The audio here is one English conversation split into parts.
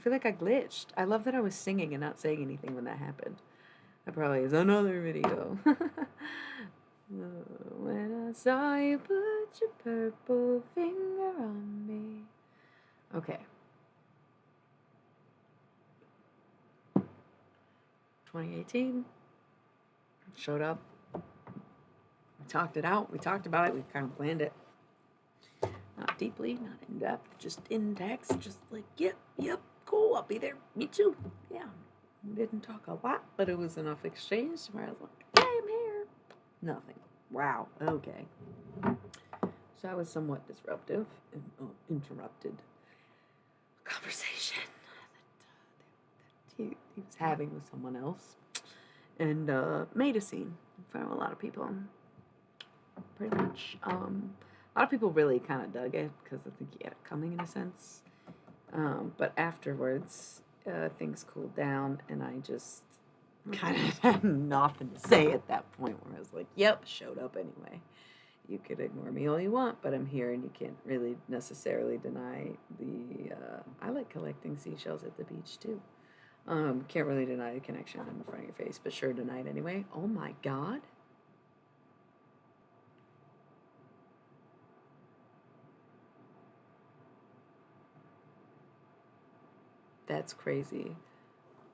feel like I glitched. I love that I was singing and not saying anything when that happened. That probably is another video. When I saw you put your purple finger on me. Okay. 2018. Showed up. We talked it out. We talked about it. We kind of planned it. Not deeply, not in depth, just in text. Just like, yep, cool, I'll be there. Me too. Yeah. We didn't talk a lot, but it was enough exchange where I was like, hey, I'm here. Nothing. Wow. Okay. So I was somewhat disruptive and interrupted conversation that he was having with someone else, and made a scene in front of a lot of people. Pretty much. A lot of people really kind of dug it because I think he had it coming in a sense. But afterwards, things cooled down, and I just kind of had nothing to say at that point where I was like, yep, showed up anyway. You could ignore me all you want, but I'm here, and you can't really necessarily deny the... I like collecting seashells at the beach, too. Can't really deny the connection in front of your face, but sure, deny it anyway. Oh my god. That's crazy.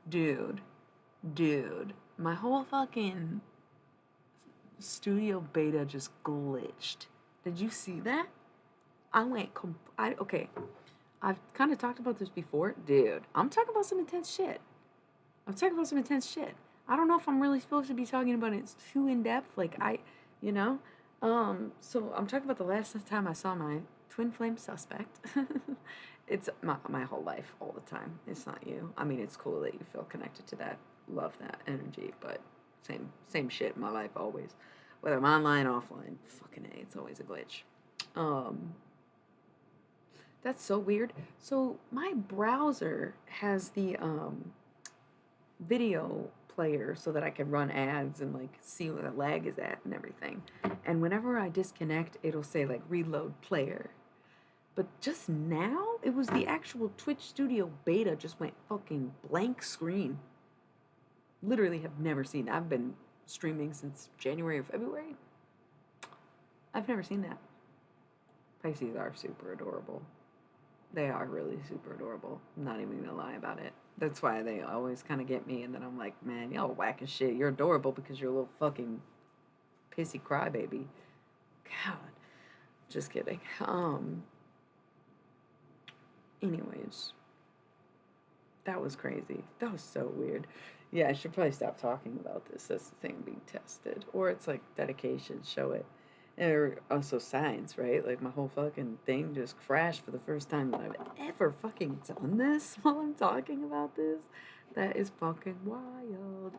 Dude. My whole fucking studio beta just glitched. Did you see that? I went okay. I've kind of talked about this before. Dude, I'm talking about some intense shit. I don't know if I'm really supposed to be talking about it too in depth. Like, you know? So I'm talking about the last time I saw my twin flame suspect. It's my whole life, all the time. It's not you. I mean, it's cool that you feel connected to that, love that energy, but same shit in my life always. Whether I'm online, offline, fucking A, it's always a glitch. That's so weird. So my browser has the video player so that I can run ads and like see where the lag is at and everything. And whenever I disconnect, it'll say like reload player. But just now, it was the actual Twitch Studio beta just went fucking blank screen. Literally have never seen that. I've been streaming since January or February. I've never seen that. Pisces are super adorable. They are really super adorable. I'm not even gonna lie about it. That's why they always kind of get me, and then I'm like, man, y'all whack as shit. You're adorable because you're a little fucking pissy crybaby. God. Just kidding. Anyways, that was crazy. That was so weird. Yeah, I should probably stop talking about this. That's the thing being tested. Or it's like dedication, show it. Or also signs, right? Like my whole fucking thing just crashed for the first time that I've ever fucking done this while I'm talking about this. That is fucking wild.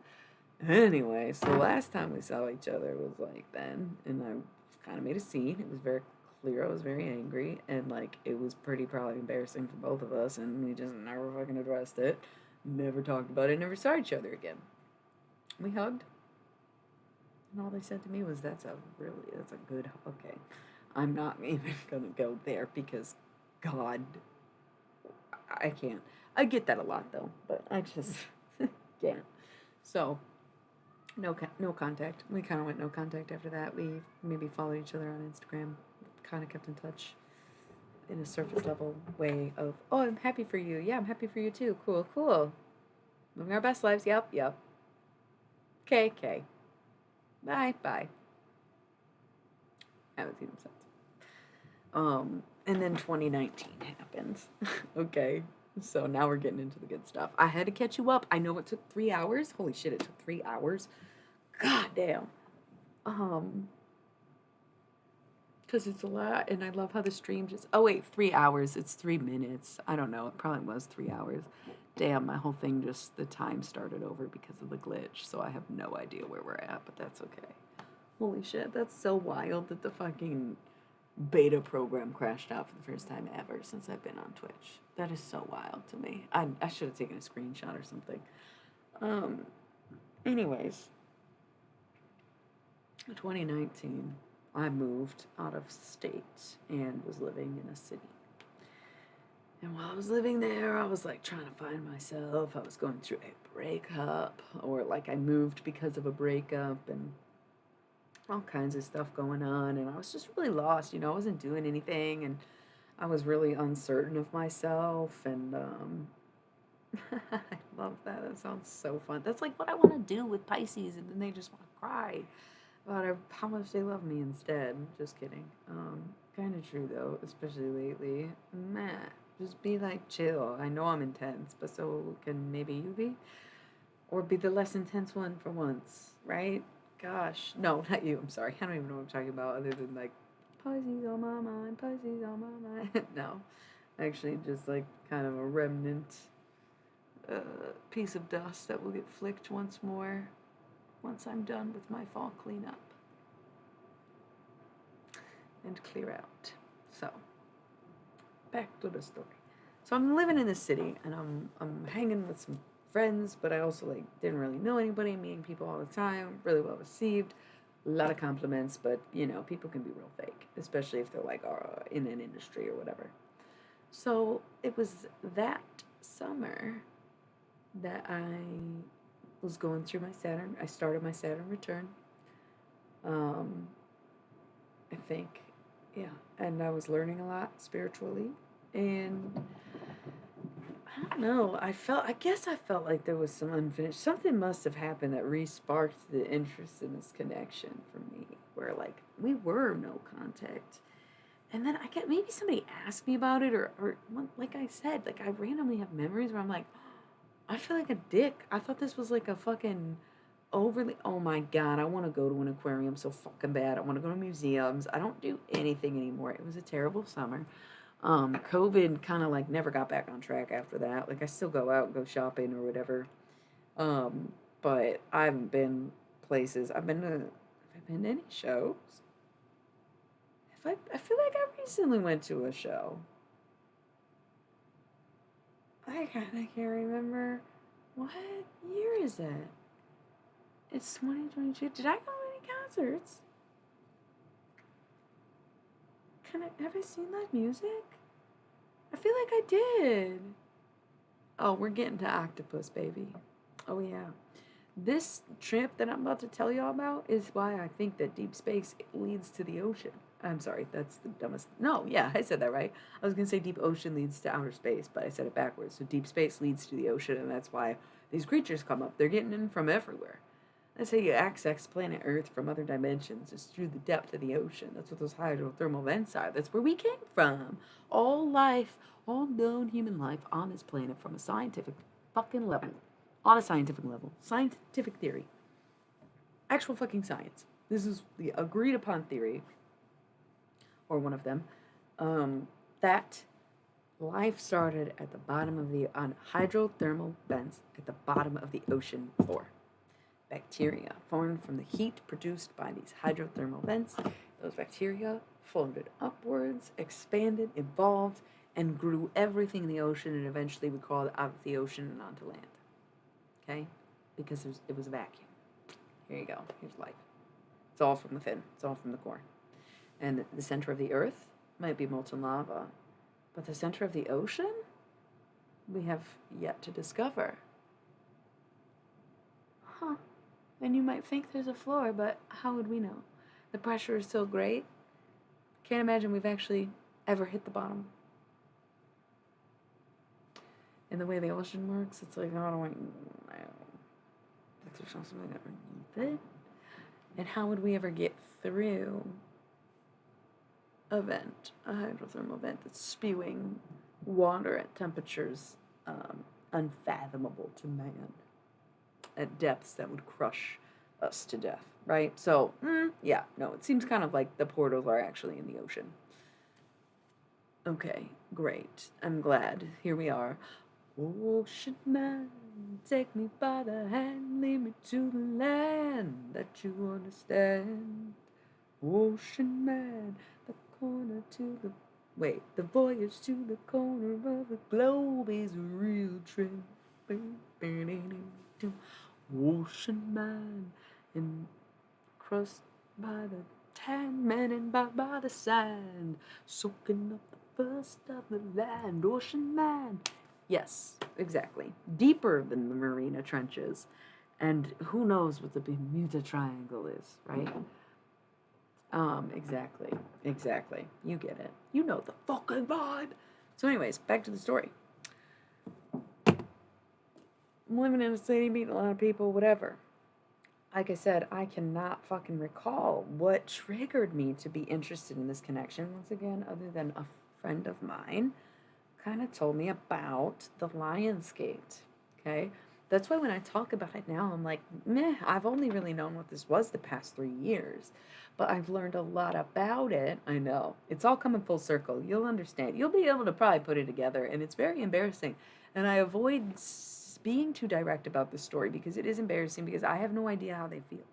Anyway, so last time we saw each other was like then, and I kind of made a scene. It was very clear I was very angry, and like it was pretty probably embarrassing for both of us, and we just never fucking addressed it, never talked about it, never saw each other again. We hugged, and all they said to me was, that's a good, okay. I'm not even gonna go there because, God, I can't. I get that a lot though, but I just can't. So, no contact. We kind of went no contact after that. We maybe followed each other on Instagram, kind of kept in touch in a surface level way of, oh, I'm happy for you. Yeah, I'm happy for you too. Cool. Living our best lives. Yep. Okay. Bye. I haven't seen him since. And then 2019 happens. Okay. So now we're getting into the good stuff. I had to catch you up. I know it took 3 hours. Holy shit, it took 3 hours. God damn. Because it's a lot, and I love how the stream just... Oh, wait, 3 hours. It's 3 minutes. I don't know. It probably was 3 hours. Damn, my whole thing just... The time started over because of the glitch, so I have no idea where we're at, but that's okay. Holy shit, that's so wild that the fucking beta program crashed out for the first time ever since I've been on Twitch. That is so wild to me. I should have taken a screenshot or something. Anyways. 2019, I moved out of state and was living in a city. And while I was living there, I was like trying to find myself. I was going through a breakup, or like I moved because of a breakup, and all kinds of stuff going on. And I was just really lost. I wasn't doing anything, and I was really uncertain of myself. And I love that. That sounds so fun. That's like what I want to do with Pisces, and then they just want to cry about how much they love me instead. Just kidding. Kind of true though, especially lately. Meh. Just be like chill. I know I'm intense, but so can maybe you be? Or be the less intense one for once, right? Gosh. No, not you. I'm sorry. I don't even know what I'm talking about other than like Pisces on my mind, Pisces on my mind. No. Actually, just like kind of a remnant piece of dust that will get flicked once more once I'm done with my fall cleanup and clear out. So, back to the story. So I'm living in the city, and I'm hanging with some friends, but I also like didn't really know anybody, meeting people all the time, really well received, a lot of compliments, but people can be real fake, especially if they're like in an industry or whatever. So it was that summer that I was going through my Saturn. I started my Saturn return. Um, I think, yeah, and I was learning a lot spiritually, and I don't know. I guess I felt like there was some unfinished. Something must have happened that re-sparked the interest in this connection for me, where like we were no contact. And then I get maybe somebody asked me about it, or like I said, like I randomly have memories where I'm like, I feel like a dick. I thought this was like a fucking overly. Oh my god, I want to go to an aquarium so fucking bad. I want to go to museums. I don't do anything anymore. It was a terrible summer. COVID kind of like never got back on track after that. Like I still go out and go shopping or whatever. But I haven't been places. Have I been to any shows? I feel like I recently went to a show. I kind of can't remember. What year is it? It's 2022. Did I go to any concerts? Have I seen live music? I feel like I did. Oh, we're getting to octopus, baby. Oh yeah. This trip that I'm about to tell y'all about is why I think that deep space leads to the ocean. I'm sorry, that's the dumbest. No, yeah, I said that right. I was going to say deep ocean leads to outer space, but I said it backwards. So deep space leads to the ocean, and that's why these creatures come up. They're getting in from everywhere. That's how you access planet Earth from other dimensions, is through the depth of the ocean. That's what those hydrothermal vents are. That's where we came from. All life, all known human life on this planet from a scientific fucking level. On a scientific level. Scientific theory. Actual fucking science. This is the agreed upon theory, or one of them, that life started at the bottom of on hydrothermal vents at the bottom of the ocean floor. Bacteria formed from the heat produced by these hydrothermal vents. Those bacteria floated upwards, expanded, evolved, and grew everything in the ocean, and eventually we crawled out of the ocean and onto land. Okay? Because it was a vacuum. Here you go. Here's life. It's all from within. It's all from the core. And the center of the earth might be molten lava, but the center of the ocean, we have yet to discover. Huh. And you might think there's a floor, but how would we know? The pressure is so great. Can't imagine we've actually ever hit the bottom. And the way the ocean works, it's like, I don't want, there's something underneath it. And how would we ever get through a vent, a hydrothermal vent that's spewing water at temperatures unfathomable to man, at depths that would crush us to death, right? So, yeah, no, it seems kind of like the portals are actually in the ocean. Okay, great. I'm glad. Here we are. Ocean man, take me by the hand, lead me to the land that you understand. Ocean man, the corner to the... Wait, the voyage to the corner of the globe is a real trip. Ocean man, and crossed by the tan man and by the sand, soaking up the first of the land, ocean man. Yes, exactly. Deeper than the Marina Trenches. And who knows what the Bermuda Triangle is, right? Exactly. Exactly. You get it. You know the fucking vibe. So, anyways, back to the story. I'm living in a city, meeting a lot of people, whatever. Like I said, I cannot fucking recall what triggered me to be interested in this connection once again, other than a friend of mine kind of told me about the Lionsgate. Okay. That's why when I talk about it now, I'm like, meh, I've only really known what this was the past 3 years, but I've learned a lot about it. I know. It's all coming full circle. You'll understand. You'll be able to probably put it together, and it's very embarrassing. And I avoid being too direct about this story because it is embarrassing because I have no idea how they feel.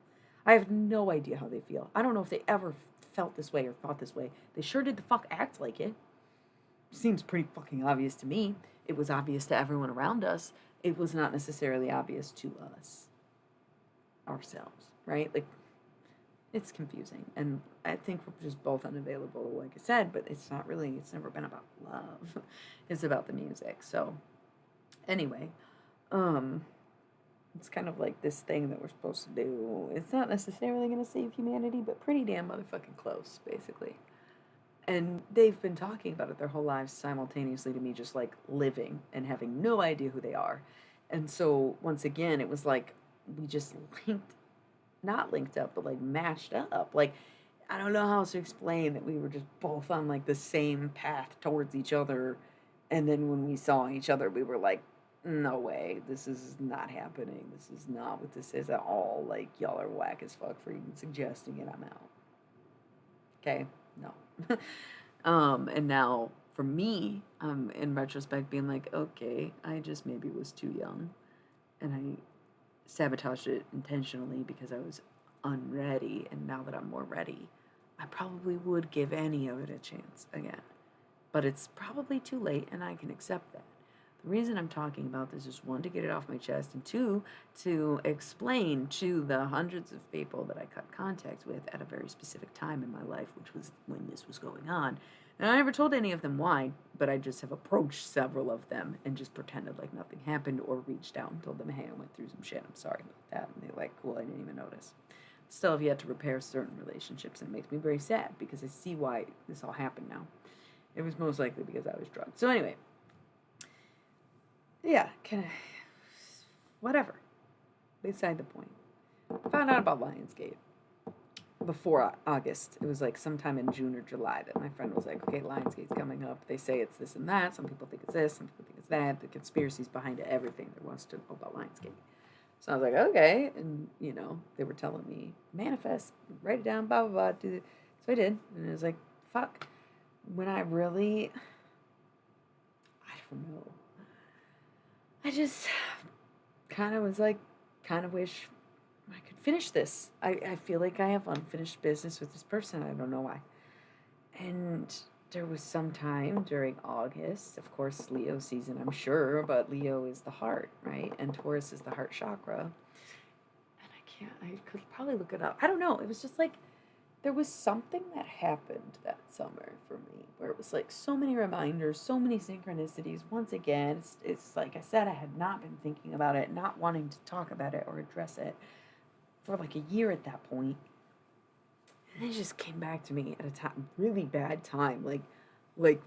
I have no idea how they feel. I don't know if they ever felt this way or thought this way. They sure did the fuck act like it. Seems pretty fucking obvious to me. It was obvious to everyone around us. It was not necessarily obvious to us ourselves, right? Like, it's confusing. And I think we're just both unavailable, like I said, but it's not really, it's never been about love. It's about the music. So, anyway, it's kind of like this thing that we're supposed to do. It's not necessarily going to save humanity, but pretty damn motherfucking close, basically. And they've been talking about it their whole lives simultaneously to me, just like living and having no idea who they are. And so, once again, it was like we just not linked up, but like matched up. Like, I don't know how else to explain that we were just both on like the same path towards each other. And then when we saw each other, we were like, no way, this is not happening. This is not what this is at all. Like, y'all are whack as fuck for even suggesting it. I'm out. Okay? No. And now for me, in retrospect, being like, okay, I just maybe was too young. And I sabotaged it intentionally because I was unready. And now that I'm more ready, I probably would give any of it a chance again. But it's probably too late, and I can accept that. The reason I'm talking about this is, one, to get it off my chest, and two, to explain to the hundreds of people that I cut contact with at a very specific time in my life, which was when this was going on. And I never told any of them why, but I just have approached several of them and just pretended like nothing happened, or reached out and told them, hey, I went through some shit, I'm sorry about that. And they're like, cool, I didn't even notice. Still have yet to repair certain relationships, and it makes me very sad because I see why this all happened now. It was most likely because I was drugged. So anyway, yeah, whatever. Beside the point. I found out about Lionsgate before August. It was like sometime in June or July that my friend was like, okay, Lionsgate's coming up. They say it's this and that. Some people think it's this, some people think it's that. The conspiracy's behind it, everything there was to know about Lionsgate. So I was like, okay. And, they were telling me, manifest, write it down, blah, blah, blah. Do it. So I did. And it was like, fuck. When I really, I don't know. I just kind of was like, kind of wish I could finish this. I feel like I have unfinished business with this person. I don't know why. And there was some time during August, of course, Leo season, I'm sure, but Leo is the heart, right? And Taurus is the heart chakra. And I could probably look it up. I don't know. It was just like, there was something that happened that summer for me where it was like so many reminders, so many synchronicities. Once again, it's like I said, I had not been thinking about it, not wanting to talk about it or address it for like a year at that point. And it just came back to me at a really bad time. Like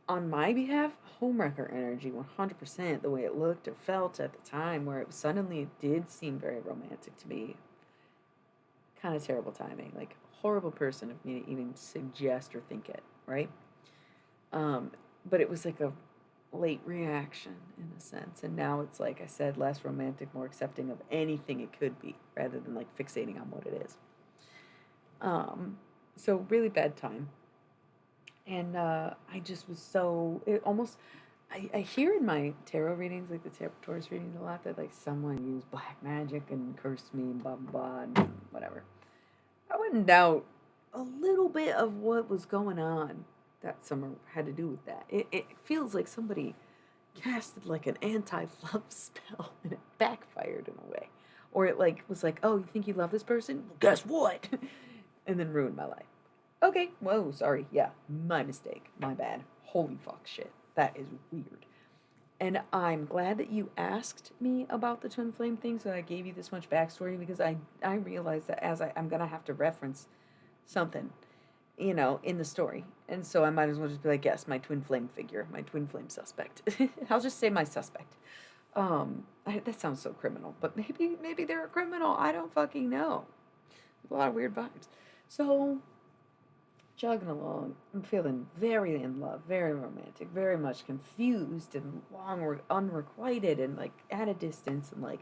on my behalf, homewrecker energy, 100%, the way it looked or felt at the time, where it suddenly did seem very romantic to me. Kind of terrible timing. Like, horrible person of me to even suggest or think it, right? But it was like a late reaction in a sense. And now it's, like I said, less romantic, more accepting of anything it could be, rather than like fixating on what it is. So really bad time. And I just was so, it almost, I hear in my tarot readings, like the Taurus readings a lot, that like someone used black magic and cursed me and blah, blah, blah, and whatever. I wouldn't doubt a little bit of what was going on that summer had to do with that. It feels like somebody casted like an anti-love spell and it backfired in a way. Or it like was like, oh, you think you love this person? Well, guess what? And then ruined my life. Okay, whoa, sorry. Yeah, my mistake. My bad. holy fuck shit. That is weird. And I'm glad that you asked me about the twin flame thing, so I gave you this much backstory because I realized that I'm gonna have to reference something, in the story. And so I might as well just be like, yes, my twin flame figure, my twin flame suspect. I'll just say my suspect. That sounds so criminal, but maybe they're a criminal. I don't fucking know. A lot of weird vibes. So, jogging along, I'm feeling very in love, very romantic, very much confused and unrequited and like at a distance and like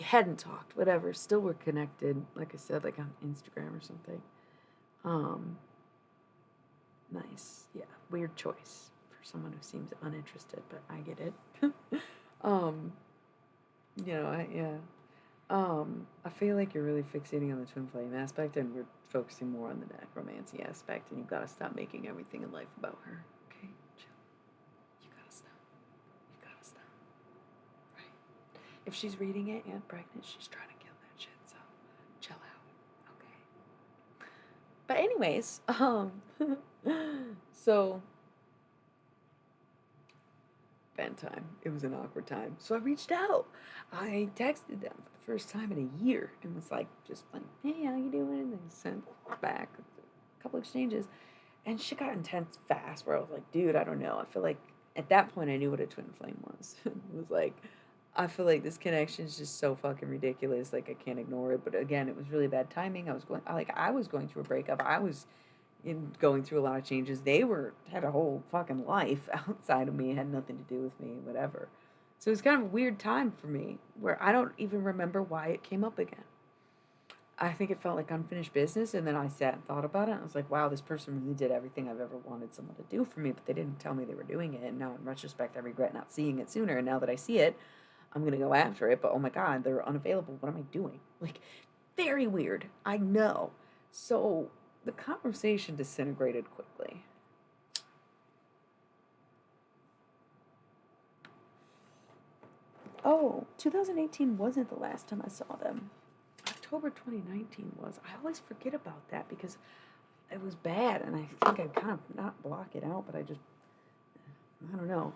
hadn't talked, whatever. Still were connected, like I said, like on Instagram or something. Um, nice. Yeah, weird choice for someone who seems uninterested, but I get it. um, yeah. I feel like you're really fixating on the twin flame aspect, and we're focusing more on the necromancy aspect, and you've got to stop making everything in life about her. Okay, chill. You gotta stop. You gotta stop. Right. If she's reading it and pregnant, she's trying to kill that shit. So, chill out. Okay. But anyways, so bad time. It was an awkward time. So I reached out. I texted them for the first time in a year and was like, just like, hey, how you doing? And they sent back a couple exchanges. And shit got intense fast where I was like, dude, I don't know. I feel like at that point I knew what a twin flame was. It was like, I feel like this connection is just so fucking ridiculous. Like I can't ignore it. But again, it was really bad timing. I was going through a breakup. I was in going through a lot of changes. They had a whole fucking life outside of me, had nothing to do with me, whatever. So it was kind of a weird time for me where I don't even remember why it came up again. I think it felt like unfinished business, and then I sat and thought about it, and I was like, wow, this person really did everything I've ever wanted someone to do for me, but they didn't tell me they were doing it, and now in retrospect, I regret not seeing it sooner, and now that I see it, I'm gonna go after it, but oh my god, they're unavailable, what am I doing? Like, very weird, I know. So, the conversation disintegrated quickly. Oh, 2018 wasn't the last time I saw them. October 2019 was. I always forget about that because it was bad, and I think I kind of not block it out, but I don't know.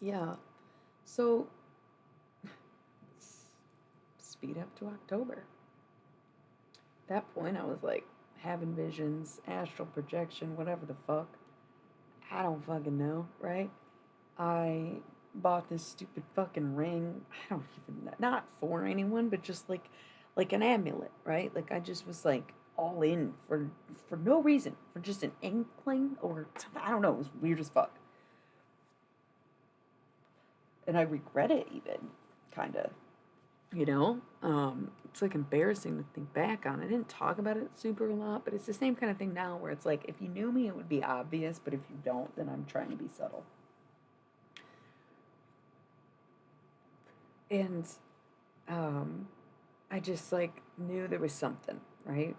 Yeah. So, speed up to October. At that point, I was like having visions, astral projection, whatever the fuck. I don't fucking know, right? I bought this stupid fucking ring. I don't even know, not for anyone, but just like an amulet, right? Like I just was like all in for no reason, for just an inkling or something. I don't know. It was weird as fuck, and I regret it even, kind of. It's like embarrassing to think back on. I didn't talk about it super a lot, but it's the same kind of thing now where it's like if you knew me, it would be obvious, but if you don't, then I'm trying to be subtle. And um, I just like knew there was something, right?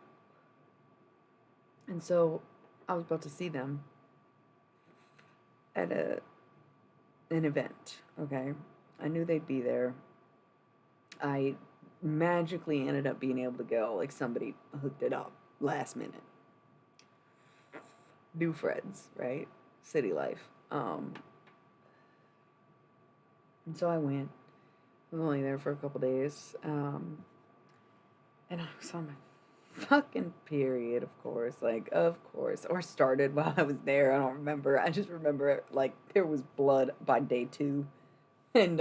And so I was about to see them at an event, okay? I knew they'd be there. I magically ended up being able to go, like somebody hooked it up last minute. New friends, right? City life. And so I went. I was only there for a couple days. And I was on my fucking period, of course. Like, of course. Or started while I was there. I don't remember. I just remember like there was blood by day 2. And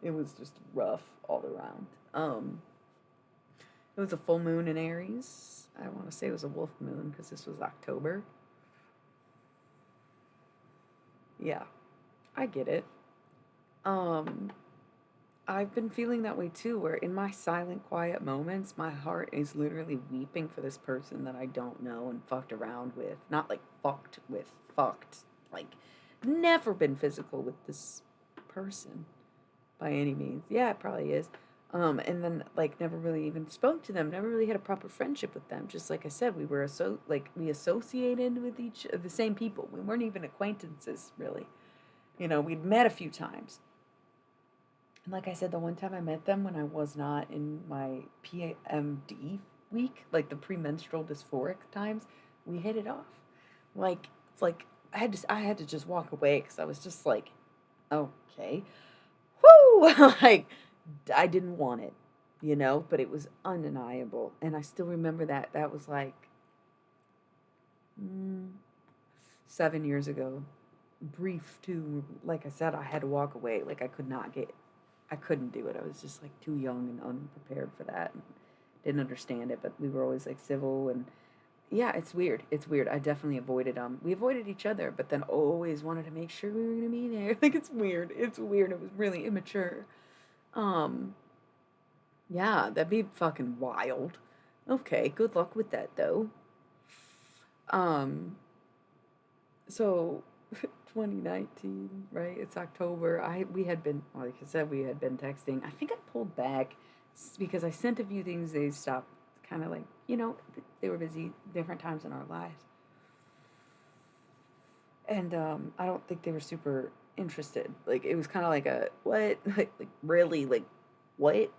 it was just rough all around. It was a full moon in Aries. I want to say it was a wolf moon because this was October. Yeah, I get it. Um, I've been feeling that way too, where in my silent, quiet moments, my heart is literally weeping for this person that I don't know and fucked around with. Not like fucked with, fucked. Like, never been physical with this person by any means. Yeah, it probably is. And then like never really even spoke to them, never really had a proper friendship with them. Just like I said, we associated with the same people. We weren't even acquaintances really. We'd met a few times. And like I said, the one time I met them when I was not in my PMD week, like the premenstrual dysphoric times, we hit it off. Like, like I had to just walk away because I was just like, okay, whoo, like I didn't want it, but it was undeniable, and I still remember that. That was like mm, 7 years ago. Brief too. Like I said, I had to walk away. Like I couldn't do it. I was just like too young and unprepared for that. And didn't understand it, but we were always like civil and yeah, it's weird. It's weird. I definitely avoided we avoided each other, but then always wanted to make sure we were gonna be there. Like it's weird. It's weird. It was really immature. Um, yeah, that'd be fucking wild. Okay, good luck with that though. Um, so 2019, right? It's October. We had been, like I said, we had been texting. I think I pulled back because I sent a few things. They stopped, kind of like, they were busy different times in our lives. And I don't think they were super interested. Like it was kind of like a what, like really, like what,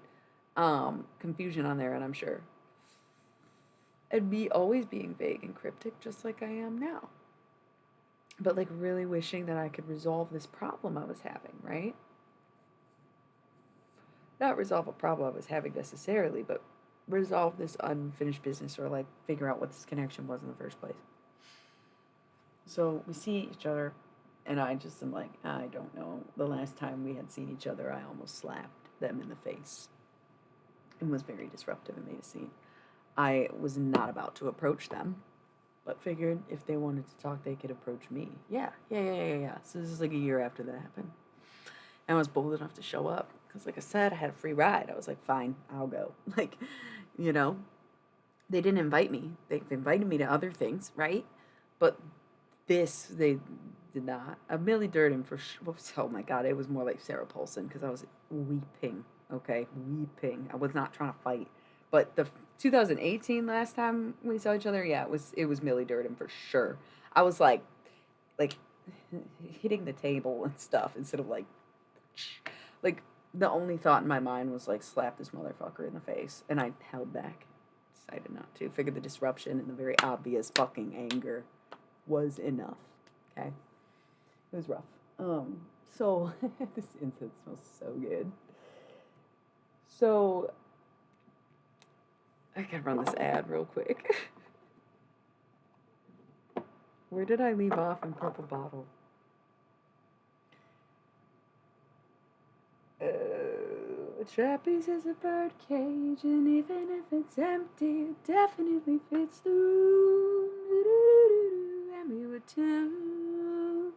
confusion on there, and I'm sure. And me always being vague and cryptic, just like I am now. But like really wishing that I could resolve this problem I was having, right? Not resolve a problem I was having necessarily, but resolve this unfinished business or like figure out what this connection was in the first place. So we see each other, and I just am like, I don't know. The last time we had seen each other, I almost slapped them in the face and was very disruptive and made a scene. I was not about to approach them, but figured if they wanted to talk, they could approach me. Yeah. So this is like a year after that happened. And I was bold enough to show up because, like I said, I had a free ride. I was like, fine, I'll go. Like, you know, they didn't invite me. They've invited me to other things, right? But this, they did not. Millie Durden for sure. Oh my God, it was more like Sarah Paulson because I was weeping. Okay, weeping. I was not trying to fight. But the 2018 last time we saw each other, yeah, it was Millie Durden for sure. I was like hitting the table and stuff instead of like the only thought in my mind was like slap this motherfucker in the face, and I held back, decided not to. Figured the disruption and the very obvious fucking anger was enough. Okay, it was rough. So this incense smells so good. So I can run this ad real quick. Where did I leave off in Purple Bottle? Trapeze is a bird cage, and even if it's empty, it definitely fits the room. And we were two.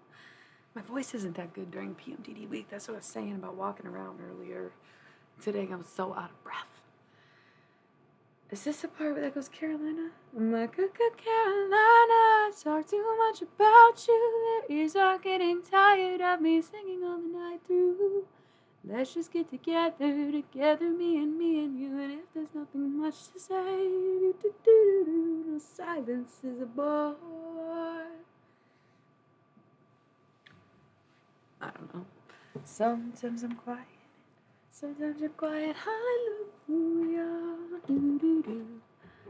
My voice isn't that good during PMDD week. That's what I was saying about walking around earlier. Today I'm so out of breath. Is this the part where that goes, Carolina? My Carolina, talk too much about you. Their ears are getting tired of me singing all the night through. Let's just get together, me and you. And if there's nothing much to say, no silence is a bore. I don't know. Sometimes I'm quiet, sometimes you're quiet. Hallelujah. Do.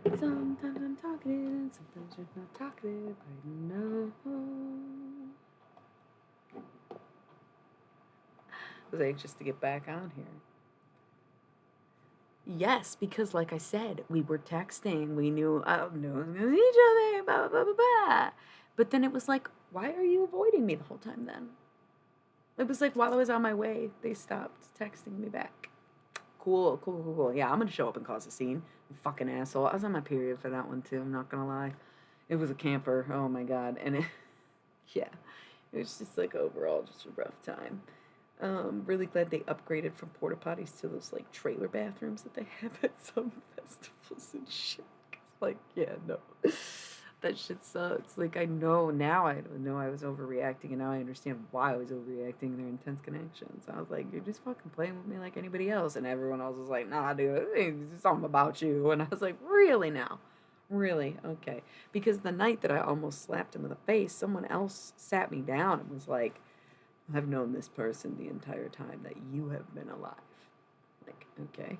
Sometimes I'm talkative, sometimes you're not talkative. I know. I was anxious to get back on here. Yes, because like I said, we were texting. We knew, no one's gonna see each other, blah, blah, blah, blah. But then it was like, why are you avoiding me the whole time then? It was like while I was on my way, they stopped texting me back. Cool. Yeah, I'm gonna show up and cause a scene. You fucking asshole. I was on my period for that one too, I'm not gonna lie. It was a camper. Oh my God. And yeah, it was just like overall just a rough time. Really glad they upgraded from porta potties to those like trailer bathrooms that they have at some festivals and shit. 'Cause, like, yeah, no, that shit sucks. Like, I know now, I know I was overreacting, and now I understand why I was overreacting. Their intense connections. I was like, you're just fucking playing with me like anybody else, and everyone else was like, nah, dude, it's something about you, and I was like, really now. Really? Okay. Because the night that I almost slapped him in the face, someone else sat me down and was like, I've known this person the entire time that you have been alive. Like, okay.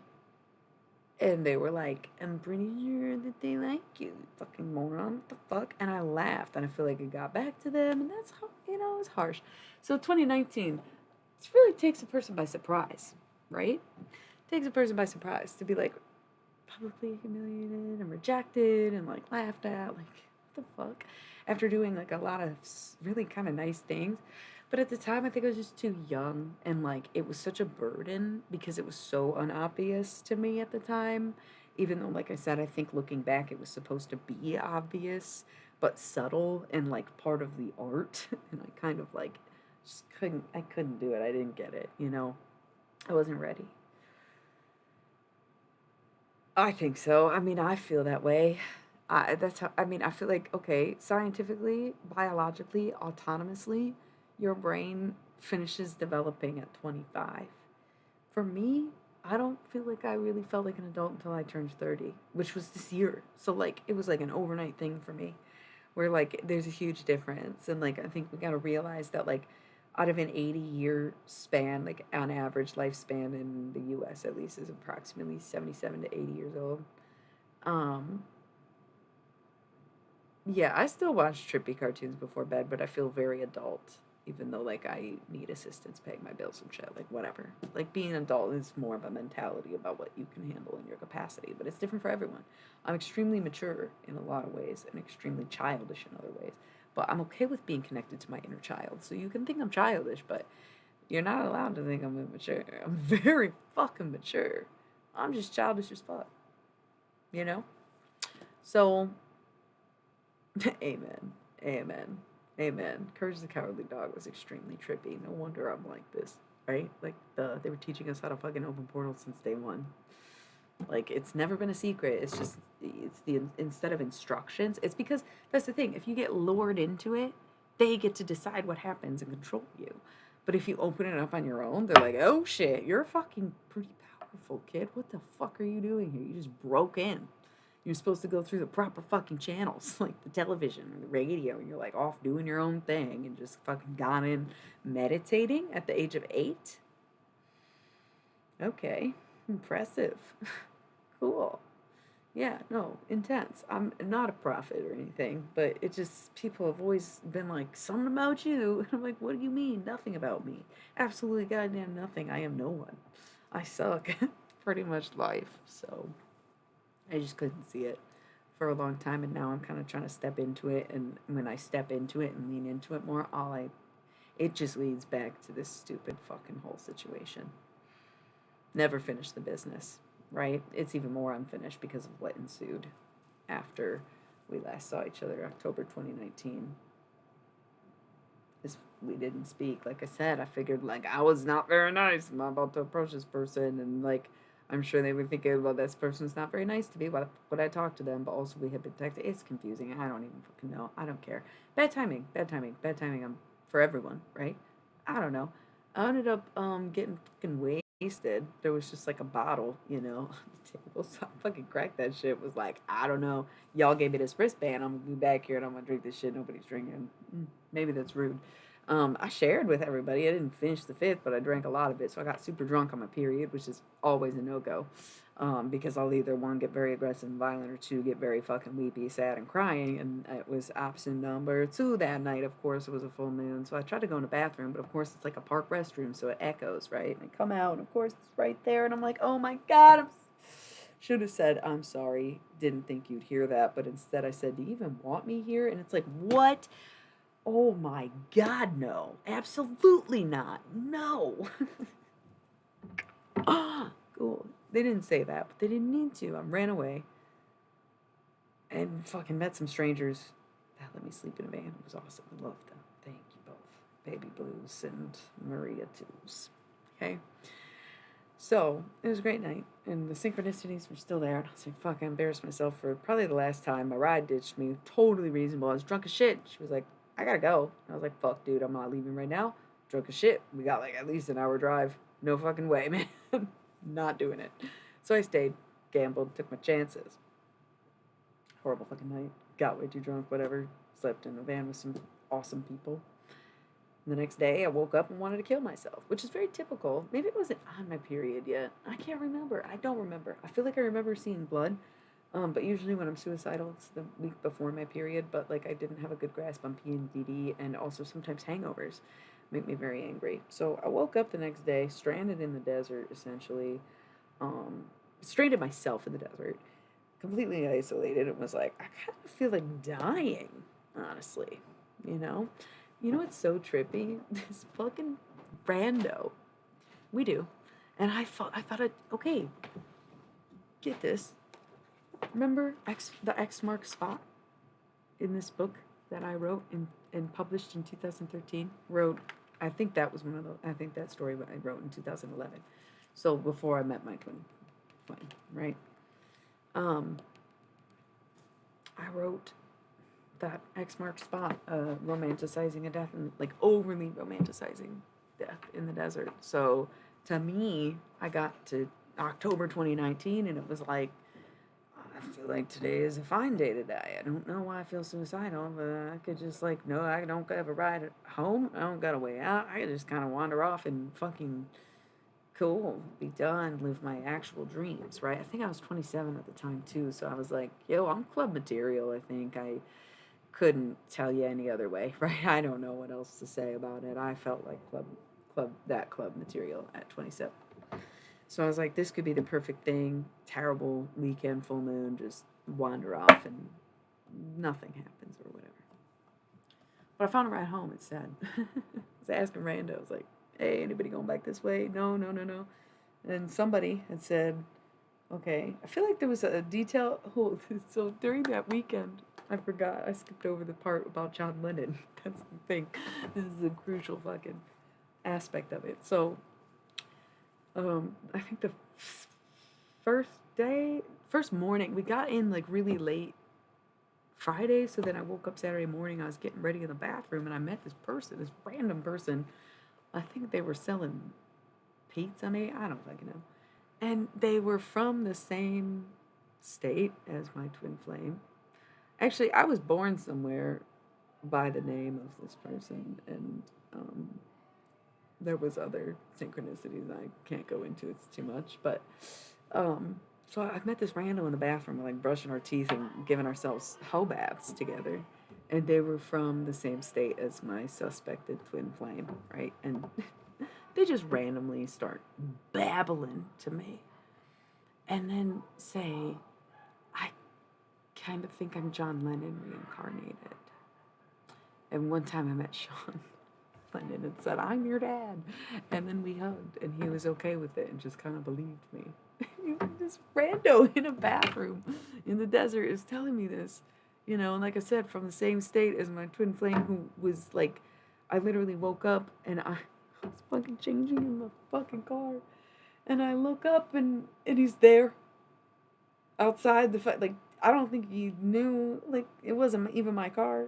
And they were like, I'm pretty sure that they like you, fucking moron. What the fuck? And I laughed, and I feel like it got back to them, and that's how, it was harsh. So 2019, it really takes a person by surprise, right? Takes a person by surprise to be like publicly humiliated and rejected and like laughed at. Like, what the fuck? After doing like a lot of really kind of nice things. But at the time, I think I was just too young, and like it was such a burden because it was so unobvious to me at the time. Even though, like I said, I think looking back, it was supposed to be obvious, but subtle and like part of the art. And I kind of like just I couldn't do it. I didn't get it, I wasn't ready. I think so. I mean, I feel that way. That's how, I mean, I feel like, okay, scientifically, biologically, autonomously, your brain finishes developing at 25. For me, I don't feel like I really felt like an adult until I turned 30, which was this year. So, like, it was like an overnight thing for me where, like, there's a huge difference. And, like, I think we got to realize that, like, out of an 80-year span, like, on average lifespan in the US at least is approximately 77 to 80 years old. Um, yeah, I still watch trippy cartoons before bed, but I feel very adult, even though like I need assistance paying my bills and shit, like whatever. Like being an adult is more of a mentality about what you can handle in your capacity, but it's different for everyone. I'm extremely mature in a lot of ways and extremely childish in other ways, but I'm okay with being connected to my inner child. So you can think I'm childish, but you're not allowed to think I'm immature. I'm very fucking mature. I'm just childish as fuck, you know? So amen. Amen. Amen. Courage the Cowardly Dog was extremely trippy. No wonder I'm like this, right? Like they were teaching us how to fucking open portals since day one. Like it's never been a secret. It's just it's the instead of instructions. It's because that's the thing. If you get lured into it, they get to decide what happens and control you. But if you open it up on your own, they're like, "Oh shit, you're fucking pretty powerful, kid. What the fuck are you doing here? You just broke in." You're supposed to go through the proper fucking channels, like the television or the radio, and you're like off doing your own thing and just fucking gone in meditating at the age of 8? Okay, impressive. Cool. Yeah, no, intense. I'm not a prophet or anything, but it just, people have always been like, something about you. And I'm like, what do you mean? Nothing about me. Absolutely goddamn nothing. I am no one. I suck. Pretty much life. So. I just couldn't see it for a long time, and now I'm kind of trying to step into it. And when I step into it and lean into it more, it just leads back to this stupid fucking whole situation. Never finished the business, right? It's even more unfinished because of what ensued after we last saw each other, October 2019. Is we didn't speak. Like I said, I figured like I was not very nice. I'm about to approach this person, and like I'm sure they were thinking, well, this person's not very nice to me. Why would I talk to them? But also, we had been texting. It's confusing. I don't even fucking know. I don't care. Bad timing. Bad timing. Bad timing. For everyone, right? I don't know. I ended up getting fucking wasted. There was just like a bottle, on the table. So I fucking cracked that shit. Was like, I don't know. Y'all gave me this wristband. I'm gonna be back here and I'm gonna drink this shit. Nobody's drinking. Maybe that's rude. I shared with everybody. I didn't finish the fifth, but I drank a lot of it. So I got super drunk on my period, which is always a no go. Because I'll either one, get very aggressive and violent, or two, get very fucking weepy, sad, and crying. And it was option number two that night. Of course, it was a full moon. So I tried to go in the bathroom, but of course, it's like a park restroom. So it echoes, right? And I come out, and of course, it's right there. And I'm like, oh my God, should have said, I'm sorry. Didn't think you'd hear that. But instead, I said, do you even want me here? And it's like, what? Oh my God, no. Absolutely not. No. Ah, cool. They didn't say that, but they didn't need to. I ran away and fucking met some strangers that let me sleep in a van. It was awesome. I loved them. Thank you both. Baby Blues and Maria Twos. Okay. So it was a great night, and the synchronicities were still there. And I was like, fuck, I embarrassed myself for probably the last time. My ride ditched me. Totally reasonable. I was drunk as shit. She was like, I gotta go. And I was like, fuck, dude, I'm not leaving right now. Drunk as shit. We got like at least an hour drive. No fucking way, man. Not doing it. So I stayed, gambled, took my chances. Horrible fucking night. Got way too drunk, whatever. Slept in a van with some awesome people. The next day, I woke up and wanted to kill myself, which is very typical. Maybe it wasn't on my period yet. I can't remember. I don't remember. I feel like I remember seeing blood, but usually when I'm suicidal, it's the week before my period. But like I didn't have a good grasp on PMDD, and also sometimes hangovers make me very angry. So I woke up the next day, stranded in the desert, essentially, um, stranded myself in the desert, completely isolated, and was like, I kind of feel like dying, honestly, you know? You know what's so trippy? This fucking rando. We do. And I thought okay, get this. Remember the X marks spot in this book that I wrote and published in 2013? I think that was I think that story I wrote in 2011. So before I met my twin flame, right? Um, I wrote that X marks spot, romanticizing a death, and like overly romanticizing death in the desert. So to me, I got to October 2019 and it was like, I feel like today is a fine day to die. I don't know why I feel suicidal, but I could just like, no, I don't have a ride home. I don't got a way out. I could just kind of wander off and fucking cool, be done, live my actual dreams, right? I think I was 27 at the time too, so I was like, yo, I'm club material. I think I couldn't tell you any other way, right? I don't know what else to say about it. I felt like club material at 27. So I was like, this could be the perfect thing. Terrible weekend, full moon, just wander off and nothing happens or whatever. But I found a ride home instead. I was asking rando. I was like, hey, anybody going back this way? No, no, no, no. And somebody had said, okay. I feel like there was a detail. Oh, so during that weekend, I forgot. I skipped over the part about John Lennon. That's the thing. This is a crucial fucking aspect of it. So, I think the first morning, we got in like really late Friday. So then I woke up Saturday morning. I was getting ready in the bathroom, and I met this person, this random person. I think they were selling pizza, maybe. I don't fucking know. And they were from the same state as my twin flame. Actually, I was born somewhere by the name of this person, and there was other synchronicities I can't go into. It's too much, but so I met this random in the bathroom, like brushing our teeth and giving ourselves hoe baths together, and they were from the same state as my suspected twin flame, right? And they just randomly start babbling to me, and then say, I kind of think I'm John Lennon reincarnated. And one time I met Sean Lennon and said, I'm your dad. And then we hugged, and he was okay with it and just kind of believed me. This rando in a bathroom in the desert is telling me this. And like I said, from the same state as my twin flame, who was like, I literally woke up and I was fucking changing in the fucking car. And I look up and he's there outside like, I don't think he knew, like, it wasn't even my car.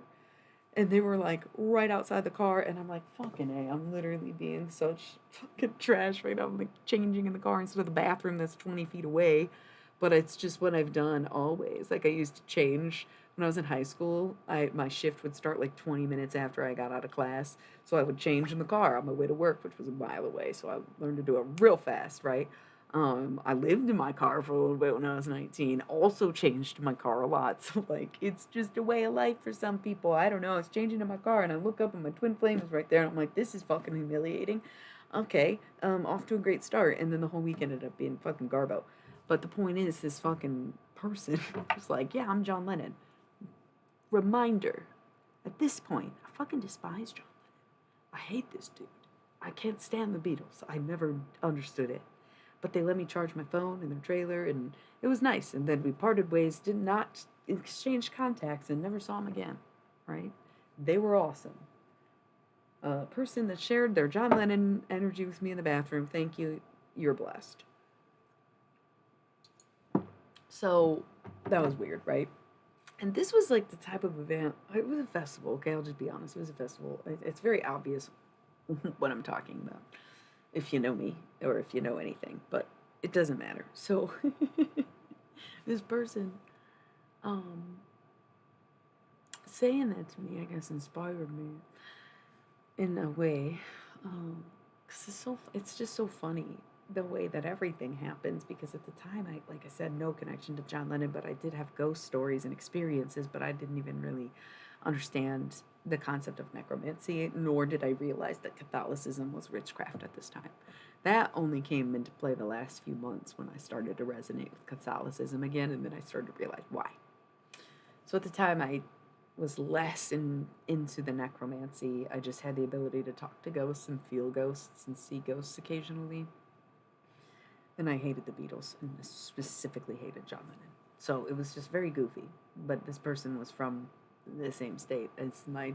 And they were like right outside the car, and I'm like, fucking A, I'm literally being such fucking trash right now. I'm like changing in the car instead of the bathroom that's 20 feet away. But it's just what I've done always. Like I used to change when I was in high school. My shift would start like 20 minutes after I got out of class. So I would change in the car on my way to work, which was a mile away. So I learned to do it real fast, right? I lived in my car for a little bit when I was 19. Also changed my car a lot. So, like, it's just a way of life for some people. I don't know. I was changing in my car, and I look up, and my twin flame is right there. And I'm like, this is fucking humiliating. Okay, off to a great start. And then the whole week ended up being fucking garbo. But the point is, this fucking person was like, yeah, I'm John Lennon. Reminder, at this point, I fucking despise John Lennon. I hate this dude. I can't stand the Beatles. I never understood it. But they let me charge my phone in their trailer, and it was nice. And then we parted ways, did not exchange contacts, and never saw them again, right? They were awesome. A person that shared their John Lennon energy with me in the bathroom, thank you, you're blessed. So that was weird, right? And this was like the type of event, it was a festival, okay? I'll just be honest, it was a festival. It's very obvious what I'm talking about, if you know me or if you know anything, but it doesn't matter. So this person saying that to me, I guess, inspired me. in a way. Because it's just so funny the way that everything happens. Because at the time, like I said, no connection to John Lennon, but I did have ghost stories and experiences, but I didn't even really understand the concept of necromancy, nor did I realize that Catholicism was witchcraft at this time. That only came into play the last few months when I started to resonate with Catholicism again, and then I started to realize why. So at the time, I was less into the necromancy. I just had the ability to talk to ghosts and feel ghosts and see ghosts occasionally. And I hated the Beatles and specifically hated John Lennon. So it was just very goofy. But this person was from the same state as my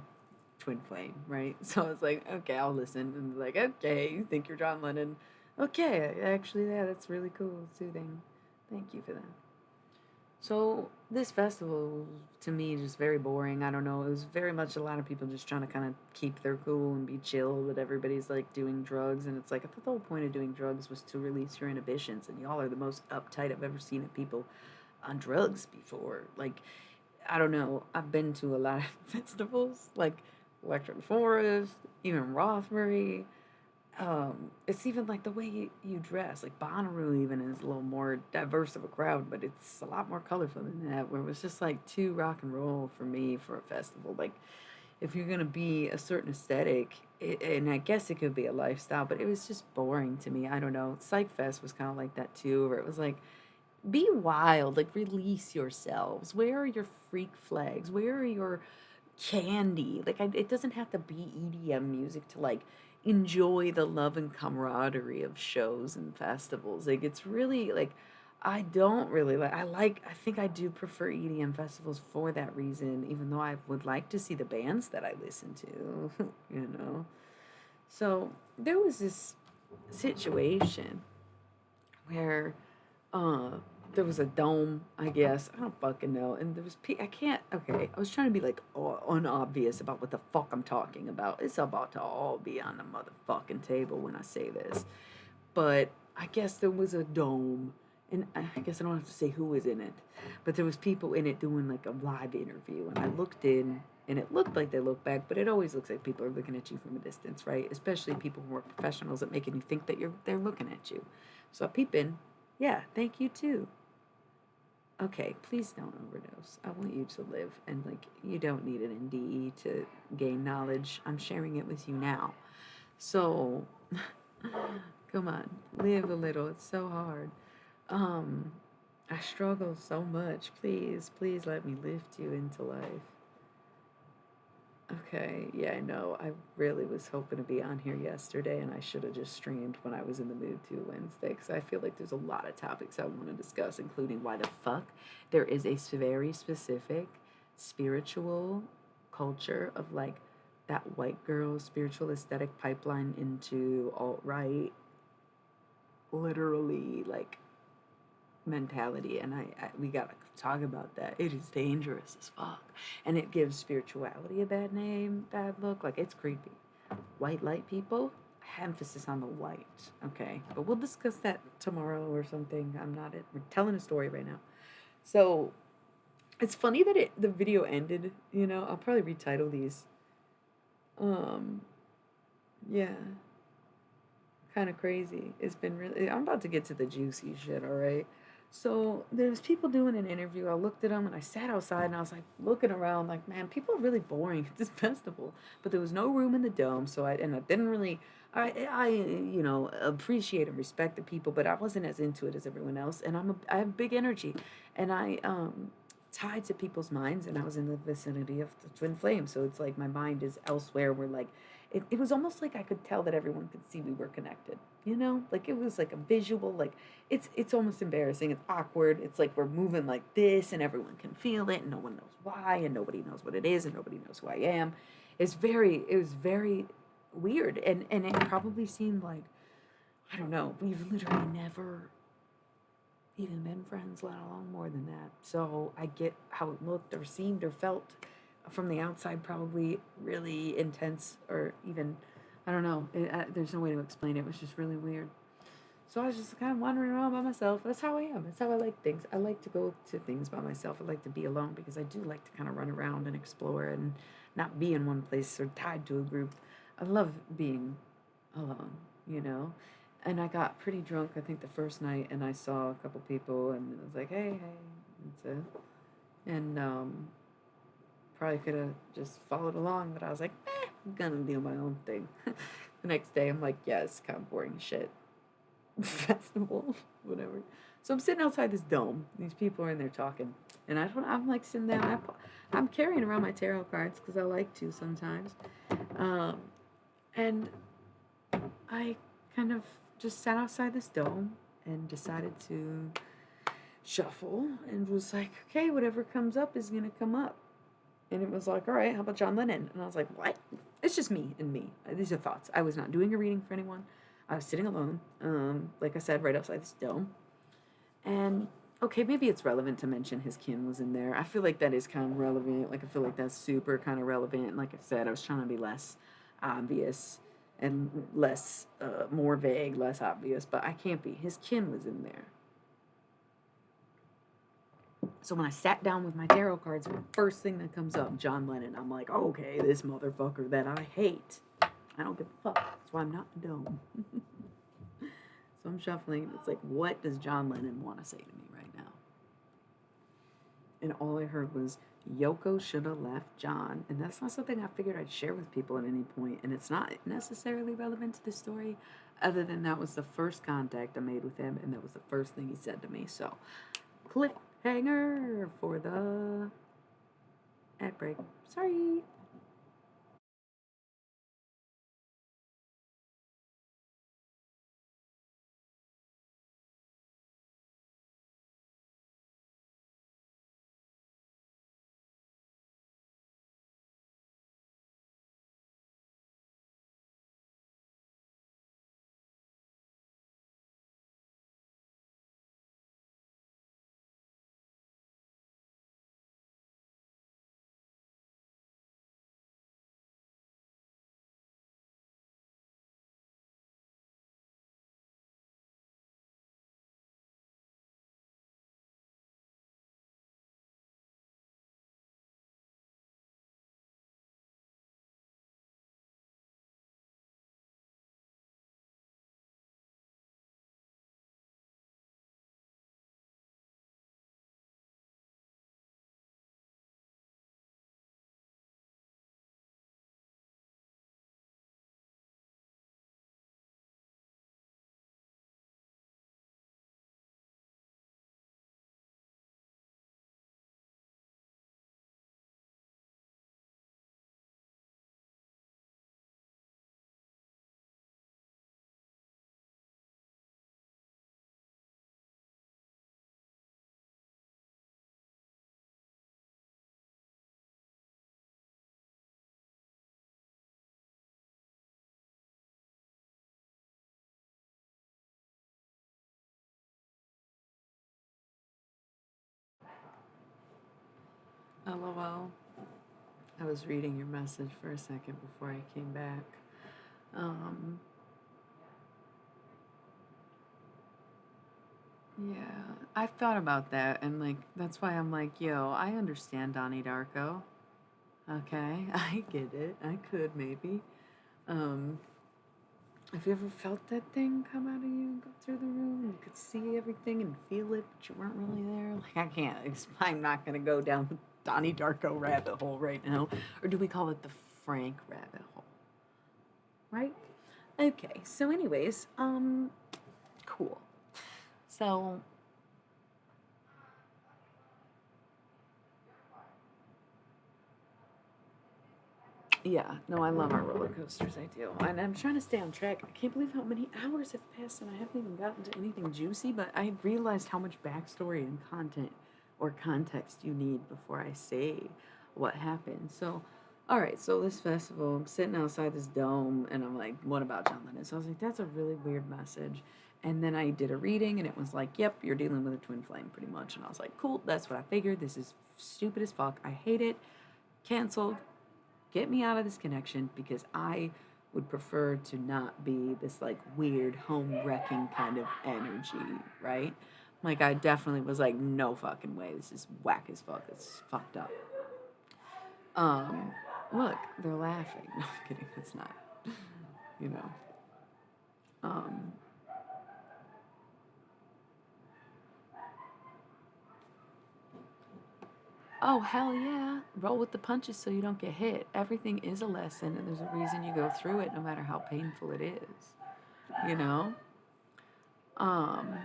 twin flame, right? So I was like, okay, I'll listen. And like, okay, you think you're John Lennon. Okay, actually, yeah, that's really cool, soothing. Thank you for that. So this festival to me is just very boring. I don't know. It was very much a lot of people just trying to kind of keep their cool and be chill, but everybody's like doing drugs, and it's like I thought the whole point of doing drugs was to release your inhibitions, and y'all are the most uptight I've ever seen of people on drugs before. Like I don't know. I've been to a lot of festivals, like Electric Forest, even Rothbury. It's even like the way you dress. Like Bonnaroo even is a little more diverse of a crowd, but it's a lot more colorful than that. Where it was just like too rock and roll for me for a festival. Like if you're gonna be a certain aesthetic, and I guess it could be a lifestyle, but it was just boring to me. I don't know. Psych Fest was kind of like that too, where it was like be wild, like release yourselves. Where are your freak flags? Where are your candy? Like it doesn't have to be EDM music to like enjoy the love and camaraderie of shows and festivals. Like it's really like I don't really I think I do prefer EDM festivals for that reason, even though I would like to see the bands that I listen to, you know. So there was this situation where uh, there was a dome, I guess. I don't fucking know. And there was I can't. Okay, I was trying to be like unobvious about what the fuck I'm talking about. It's about to all be on the motherfucking table when I say this. But I guess there was a dome, and I guess I don't have to say who was in it, but there was people in it doing like a live interview, and I looked in. And it looked like they looked back, but it always looks like people are looking at you from a distance, right? Especially people who are professionals at making you think that they're looking at you. So I peep in. Yeah, thank you too. Okay, please don't overdose. I want you to live, and like you don't need an NDE to gain knowledge. I'm sharing it with you now. So, come on, live a little. It's so hard. Um, I struggle so much. Please, please let me lift you into life. Okay, yeah, I know. I really was hoping to be on here yesterday, and I should have just streamed when I was in the mood to Wednesday, because I feel like there's a lot of topics I want to discuss, including why the fuck there is a very specific spiritual culture of like that white girl spiritual aesthetic pipeline into alt right, literally like mentality, and I we gotta talk about that. It is dangerous as fuck, and it gives spirituality a bad name, bad look. Like it's creepy. White light people, emphasis on the white. Okay, but we'll discuss that tomorrow or something. We're telling a story right now. So it's funny that the video ended. You know, I'll probably retitle these. Um, yeah, kind of crazy. It's been really. I'm about to get to the juicy shit. All right. So there's people doing an interview. I looked at them and I sat outside and I was like looking around, like, man, people are really boring at this festival. But there was no room in the dome, so I didn't really. I appreciate and respect the people, but I wasn't as into it as everyone else. And I have big energy, and I tied to people's minds, and I was in the vicinity of the twin flame, so it's like my mind is elsewhere. Where like it was almost like I could tell that everyone could see we were connected. You know, like it was like a visual. Like it's almost embarrassing. It's awkward. It's like we're moving like this, and everyone can feel it, and no one knows why, and nobody knows what it is, and nobody knows who I am. It was very weird, and it probably seemed like I don't know. We've literally never even been friends, let alone more than that. So I get how it looked or seemed or felt from the outside, probably really intense or even, I don't know. There's no way to explain it. It was just really weird. So I was just kind of wandering around by myself. That's how I am. That's how I like things. I like to go to things by myself. I like to be alone because I do like to kind of run around and explore and not be in one place or tied to a group. I love being alone, you know? And I got pretty drunk, I think, the first night, and I saw a couple people, and it was like, hey, hey, that's it. And probably could have just followed along, but I was like, I'm gonna do my own thing. The next day, I'm like, yeah, it's kind of boring as shit. Festival, whatever. So I'm sitting outside this dome. These people are in there talking, and I'm like sitting there. I'm carrying around my tarot cards because I like to sometimes. Um, and I kind of just sat outside this dome and decided to shuffle and was like, okay, whatever comes up is gonna come up. And it was like, all right, how about John Lennon? And I was like, what? It's just me and me. These are thoughts. I was not doing a reading for anyone. I was sitting alone, like I said, right outside this dome. And okay, maybe it's relevant to mention his kin was in there. I feel like that is kind of relevant. Like, I feel like that's super kind of relevant. Like I said, I was trying to be less obvious and less, more vague, less obvious, but I can't be. His kin was in there. So when I sat down with my tarot cards, the first thing that comes up, John Lennon. I'm like, okay, this motherfucker that I hate. I don't give a fuck. That's why I'm not in the dome. So I'm shuffling. It's like, what does John Lennon want to say to me right now? And all I heard was, Yoko should have left John. And that's not something I figured I'd share with people at any point. And it's not necessarily relevant to the story, other than that was the first contact I made with him, and that was the first thing he said to me. So, cliffhanger for the ad break. Sorry. LOL. I was reading your message for a second before I came back. Um, yeah, I've thought about that, and like, that's why I'm like, yo, I understand Donnie Darko. Okay, I get it. I could maybe. Um, have you ever felt that thing come out of you and go through the room? You could see everything and feel it, but you weren't really there. Like, I can't. I'm not gonna go down the Donnie Darko rabbit hole right now, or do we call it the Frank rabbit hole? Right? Okay. So, anyways, cool. So, yeah, no, I love our roller coasters. I do. And I'm trying to stay on track. I can't believe how many hours have passed and I haven't even gotten to anything juicy, but I realized how much backstory and content or context you need before I say what happened. So, all right, so this festival, I'm sitting outside this dome and I'm like, what about John Lennon? So I was like, that's a really weird message. And then I did a reading and it was like, yep, you're dealing with a twin flame pretty much. And I was like, cool, that's what I figured. This is stupid as fuck. I hate it. Canceled. Get me out of this connection because I would prefer to not be this like weird home wrecking kind of energy, right? Like I definitely was like, no fucking way. This is whack as fuck. It's fucked up. Um, look, they're laughing. No, I'm kidding. It's not. you know. Um, oh, hell yeah. Roll with the punches so you don't get hit. Everything is a lesson, and there's a reason you go through it, no matter how painful it is, you know? Um,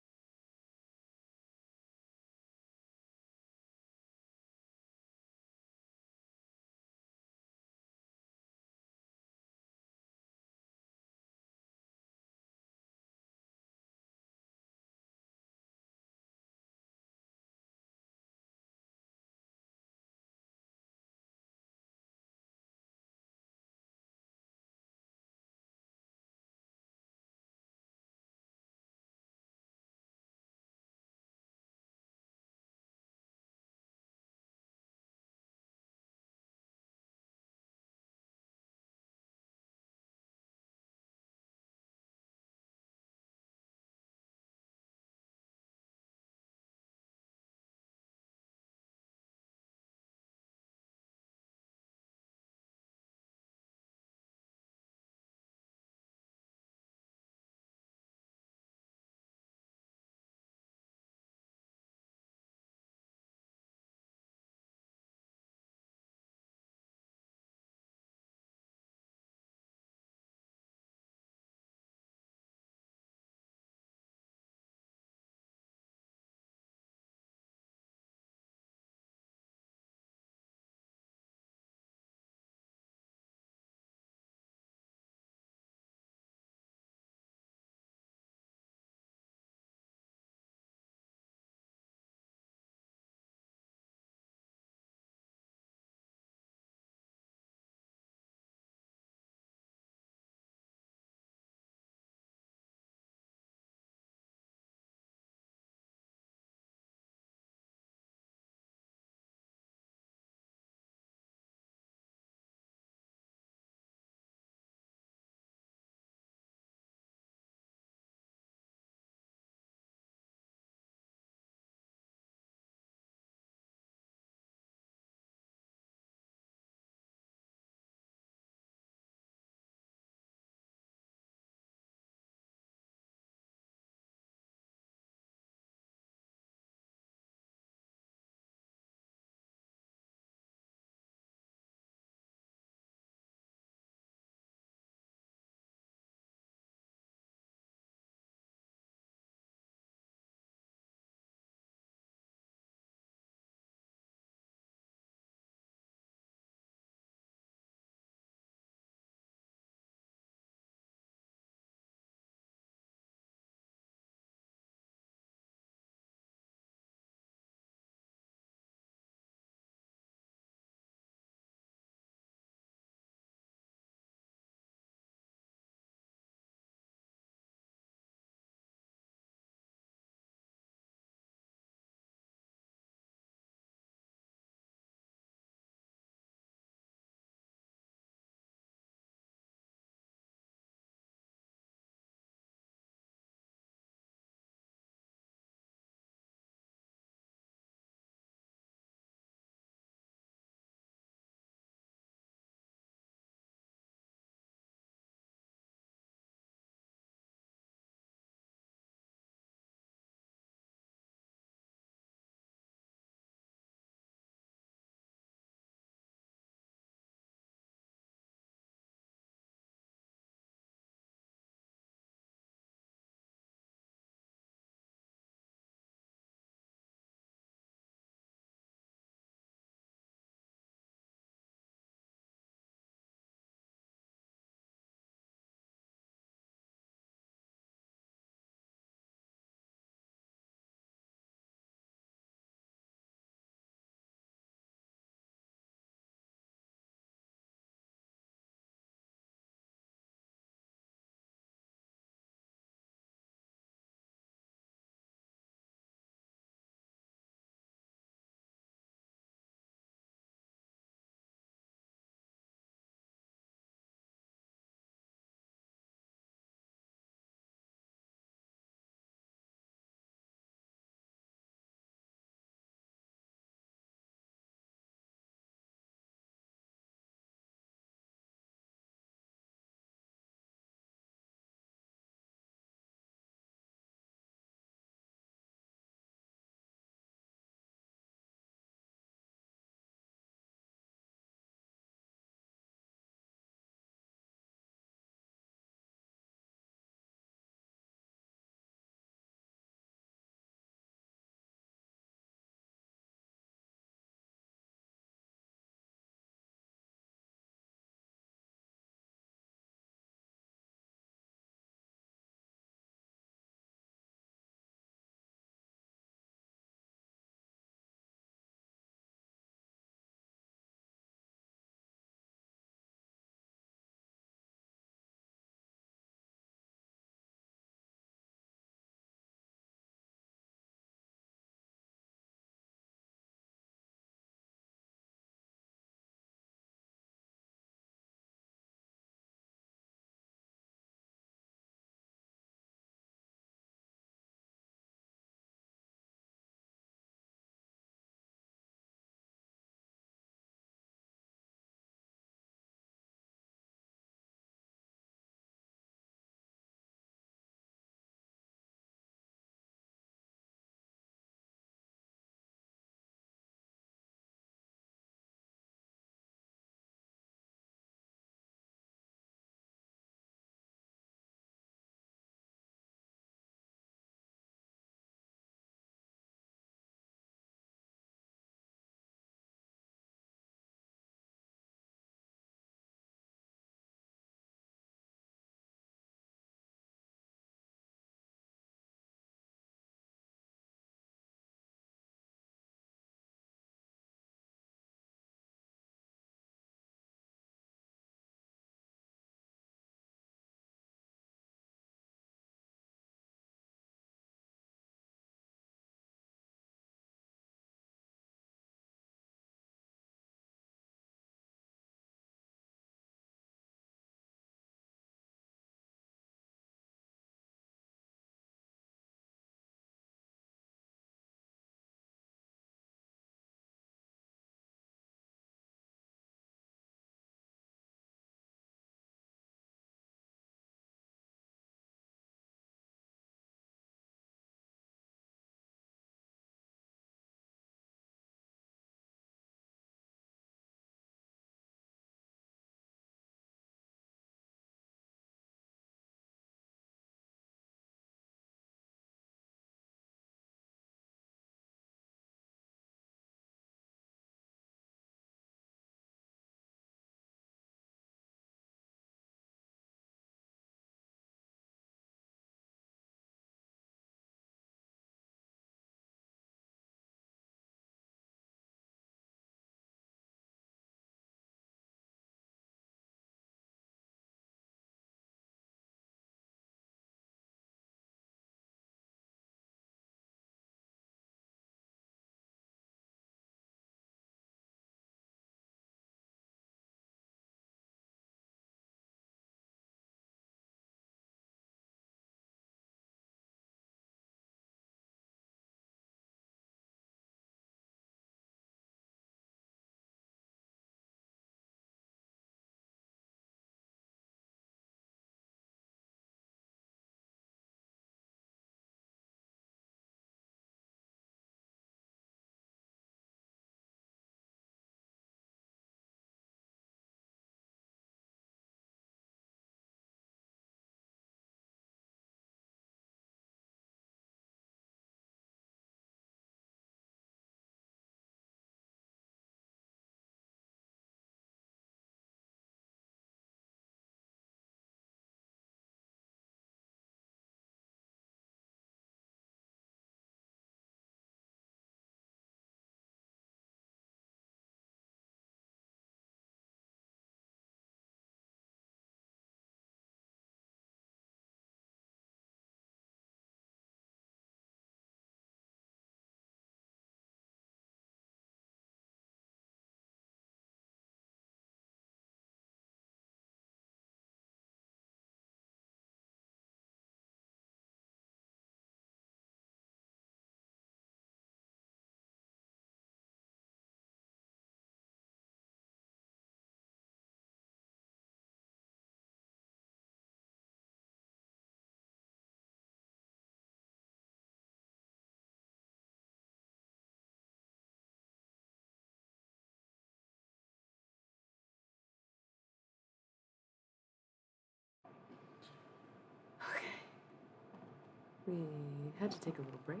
we had to take a little break.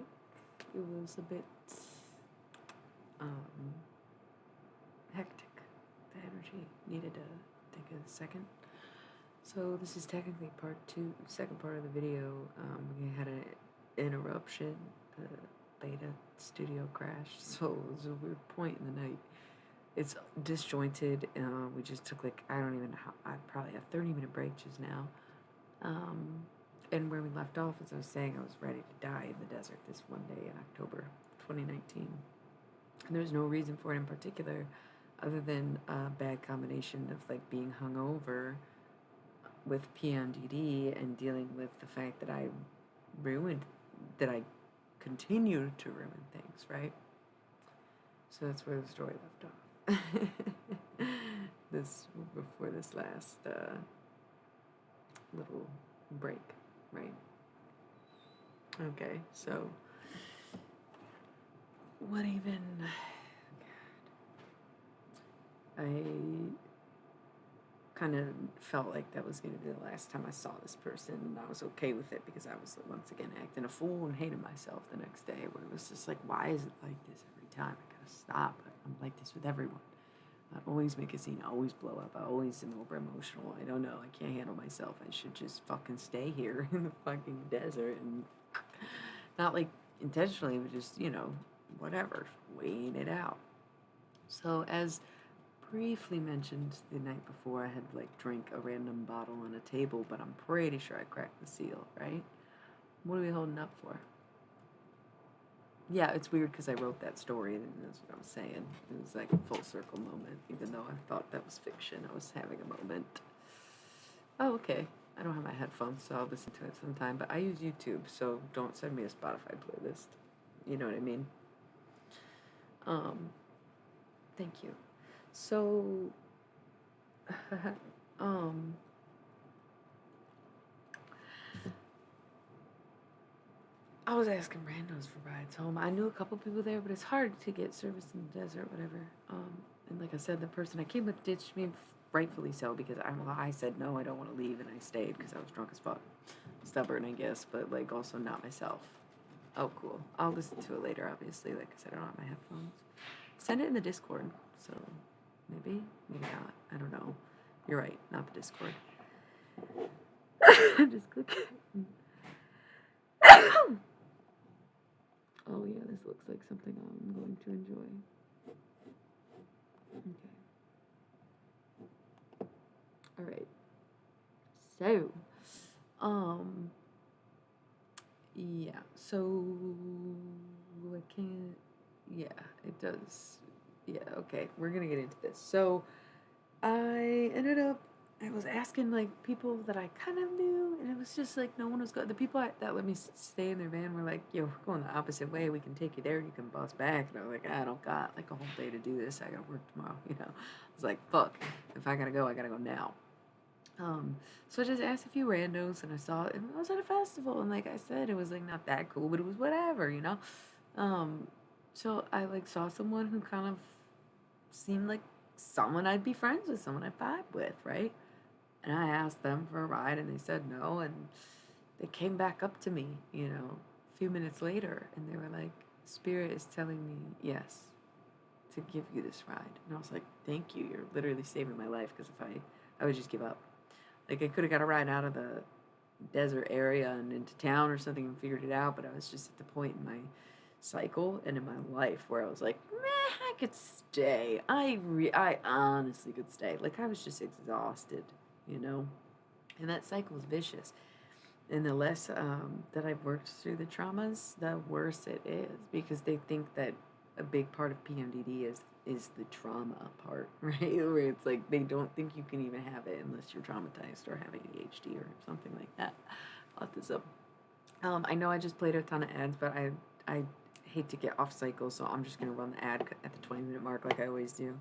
It was a bit um, hectic. The energy needed to take a second. So this is technically part two, second part of the video. We had an interruption. The beta studio crashed, so it was a weird point in the night. It's disjointed. We just took like, I don't even know how, I probably have 30-minute break just now. And where we left off, as I was saying, I was ready to die in the desert this one day in October 2019. And there was no reason for it in particular, other than a bad combination of like being hungover with PMDD and dealing with the fact that I continued to ruin things, right? So that's where the story left off. Before this last little break, right? Okay, so what even? God. I kind of felt like that was going to be the last time I saw this person, and I was okay with it because I was once again acting a fool and hated myself the next day, where it was just like, why is it like this every time? I gotta stop. I'm like this with everyone. I always make a scene. I always blow up. I always am over emotional. I don't know. I can't handle myself. I should just fucking stay here in the fucking desert and not like intentionally, but just, whatever, weighing it out. So as briefly mentioned the night before, I had like drank a random bottle on a table, but I'm pretty sure I cracked the seal, right? What are we holding up for? Yeah, it's weird because I wrote that story, and that's what I was saying. It was like a full circle moment, even though I thought that was fiction. I was having a moment. Oh, okay. I don't have my headphones, so I'll listen to it sometime. But I use YouTube, so don't send me a Spotify playlist. You know what I mean? Thank you. So, I was asking randos for rides home. I knew a couple people there, but it's hard to get service in the desert, whatever. And like I said, the person I came with ditched me, rightfully so, because I said no, I don't want to leave, and I stayed because I was drunk as fuck. Stubborn, I guess, but like also not myself. Oh, cool. I'll listen to it later, obviously. Like I said, I don't have my headphones. Send it in the Discord, so maybe not. I don't know. You're right, not the Discord. Just click it. Oh yeah, this looks like something I'm going to enjoy. Okay. All right. So, yeah. So I can't. Yeah, it does. Yeah. Okay. We're gonna get into this. So I ended up. I was asking like people that I kind of knew, and it was just like no one was going. The people that let me stay in their van were like, "Yo, we're going the opposite way. We can take you there. You can bus back." And I was like, "I don't got like a whole day to do this. I gotta work tomorrow." I was like, "Fuck. If I gotta go now." So I just asked a few randos, and I saw it, and I was at a festival, and like I said, it was like not that cool, but it was whatever. So I like saw someone who kind of seemed like someone I'd be friends with, someone I'd vibe with, right? And I asked them for a ride, and they said no. And they came back up to me, a few minutes later, and they were like, Spirit is telling me yes to give you this ride. And I was like, thank you. You're literally saving my life, because if I would just give up. Like, I could have got a ride out of the desert area and into town or something and figured it out, but I was just at the point in my cycle and in my life where I was like, meh, I could stay. I honestly could stay. Like, I was just exhausted, And that cycle is vicious. And the less that I've worked through the traumas, the worse it is, because they think that a big part of PMDD is the trauma part, right? Where it's like they don't think you can even have it unless you're traumatized or have ADHD or something like that, autism. I know I just played a ton of ads, but I hate to get off cycle, so I'm just gonna run the ad at the 20-minute mark like I always do,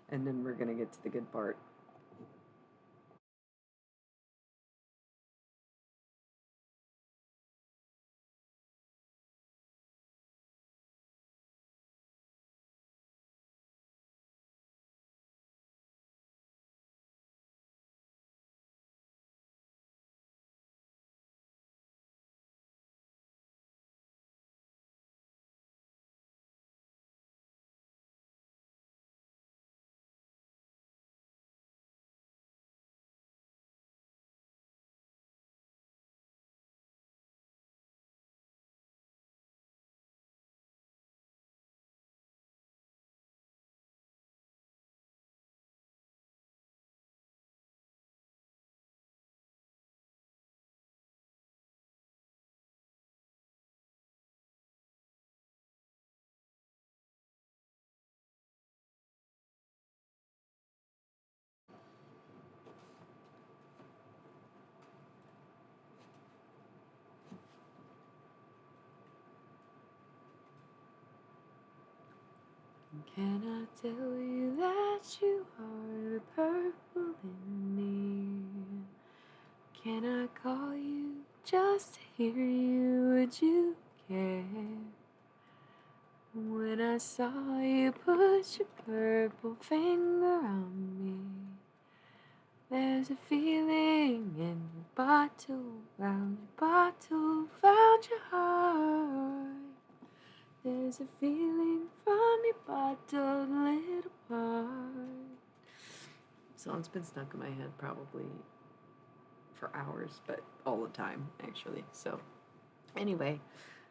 and then we're gonna get to the good part. Can I tell you that you are the purple in me? Can I call you just to hear you? Would you care? When I saw you put your purple finger on me, there's a feeling in your bottle, round your bottle, found your heart. There's a feeling from your bottle, little part. Song's been stuck in my head probably for hours, but all the time, actually. So, anyway,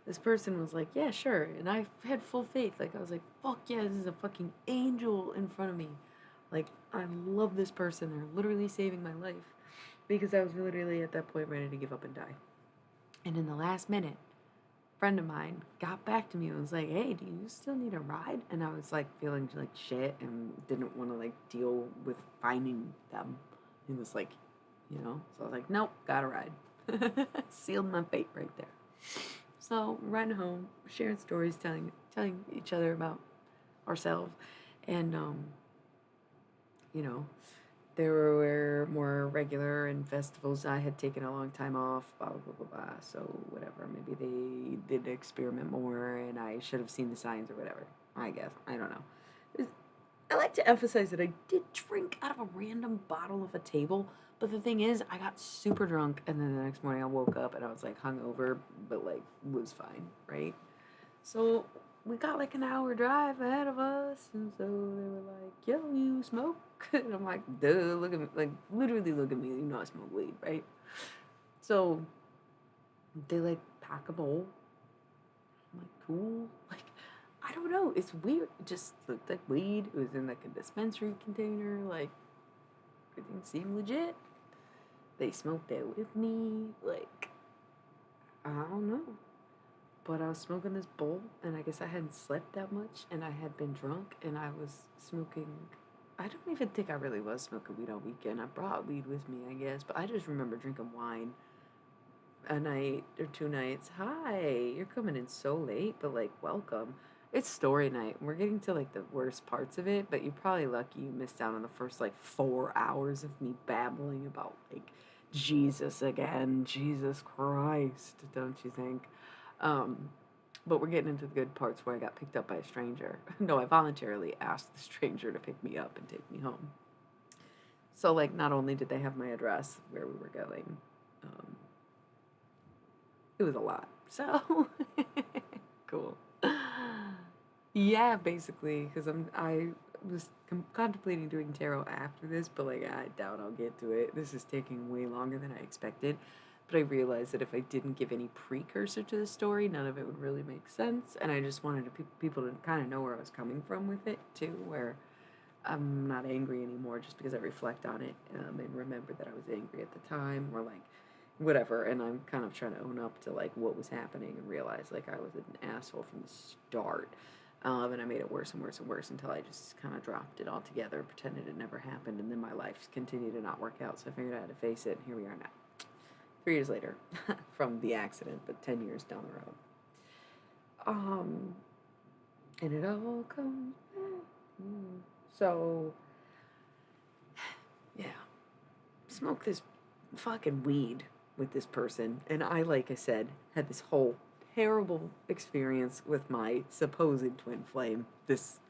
this person was like, yeah, sure. And I had full faith. Like, I was like, fuck yeah, this is a fucking angel in front of me. Like, I love this person. They're literally saving my life. Because I was literally at that point ready to give up and die. And in the last minute, a friend of mine got back to me and was like, hey, do you still need a ride? And I was like feeling like shit and didn't want to like deal with finding them in this like, you know. So I was like, nope, got a ride. Sealed my fate right there. So riding home, sharing stories, telling each other about ourselves, and you know, there were more regular and festivals. I had taken a long time off, blah blah blah blah blah. So whatever, maybe they did experiment more, and I should have seen the signs or whatever. I guess I don't know. I like to emphasize that I did drink out of a random bottle of a table. But the thing is, I got super drunk, and then the next morning I woke up and I was like hungover, but like was fine, right? So we got like an hour drive ahead of us, and so they were like, "Yo, you smoke?" And I'm like, "Duh, look at me!" Like literally, look at me. You know I smoke weed, right? So they like pack a bowl. I'm like, cool. Like, I don't know. It's weird. It just looked like weed. It was in like a dispensary container. Like everything seemed legit. They smoked it with me. Like, I don't know. But I was smoking this bowl, and I guess I hadn't slept that much, and I had been drunk, and I was smoking. I don't even think I really was smoking weed all weekend. I brought weed with me, I guess, but I just remember drinking wine a night or two nights. Hi, you're coming in so late, but like, welcome. It's story night. We're getting to like the worst parts of it, but you're probably lucky you missed out on the first like 4 hours of me babbling about like Jesus again. Jesus Christ, don't you think? Um, but we're getting into the good parts where I got picked up by a stranger. No, I voluntarily asked the stranger to pick me up and take me home. So, like, not only did they have my address where we were going, um, it was a lot. So, cool. Yeah, basically, because I was contemplating doing tarot after this, but like I doubt I'll get to it. This is taking way longer than I expected. But I realized that if I didn't give any precursor to the story, none of it would really make sense. And I just wanted people to kind of know where I was coming from with it, too, where I'm not angry anymore just because I reflect on it and remember that I was angry at the time or like whatever. And I'm kind of trying to own up to like what was happening and realize like I was an asshole from the start. And I made it worse and worse and worse until I just kind of dropped it all together, pretended it never happened, and then my life continued to not work out. So I figured I had to face it, and here we are now. 3 years later from the accident, but 10 years down the road. And it all comes back. So, yeah, smoke this fucking weed with this person. And I, like I said, had this whole terrible experience with my supposed twin flame this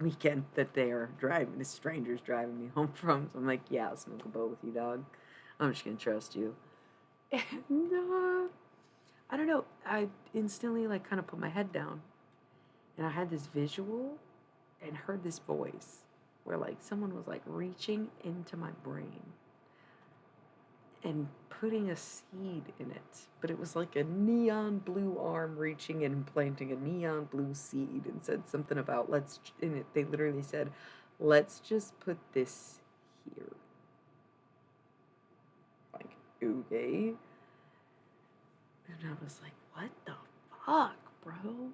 weekend that they are driving, this stranger's driving me home from. So I'm like, yeah, I'll smoke a bowl with you, dog. I'm just gonna trust you. And I don't know. I instantly like kind of put my head down, and I had this visual, and heard this voice, where like someone was like reaching into my brain, and putting a seed in it, but it was like a neon blue arm reaching in and planting a neon blue seed, and said something about and they literally said, let's just put this here. Like, okay. And I was like, what the fuck, bro?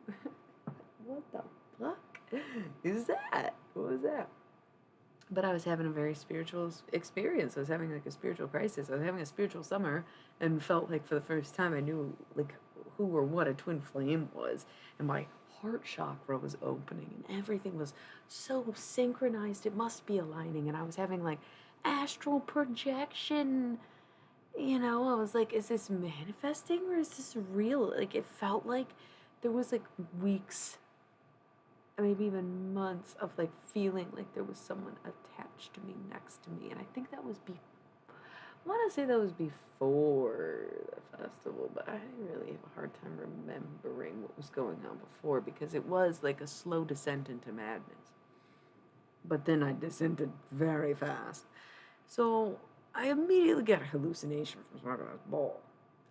What the fuck is that? What was that? But I was having a very spiritual experience. I was having like a spiritual crisis. I was having a spiritual summer and felt like for the first time I knew like who or what a twin flame was. And my heart chakra was opening and everything was so synchronized. It must be aligning. And I was having like astral projection. I was like, is this manifesting or is this real? Like, it felt like there was like weeks, maybe even months of like feeling like there was someone attached to me, next to me. And I think that was I want to say that was before the festival, but I really have a hard time remembering what was going on before because it was like a slow descent into madness. But then I descended very fast. So I immediately got a hallucination from smoking this bowl.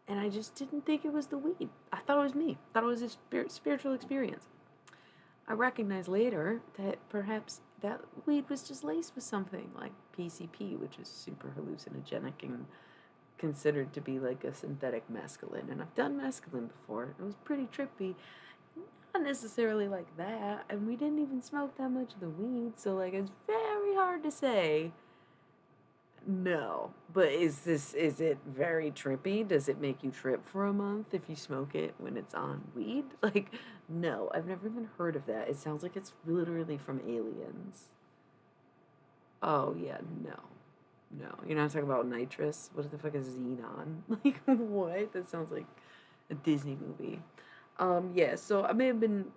And I just didn't think it was the weed. I thought it was me. I thought it was a spiritual experience. I recognized later that perhaps that weed was just laced with something like PCP, which is super hallucinogenic and considered to be like a synthetic mescaline. And I've done mescaline before. It was pretty trippy. Not necessarily like that. And we didn't even smoke that much of the weed. So, like, it's very hard to say. No. But is it very trippy? Does it make you trip for a month if you smoke it when it's on weed? Like, no. I've never even heard of that. It sounds like it's literally from aliens. Oh, yeah, no. No. You're not talking about nitrous? What the fuck is xenon? Like, what? That sounds like a Disney movie. Yeah, so I may have been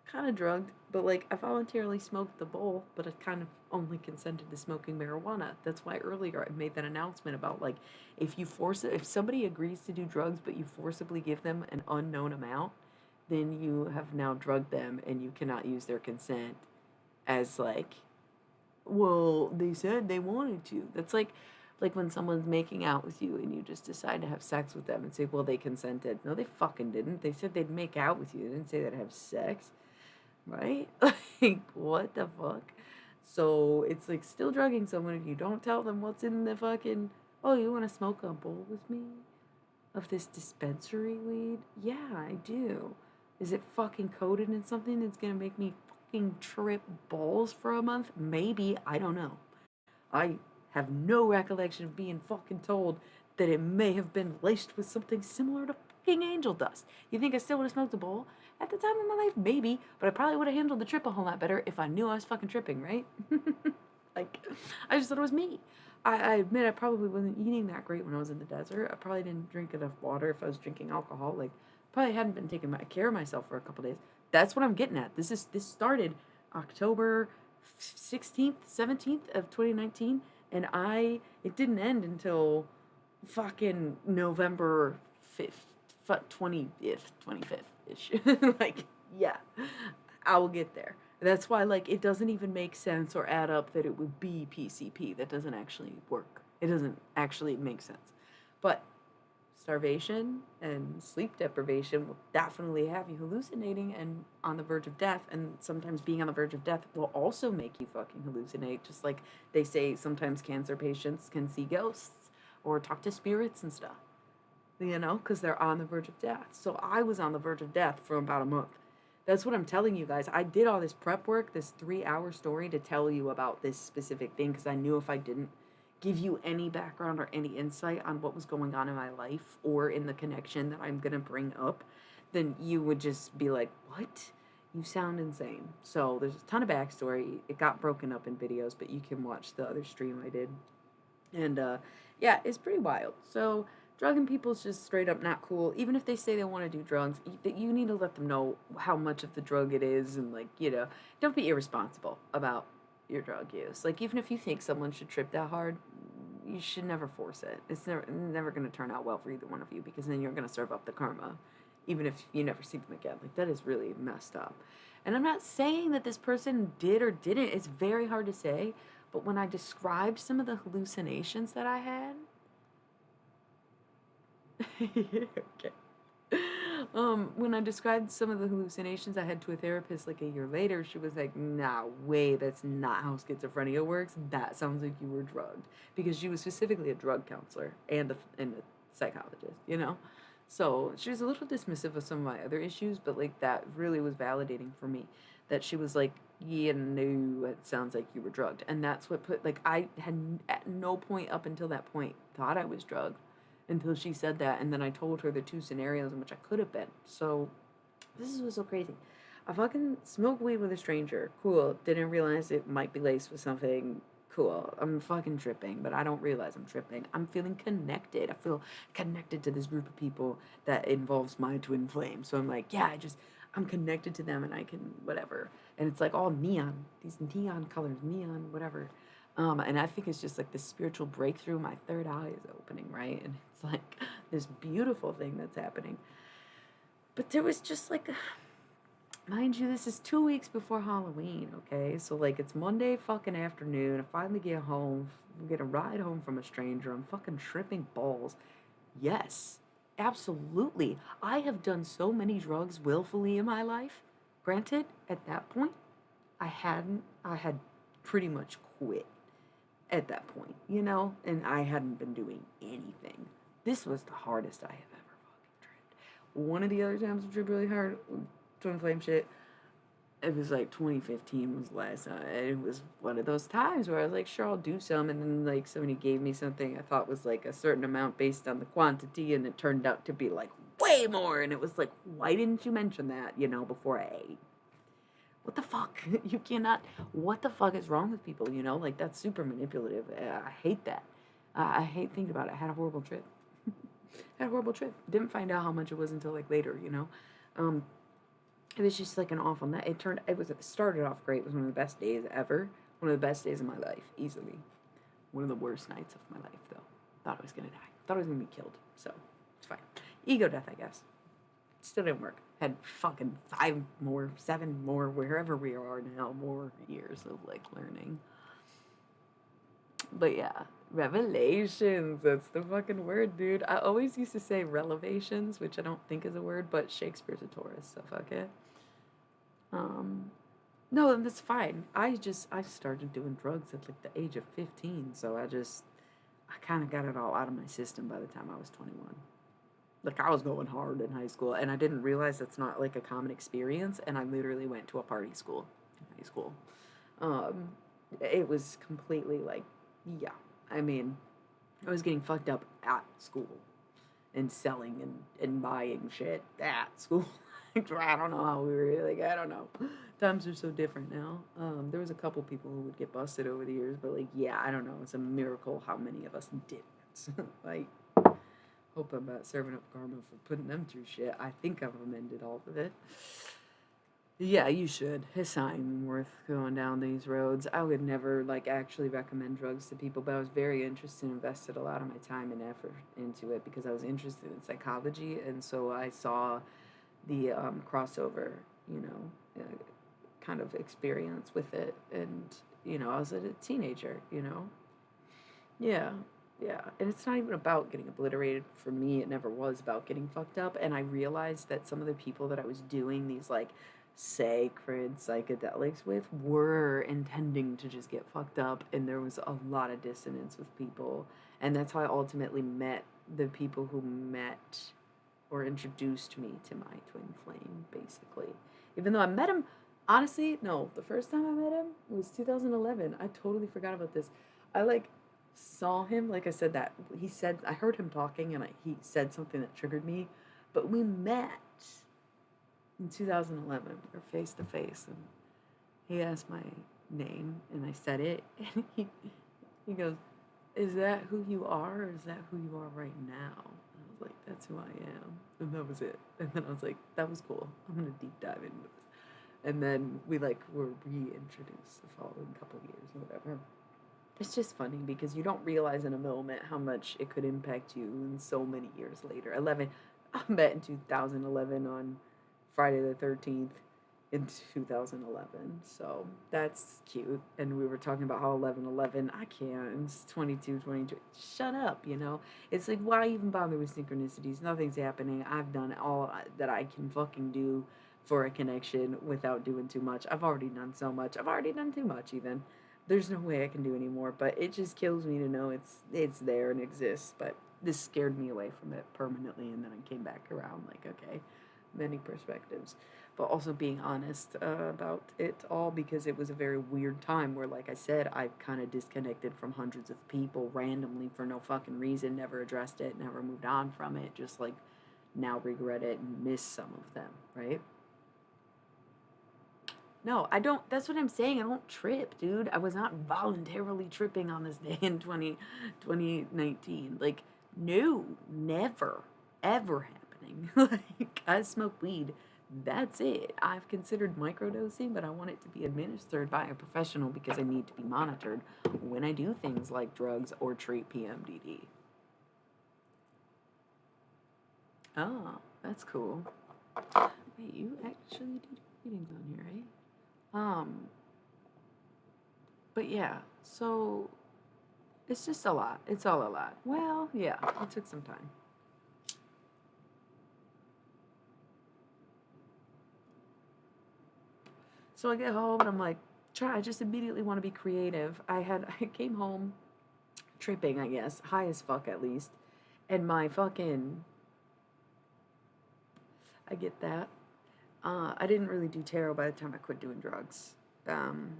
kind of drugged, but like I voluntarily smoked the bowl, but I kind of only consented to smoking marijuana. That's why earlier I made that announcement about like if somebody agrees to do drugs, but you forcibly give them an unknown amount, then you have now drugged them and you cannot use their consent as like, well, they said they wanted to. That's like when someone's making out with you and you just decide to have sex with them and say, well, they consented. No, they fucking didn't. They said they'd make out with you. They didn't say they'd have sex. Right? Like, what the fuck? So it's like still drugging someone if you don't tell them what's in the fucking, oh, you want to smoke a bowl with me of this dispensary weed? Yeah, I do. Is it fucking coated in something that's gonna make me fucking trip balls for a month? Maybe. I don't know. I have no recollection of being fucking told that it may have been laced with something similar to fucking angel dust. You think I still would have smoked a bowl? At the time of my life, maybe, but I probably would have handled the trip a whole lot better if I knew I was fucking tripping, right? Like, I just thought it was me. I admit I probably wasn't eating that great when I was in the desert. I probably didn't drink enough water if I was drinking alcohol. Like, probably hadn't been taking care of myself for a couple days. That's what I'm getting at. This started October 16th, 17th of 2019, and it didn't end until fucking November 5th, 20th, 25th-ish. Like, yeah, I will get there. That's why, like, it doesn't even make sense or add up that it would be PCP. That doesn't actually work. It doesn't actually make sense. But starvation and sleep deprivation will definitely have you hallucinating and on the verge of death. And sometimes being on the verge of death will also make you fucking hallucinate. Just like they say sometimes cancer patients can see ghosts or talk to spirits and stuff, because they're on the verge of death. So I was on the verge of death for about a month. That's what I'm telling you guys. I did all this prep work, this 3-hour story to tell you about this specific thing because I knew if I didn't give you any background or any insight on what was going on in my life or in the connection that I'm going to bring up, then you would just be like, what? You sound insane. So there's a ton of backstory. It got broken up in videos, but you can watch the other stream I did. And yeah, it's pretty wild. So drugging people is just straight up not cool. Even if they say they want to do drugs, you need to let them know how much of the drug it is and, like, don't be irresponsible about your drug use. Like, even if you think someone should trip that hard, you should never force it. It's never going to turn out well for either one of you because then you're going to serve up the karma, even if you never see them again. Like, that is really messed up. And I'm not saying that this person did or didn't. It's very hard to say. But when I described some of the hallucinations that I had, okay. When I described some of the hallucinations I had to a therapist like a year later, she was like, nah, way, that's not how schizophrenia works. That sounds like you were drugged. Because she was specifically a drug counselor and a psychologist. So she was a little dismissive of some of my other issues, but like that really was validating for me. That she was like, yeah, no, it sounds like you were drugged. And that's what I had at no point up until that point thought I was drugged until she said that. And then I told her the two scenarios in which I could have been. So this was so crazy. I fucking smoked weed with a stranger. Cool. Didn't realize it might be laced with something. Cool. I'm fucking tripping, but I don't realize I'm tripping. I'm feeling connected. I feel connected to this group of people that involves my twin flame. So I'm like, yeah, I'm connected to them and I can, whatever. And it's like all neon, these neon colors, neon, whatever. And I think it's just like this spiritual breakthrough. My third eye is opening, right? And it's like this beautiful thing that's happening. But there was just like, mind you, this is 2 weeks before Halloween, okay? So, like, it's Monday fucking afternoon. I finally get home, get a ride home from a stranger. I'm fucking tripping balls. Yes, absolutely. I have done so many drugs willfully in my life. Granted, at that point, I had pretty much quit at that point, you know? And I hadn't been doing anything. This was the hardest I have ever fucking tripped. One of the other times I tripped really hard, twin flame shit, it was like 2015 was the last time. It was one of those times where I was like, sure, I'll do some. And then, like, somebody gave me something I thought was like a certain amount based on the quantity, and it turned out to be like way more. And it was like, why didn't you mention that, you know, before I ate? What the fuck? You cannot. What the fuck is wrong with people, you know? Like, that's super manipulative. I hate that. I hate thinking about it. I had a horrible trip. Had a horrible trip. Didn't find out how much it was until like later, you know? Um, it was just like an awful night. It started off great. It was one of the best days ever. One of the best days of my life, easily. One of the worst nights of my life, though. Thought I was gonna die. Thought I was gonna be killed. So, it's fine. Ego death, I guess. Still didn't work. Had fucking 5 more, 7 more, wherever we are now, more years of like learning. But yeah, revelations. That's the fucking word, dude. I always used to say relevations, which I don't think is a word, but Shakespeare's a Taurus, so fuck it. Um, no, that's fine. I started doing drugs at like the age of 15, so I kind of got it all out of my system by the time I was 21. Like, I was going hard in high school, and I didn't realize that's not like a common experience, and I literally went to a party school in high school. Um, it was completely like, yeah. I mean, I was getting fucked up at school and selling and buying shit at school. I don't know how we were like, I don't know. Times are so different now. There was a couple people who would get busted over the years, but like, yeah, I don't know. It's a miracle how many of us didn't. Like, hope I'm not serving up karma for putting them through shit. I think I've amended all of it. Yeah, you should. It's not even worth going down these roads. I would never like actually recommend drugs to people, but I was very interested and invested a lot of my time and effort into it because I was interested in psychology, and so I saw the crossover, you know, kind of experience with it, and you know, I was a teenager, you know, yeah, yeah. And it's not even about getting obliterated. For me, it never was about getting fucked up. And I realized that some of the people that I was doing these like sacred psychedelics with were intending to just get fucked up. And there was a lot of dissonance with people. And that's how I ultimately met the people who met or introduced me to my twin flame, basically. Even though I met him, honestly, no, the first time I met him was 2011. I totally forgot about this. I like saw him, like I said, that he said, I heard him talking and he said something that triggered me, but we met in 2011. We were face to face, and he asked my name and I said it, and he goes, "Is that who you are, or is that who you are right now?" And I was like, "That's who I am," and that was it. And then I was like, "That was cool. I'm gonna deep dive into this." And then we like were reintroduced the following couple years or whatever. It's just funny because you don't realize in a moment how much it could impact you in so many years later. I met in 2011 on Friday the 13th in 2011. So that's cute. And we were talking about how 11/11, I can't, it's 22, 22. Shut up, you know? It's like, why even bother with synchronicities? Nothing's happening. I've done all that I can fucking do for a connection without doing too much. I've already done so much. I've already done too much, even. There's no way I can do anymore, but it just kills me to know it's there and exists. But this scared me away from it permanently, and then I came back around like, okay, many perspectives, but also being honest about it all, because it was a very weird time where, like I said, I kind of disconnected from hundreds of people randomly for no fucking reason, never addressed it, never moved on from it, just like now regret it and miss some of them, right? No, I don't. That's what I'm saying. I don't trip, dude. I was not voluntarily tripping on this day in 2019. Like, no, never, ever happening. Like, I smoke weed. That's it. I've considered microdosing, but I want it to be administered by a professional because I need to be monitored when I do things like drugs or treat PMDD. Oh, that's cool. Wait, you actually do readings on here, right? But yeah, so it's just a lot. It's all a lot. Well, yeah, it took some time. So I get home and I'm like, try. I just immediately want to be creative. I came home tripping, I guess, high as fuck at least, and my fucking, I get that. I didn't really do tarot by the time I quit doing drugs. Um,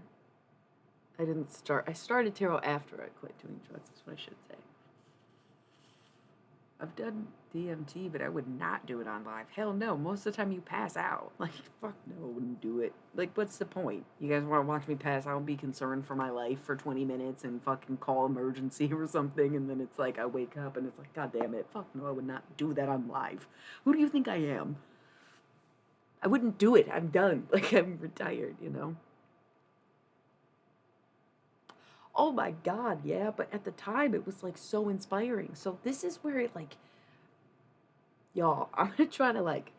I didn't start. I started tarot after I quit doing drugs. That's what I should say. I've done DMT, but I would not do it on live. Hell no. Most of the time you pass out. Like, fuck no, I wouldn't do it. Like, what's the point? You guys want to watch me pass out and be concerned for my life for 20 minutes and fucking call emergency or something, and then it's like I wake up and it's like, God damn it. Fuck no, I would not do that on live. Who do you think I am? I wouldn't do it. I'm done. Like, I'm retired, you know? Oh my God, yeah. But at the time, it was like so inspiring. So this is where it, like, y'all, I'm gonna try to, like,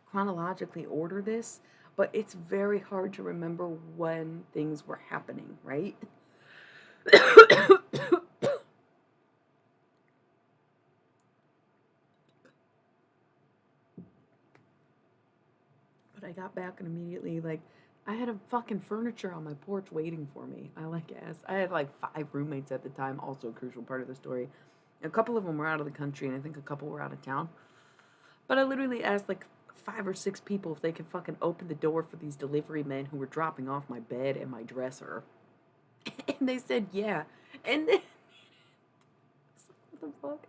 chronologically order this, but it's very hard to remember when things were happening, right? But I got back and immediately, like, I had a fucking furniture on my porch waiting for me. I had like 5 roommates at the time, also a crucial part of the story. A couple of them were out of the country, and I think a couple were out of town. But I literally asked like 5 or 6 people if they could fucking open the door for these delivery men who were dropping off my bed and my dresser. And they said, yeah. And then, what the fuck?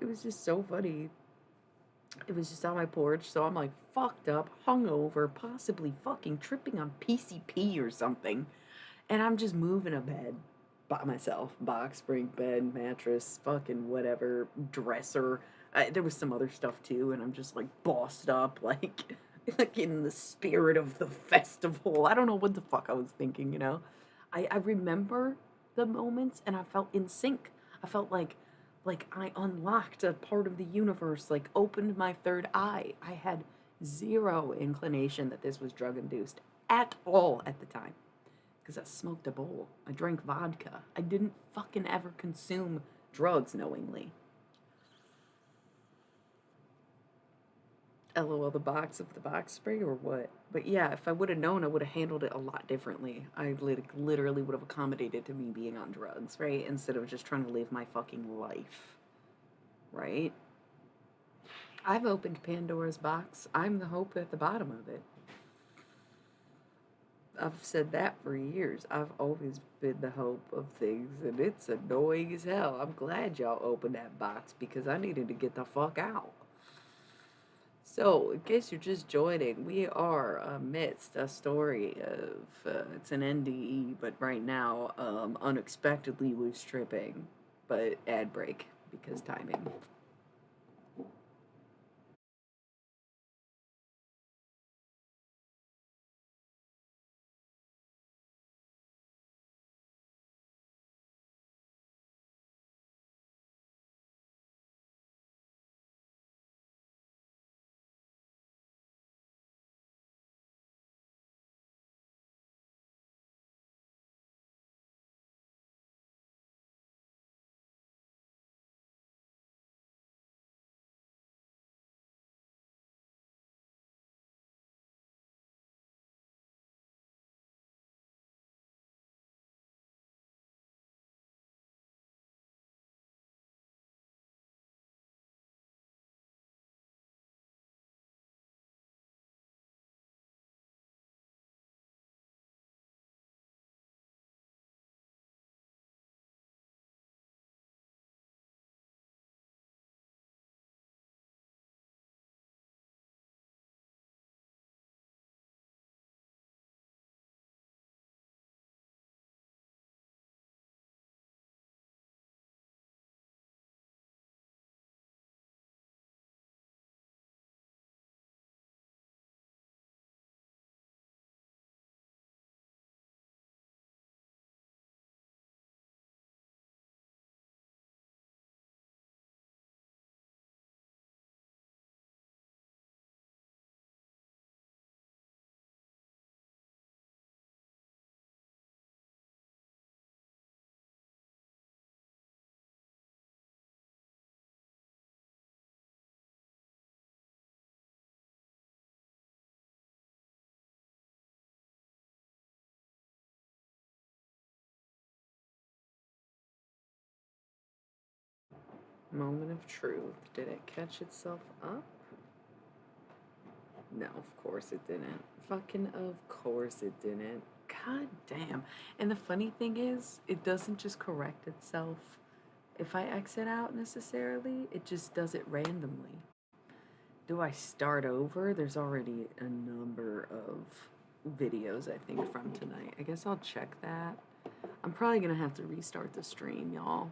It was just so funny. It was just on my porch, so I'm like fucked up, hungover, possibly fucking tripping on PCP or something. And I'm just moving a bed by myself. Box spring bed, mattress, fucking whatever, dresser. There was some other stuff too, and I'm just like bossed up, like in the spirit of the festival. I don't know what the fuck I was thinking, you know? I remember the moments and I felt in sync. I felt like I unlocked a part of the universe, like opened my third eye. I had zero inclination that this was drug induced at all at the time because I smoked a bowl. I drank vodka. I didn't fucking ever consume drugs knowingly. LOL, the box spray or what? But yeah, if I would have known, I would have handled it a lot differently. I literally would have accommodated to me being on drugs, right? Instead of just trying to live my fucking life, right? I've opened Pandora's box. I'm the hope at the bottom of it. I've said that for years. I've always been the hope of things, and it's annoying as hell. I'm glad y'all opened that box because I needed to get the fuck out. So, in case you're just joining, we are amidst a story of it's an NDE, but right now, unexpectedly was tripping, but ad break because timing. Moment of truth. Did it catch itself up? No, of course it didn't. Fucking of course it didn't. God damn. And the funny thing is, it doesn't just correct itself if I exit out necessarily, it just does it randomly. Do I start over? There's already a number of videos, I think, from tonight. I guess I'll check that. I'm probably gonna have to restart the stream, y'all.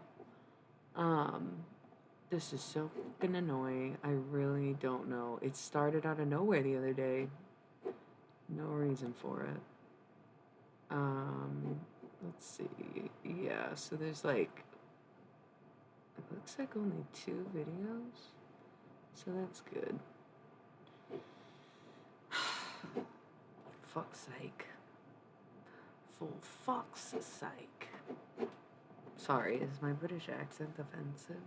Um, this is so fucking annoying. I really don't know. It started out of nowhere the other day. No reason for it. Let's see. Yeah, so there's like, it looks like only 2 videos. So that's good. Fuck's sake. For fuck's sake. Sorry, is my British accent offensive?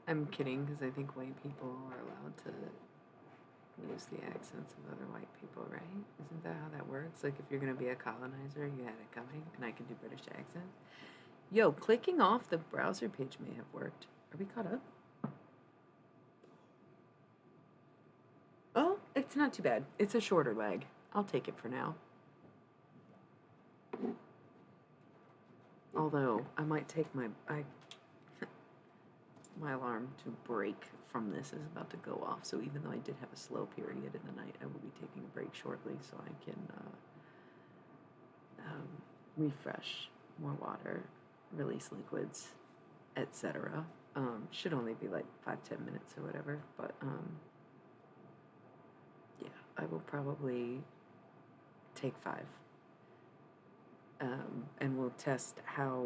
I'm kidding because I think white people are allowed to use the accents of other white people, right? Isn't that how that works? Like if you're gonna be a colonizer, you had it coming, and I can do British accents. Yo, clicking off the browser page may have worked. Are we caught up? Oh, it's not too bad. It's a shorter leg. I'll take it for now. Although I might take my alarm to break from this is about to go off. So even though I did have a slow period in the night, I will be taking a break shortly so I can refresh, more water, release liquids, etc. Should only be like 5-10 minutes or whatever, but yeah, I will probably take 5. And we'll test how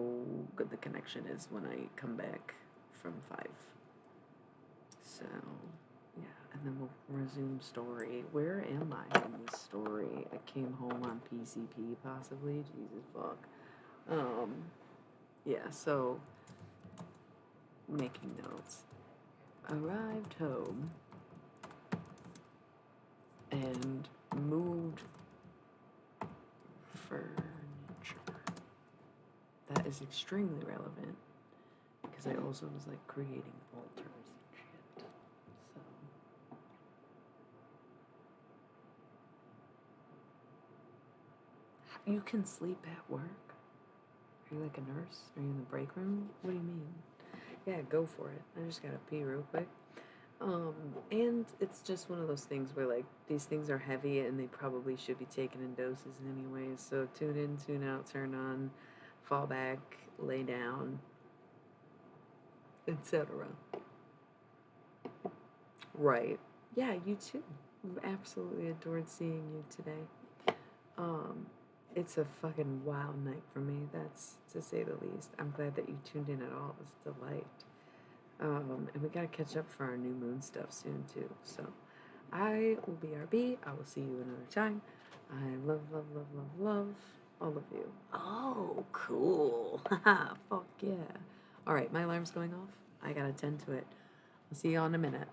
good the connection is when I come back from 5. So, yeah, and then we'll resume story. Where am I in this story? I came home on PCP, possibly. Jesus fuck. Yeah, so making notes. Arrived home and moved furniture. That is extremely relevant because I also was like creating altars and shit. So you can sleep at work? Are you like a nurse? Are you in the break room? What do you mean? Yeah, go for it. I just gotta pee real quick. And it's just one of those things where like these things are heavy and they probably should be taken in doses in any way. So tune in, tune out, turn on, fall back, lay down, etc. Right. Yeah, you too. I've absolutely adored seeing you today. It's a fucking wild night for me, that's to say the least. I'm glad that you tuned in at all. It was a delight. And we gotta catch up for our new moon stuff soon too. So I will be RB. I will see you another time. I love, love, love, love, love all of you. Oh, cool. Haha, fuck yeah. All right, my alarm's going off. I gotta tend to it. I'll see you all in a minute.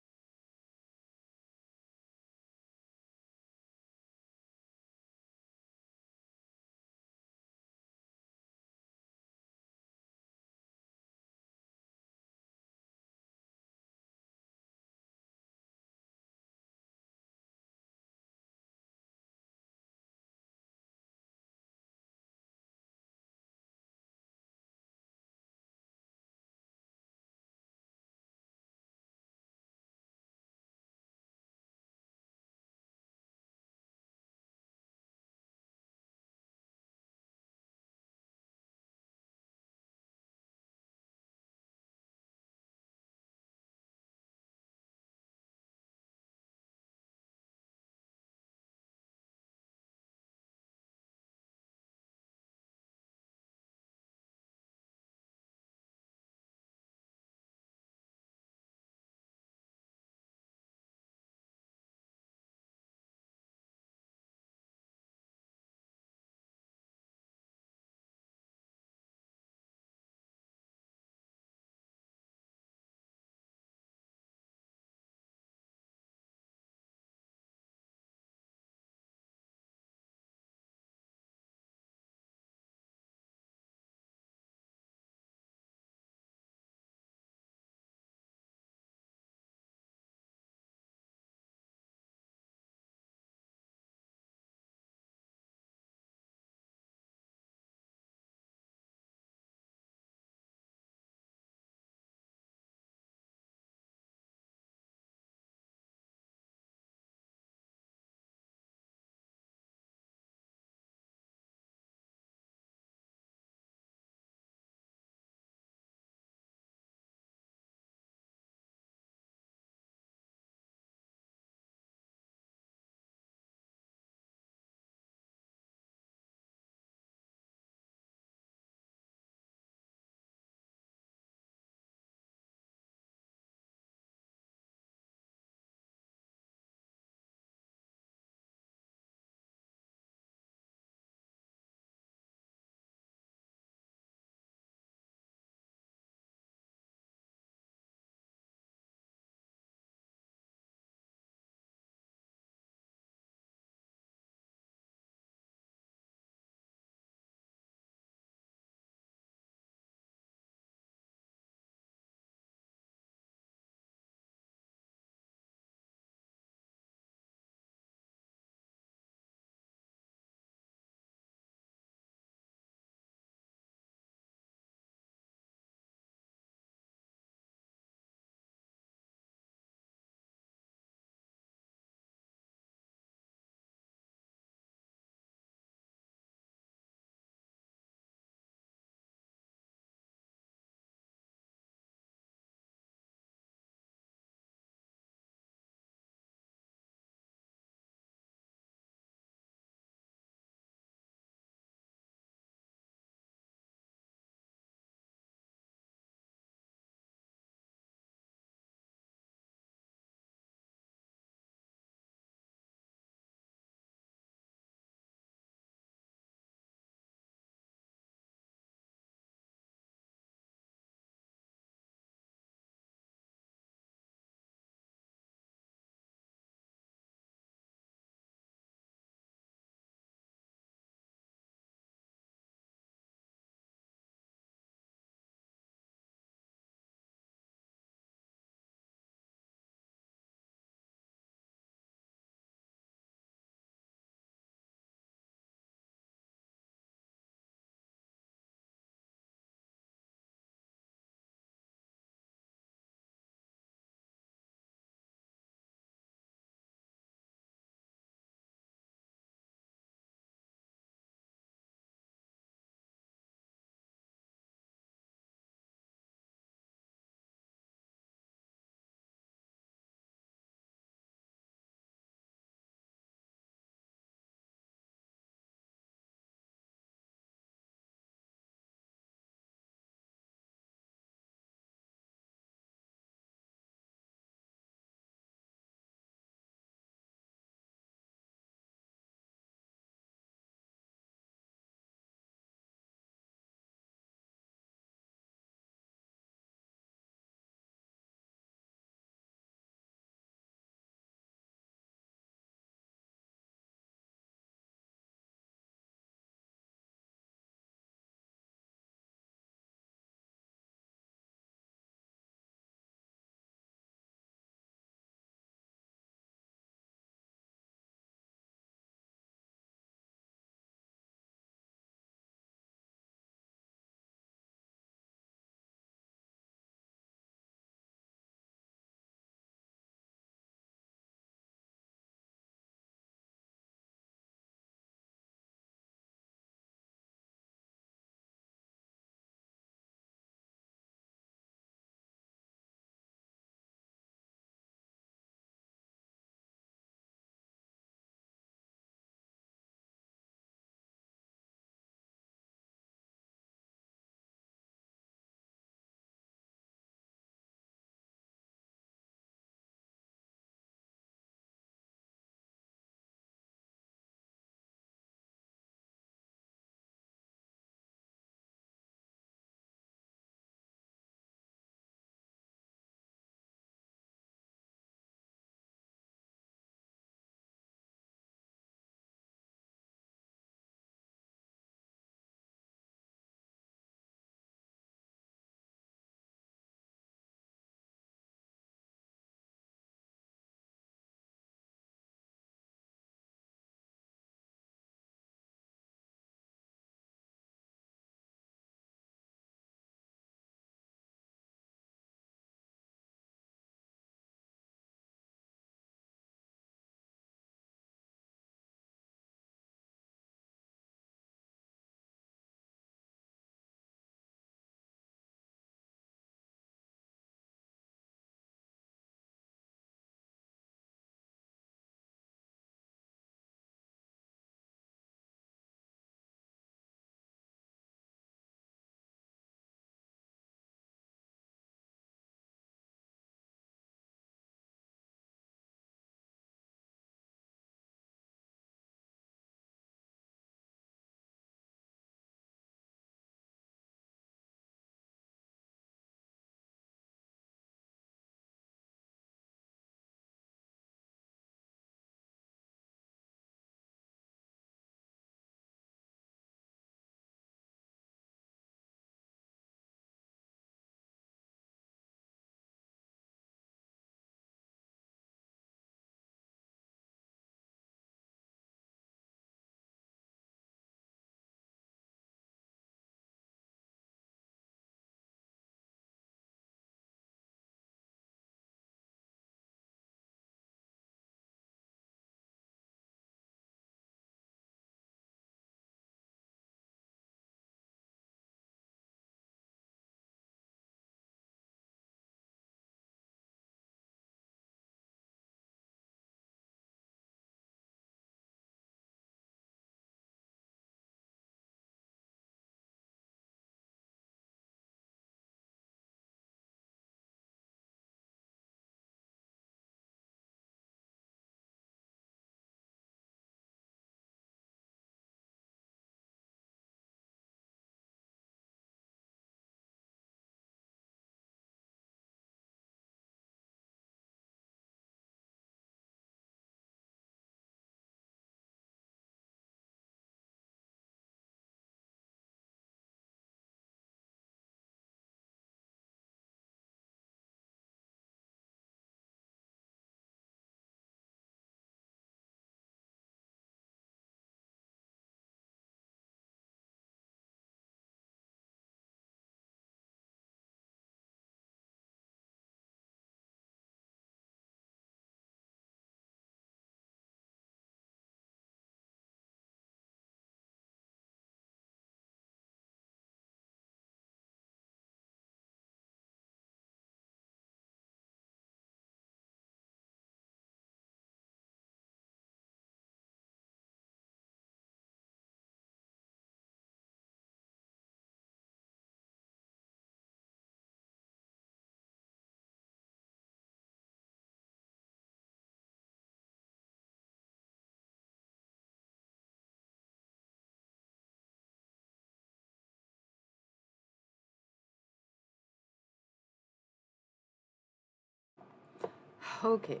Okay,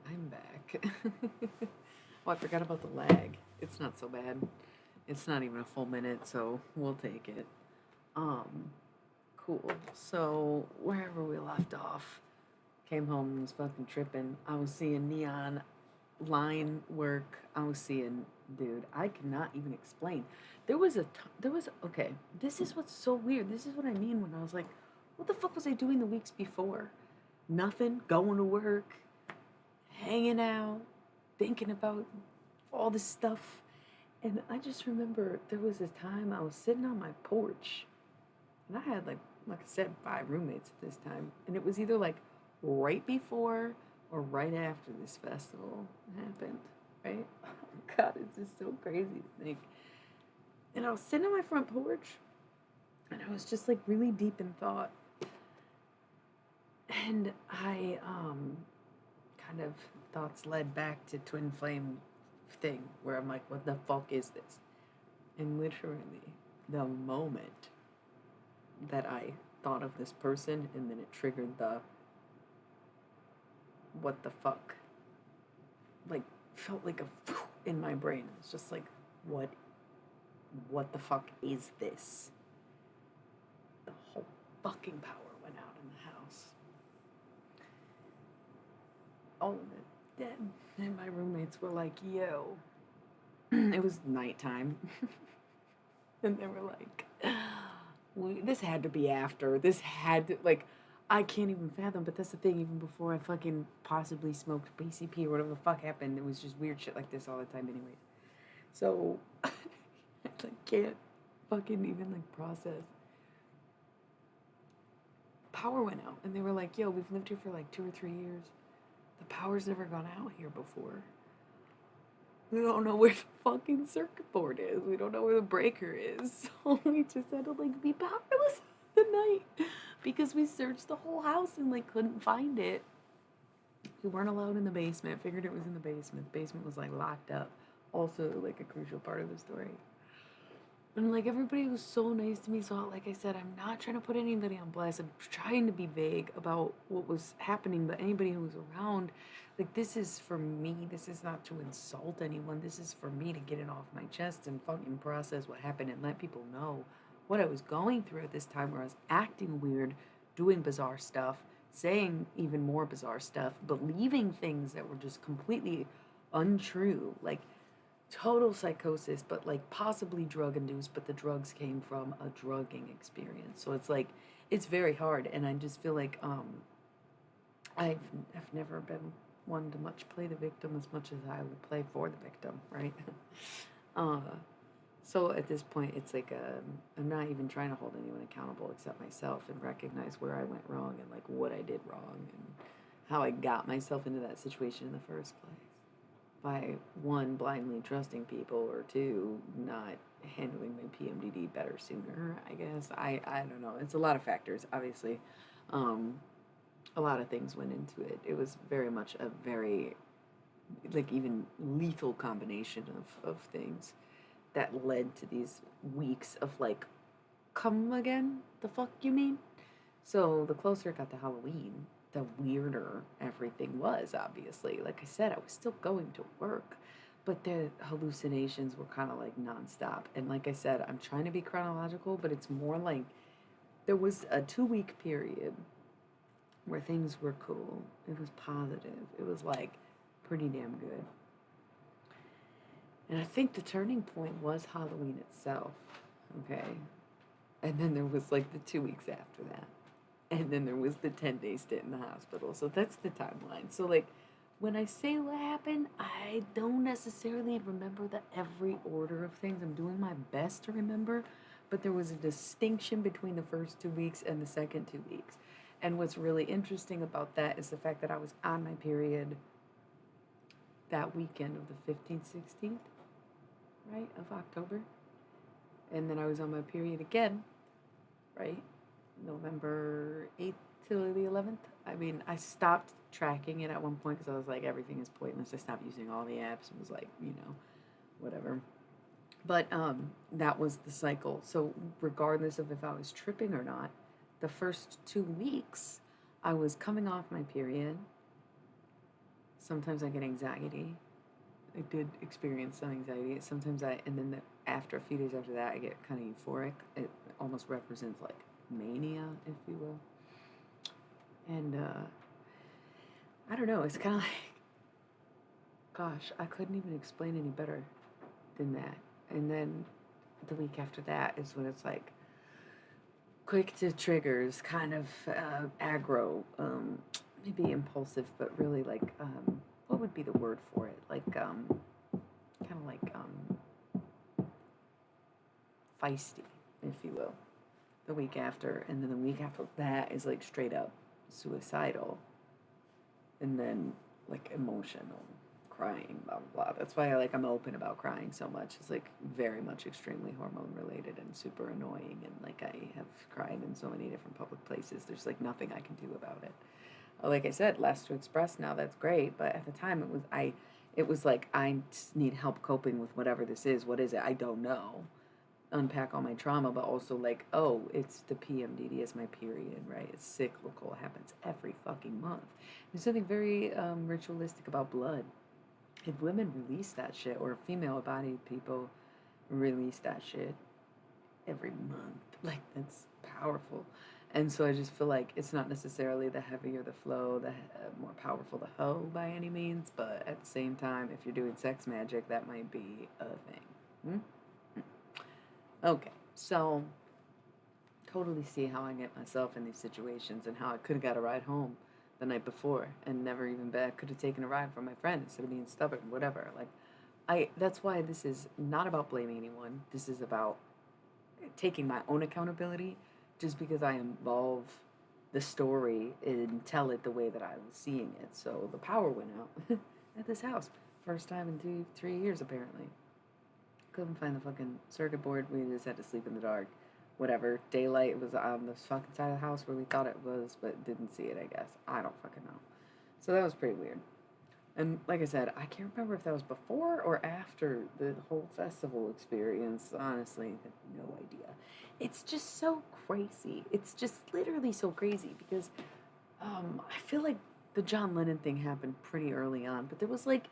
I'm back. Oh, I forgot about the lag. It's not so bad. It's not even a full minute, so we'll take it. Um, cool. So wherever we left off, came home and was fucking tripping. I was seeing neon line work. I was seeing, dude, I cannot even explain. Okay, this is what's so weird. This is what I mean when I was like, what the fuck was I doing the weeks before? Nothing, going to work, hanging out, thinking about all this stuff. And I just remember there was a time I was sitting on my porch, and I had like I said, 5 roommates at this time, and it was either like right before or right after this festival happened, right? Oh God, it's just so crazy to think. And I was sitting on my front porch, and I was just like really deep in thought, and I kind of thoughts led back to Twin Flame thing where I'm like, what the fuck is this? And literally, the moment that I thought of this person, and then it triggered the what the fuck, like felt like a in my brain. It's just like, what the fuck is this? The whole fucking power went out in the house. All of it dead. And my roommates were like, yo. It was nighttime. And they were like, this had to be after. This had to, like, I can't even fathom, but that's the thing, even before I fucking possibly smoked PCP or whatever the fuck happened, it was just weird shit like this all the time anyways. So, I like, can't fucking even, like, process. Power went out, and they were like, yo, we've lived here for, like, 2 or 3 years. The power's never gone out here before. We don't know where the fucking circuit board is. We don't know where the breaker is. So we just had to like be powerless the night because we searched the whole house and like couldn't find it. We weren't allowed in the basement. Figured it was in the basement. The basement was like locked up. Also like a crucial part of the story. And like everybody was so nice to me. So like I said, I'm not trying to put anybody on blast. I'm trying to be vague about what was happening. But anybody who was around, like this is for me. This is not to insult anyone. This is for me to get it off my chest and fucking process what happened and let people know what I was going through at this time where I was acting weird, doing bizarre stuff, saying even more bizarre stuff, believing things that were just completely untrue. Like total psychosis, but like possibly drug induced, but the drugs came from a drugging experience. So it's like it's very hard, and I just feel like I've never been one to much play the victim as much as I would play for the victim, right? uh, so at this point, it's like I'm not even trying to hold anyone accountable except myself and recognize where I went wrong and like what I did wrong and how I got myself into that situation in the first place by one, blindly trusting people, or two, not handling my PMDD better sooner, I guess. I don't know. It's a lot of factors, obviously. Um, a lot of things went into it. It was very much a very, like, even lethal combination of things that led to these weeks of, like, come again? The fuck you mean? So the closer it got to Halloween, the weirder everything was, obviously. Like I said, I was still going to work, but the hallucinations were kind of like nonstop. And like I said, I'm trying to be chronological, but it's more like there was a 2 week period where things were cool. It was positive. It was like pretty damn good. And I think the turning point was Halloween itself. Okay. And then there was like the 2 weeks after that. And then there was the 10-day stint in the hospital. So that's the timeline. So, like, when I say what happened, I don't necessarily remember the every order of things. I'm doing my best to remember. But there was a distinction between the first 2 weeks and the second 2 weeks. And what's really interesting about that is the fact that I was on my period that weekend of the 15th, 16th, right, of October. And then I was on my period again, right? November 8th till the 11th. I mean, I stopped tracking it at one point because I was like, everything is pointless. I stopped using all the apps and was like, whatever. But that was the cycle. So regardless of if I was tripping or not, the first 2 weeks, I was coming off my period. Sometimes I get anxiety. I did experience some anxiety. Sometimes and then after a few days after that, I get kind of euphoric. It almost represents like mania, if you will. And I don't know. It's kind of like, gosh, I couldn't even explain any better than that. And then the week after that is when it's like quick to triggers, kind of aggro, maybe impulsive, but really like, what would be the word for it? Like, kind of like feisty, if you will, the week after. And then the week after that is like straight up suicidal. And then like emotional, crying, blah blah blah. That's why I'm open about crying so much. It's like very much extremely hormone related and super annoying, and like I have cried in so many different public places. There's like nothing I can do about it. Like I said, less to express now. That's great, but at the time it was like I just need help coping with whatever this is. What is it? I don't know. Unpack all my trauma, but also like, oh, it's the PMDD, it's my period, right? It's cyclical, it happens every fucking month. There's something very ritualistic about blood. If women release that shit, or female bodied people release that shit every month, like that's powerful. And so I just feel like it's not necessarily the heavier the flow, the more powerful the hoe by any means, but at the same time, if you're doing sex magic, that might be a thing. Hmm? Okay, so totally see how I get myself in these situations and how I could have got a ride home the night before and never even back. Could have taken a ride from my friend instead of being stubborn, whatever. That's why this is not about blaming anyone. This is about taking my own accountability, just because I involve the story and tell it the way that I was seeing it. So the power went out at this house. First time in 3 years, apparently. Couldn't find the fucking circuit board. We just had to sleep in the dark. Whatever. Daylight was on the fucking side of the house where we thought it was, but didn't see it, I guess. I don't fucking know. So that was pretty weird. And like I said, I can't remember if that was before or after the whole festival experience. Honestly, I have no idea. It's just so crazy. It's just literally so crazy because I feel like the John Lennon thing happened pretty early on, but it was like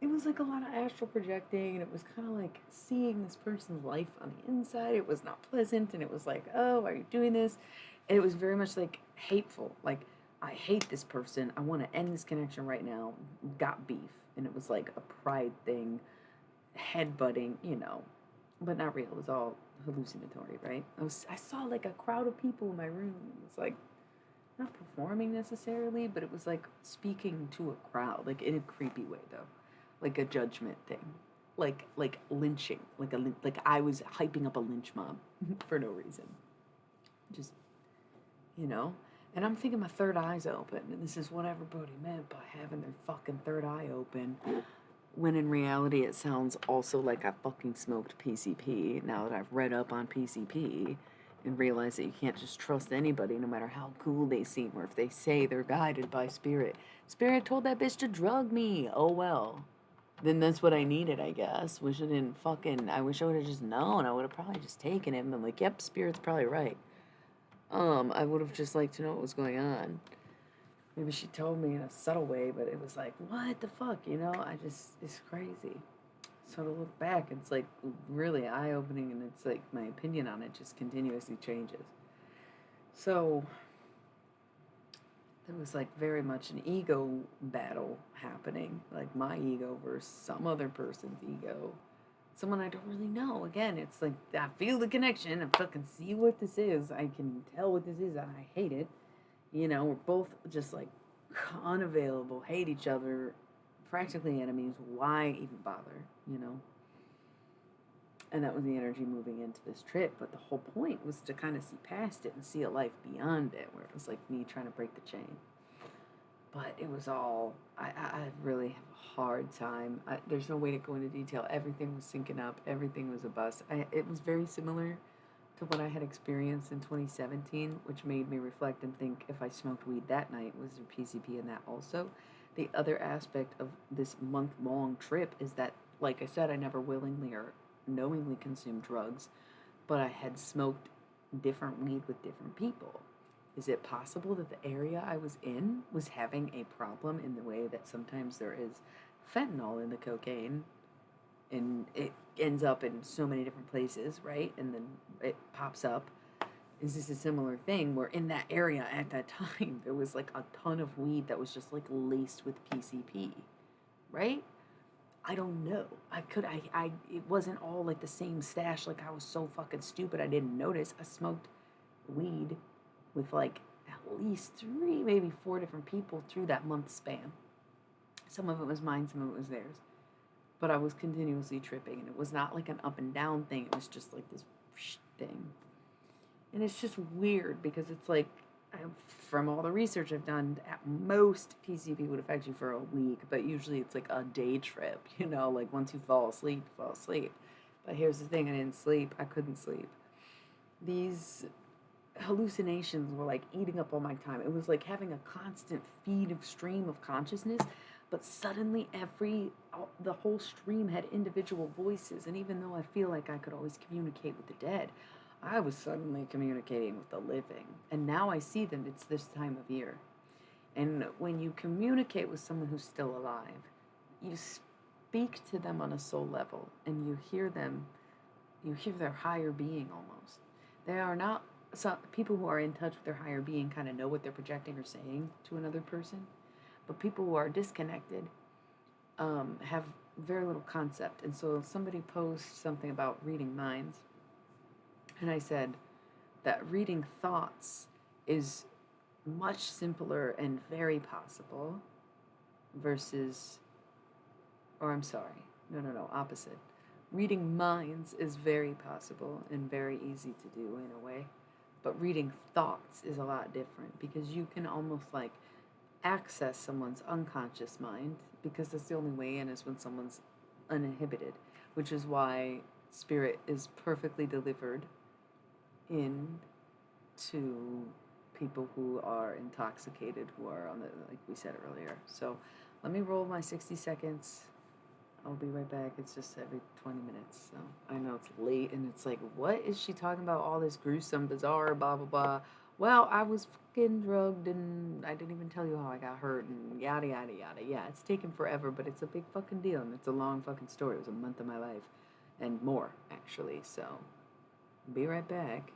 a lot of astral projecting, and it was kind of like seeing this person's life on the inside. It was not pleasant, and it was like, oh, why are you doing this? And it was very much like hateful. Like, I hate this person. I want to end this connection right now. Got beef. And it was like a pride thing, headbutting, but not real. It was all hallucinatory, right? I saw like a crowd of people in my room. It was like not performing necessarily, but it was like speaking to a crowd, like in a creepy way though, like a judgment thing, like lynching, like I was hyping up a lynch mob for no reason, just you know. And I'm thinking my third eye's open, and this is what everybody meant by having their fucking third eye open. When in reality, it sounds also like I fucking smoked PCP now that I've read up on PCP and realized that you can't just trust anybody no matter how cool they seem or if they say they're guided by spirit. Spirit told that bitch to drug me. Oh well. Then that's what I needed, I guess. I wish I would have just known. I would have probably just taken it and been like, yep, spirit's probably right. I would have just liked to know what was going on. Maybe she told me in a subtle way, but it was like, what the fuck, it's crazy. So to look back, it's like really eye opening, and it's like my opinion on it just continuously changes. So there was like very much an ego battle happening, like my ego versus some other person's ego. Someone I don't really know. Again, it's like I feel the connection. I fucking see what this is. I can tell what this is, and I hate it. We're both just like unavailable, hate each other, practically enemies. Why even bother, And that was the energy moving into this trip. But the whole point was to kind of see past it and see a life beyond it, where it was like me trying to break the chain. But it was all, I really have a hard time. There's no way to go into detail. Everything was syncing up. Everything was a bust. It was very similar to what I had experienced in 2017, which made me reflect and think if I smoked weed that night, was there PCP in that also? The other aspect of this month-long trip is that, like I said, I never willingly or knowingly consumed drugs, but I had smoked different weed with different people. Is it possible that the area I was in was having a problem in the way that sometimes there is fentanyl in the cocaine and it ends up in so many different places, right? And then it pops up. Is this a similar thing where in that area at that time there was like a ton of weed that was just like laced with PCP, right? I don't know. It wasn't all like the same stash. Like I was so fucking stupid I didn't notice. I smoked weed with like at least three, maybe four different people through that month span. Some of it was mine, some of it was theirs. But I was continuously tripping, and it was not like an up and down thing. It was just like this thing. And it's just weird because it's like, from all the research I've done, at most PCP would affect you for a week, but usually it's like a day trip, like once you fall asleep, you fall asleep. But here's the thing, I didn't sleep. I couldn't sleep. These hallucinations were like eating up all my time. It was like having a constant feed of stream of consciousness, but suddenly the whole stream had individual voices. And even though I feel like I could always communicate with the dead, I was suddenly communicating with the living. And now I see them. It's this time of year. And when you communicate with someone who's still alive, you speak to them on a soul level and you hear their higher being almost. They are not some people who are in touch with their higher being kind of know what they're projecting or saying to another person, but people who are disconnected have very little concept. And so if somebody posts something about reading minds, and I said that reading thoughts is much simpler and very possible versus, or I'm sorry, no, opposite. Reading minds is very possible and very easy to do in a way, but reading thoughts is a lot different because you can almost like access someone's unconscious mind because that's the only way in is when someone's uninhibited, which is why spirit is perfectly delivered in to people who are intoxicated, who are on the, like we said earlier. So let me roll my 60 seconds. I'll be right back. It's just every 20 minutes. So I know it's late and it's like, what is she talking about? All this gruesome, bizarre, blah, blah, blah. Well, I was fucking drugged and I didn't even tell you how I got hurt and yada, yada, yada. Yeah, it's taken forever, but it's a big fucking deal and it's a long fucking story. It was a month of my life and more, actually. So be right back.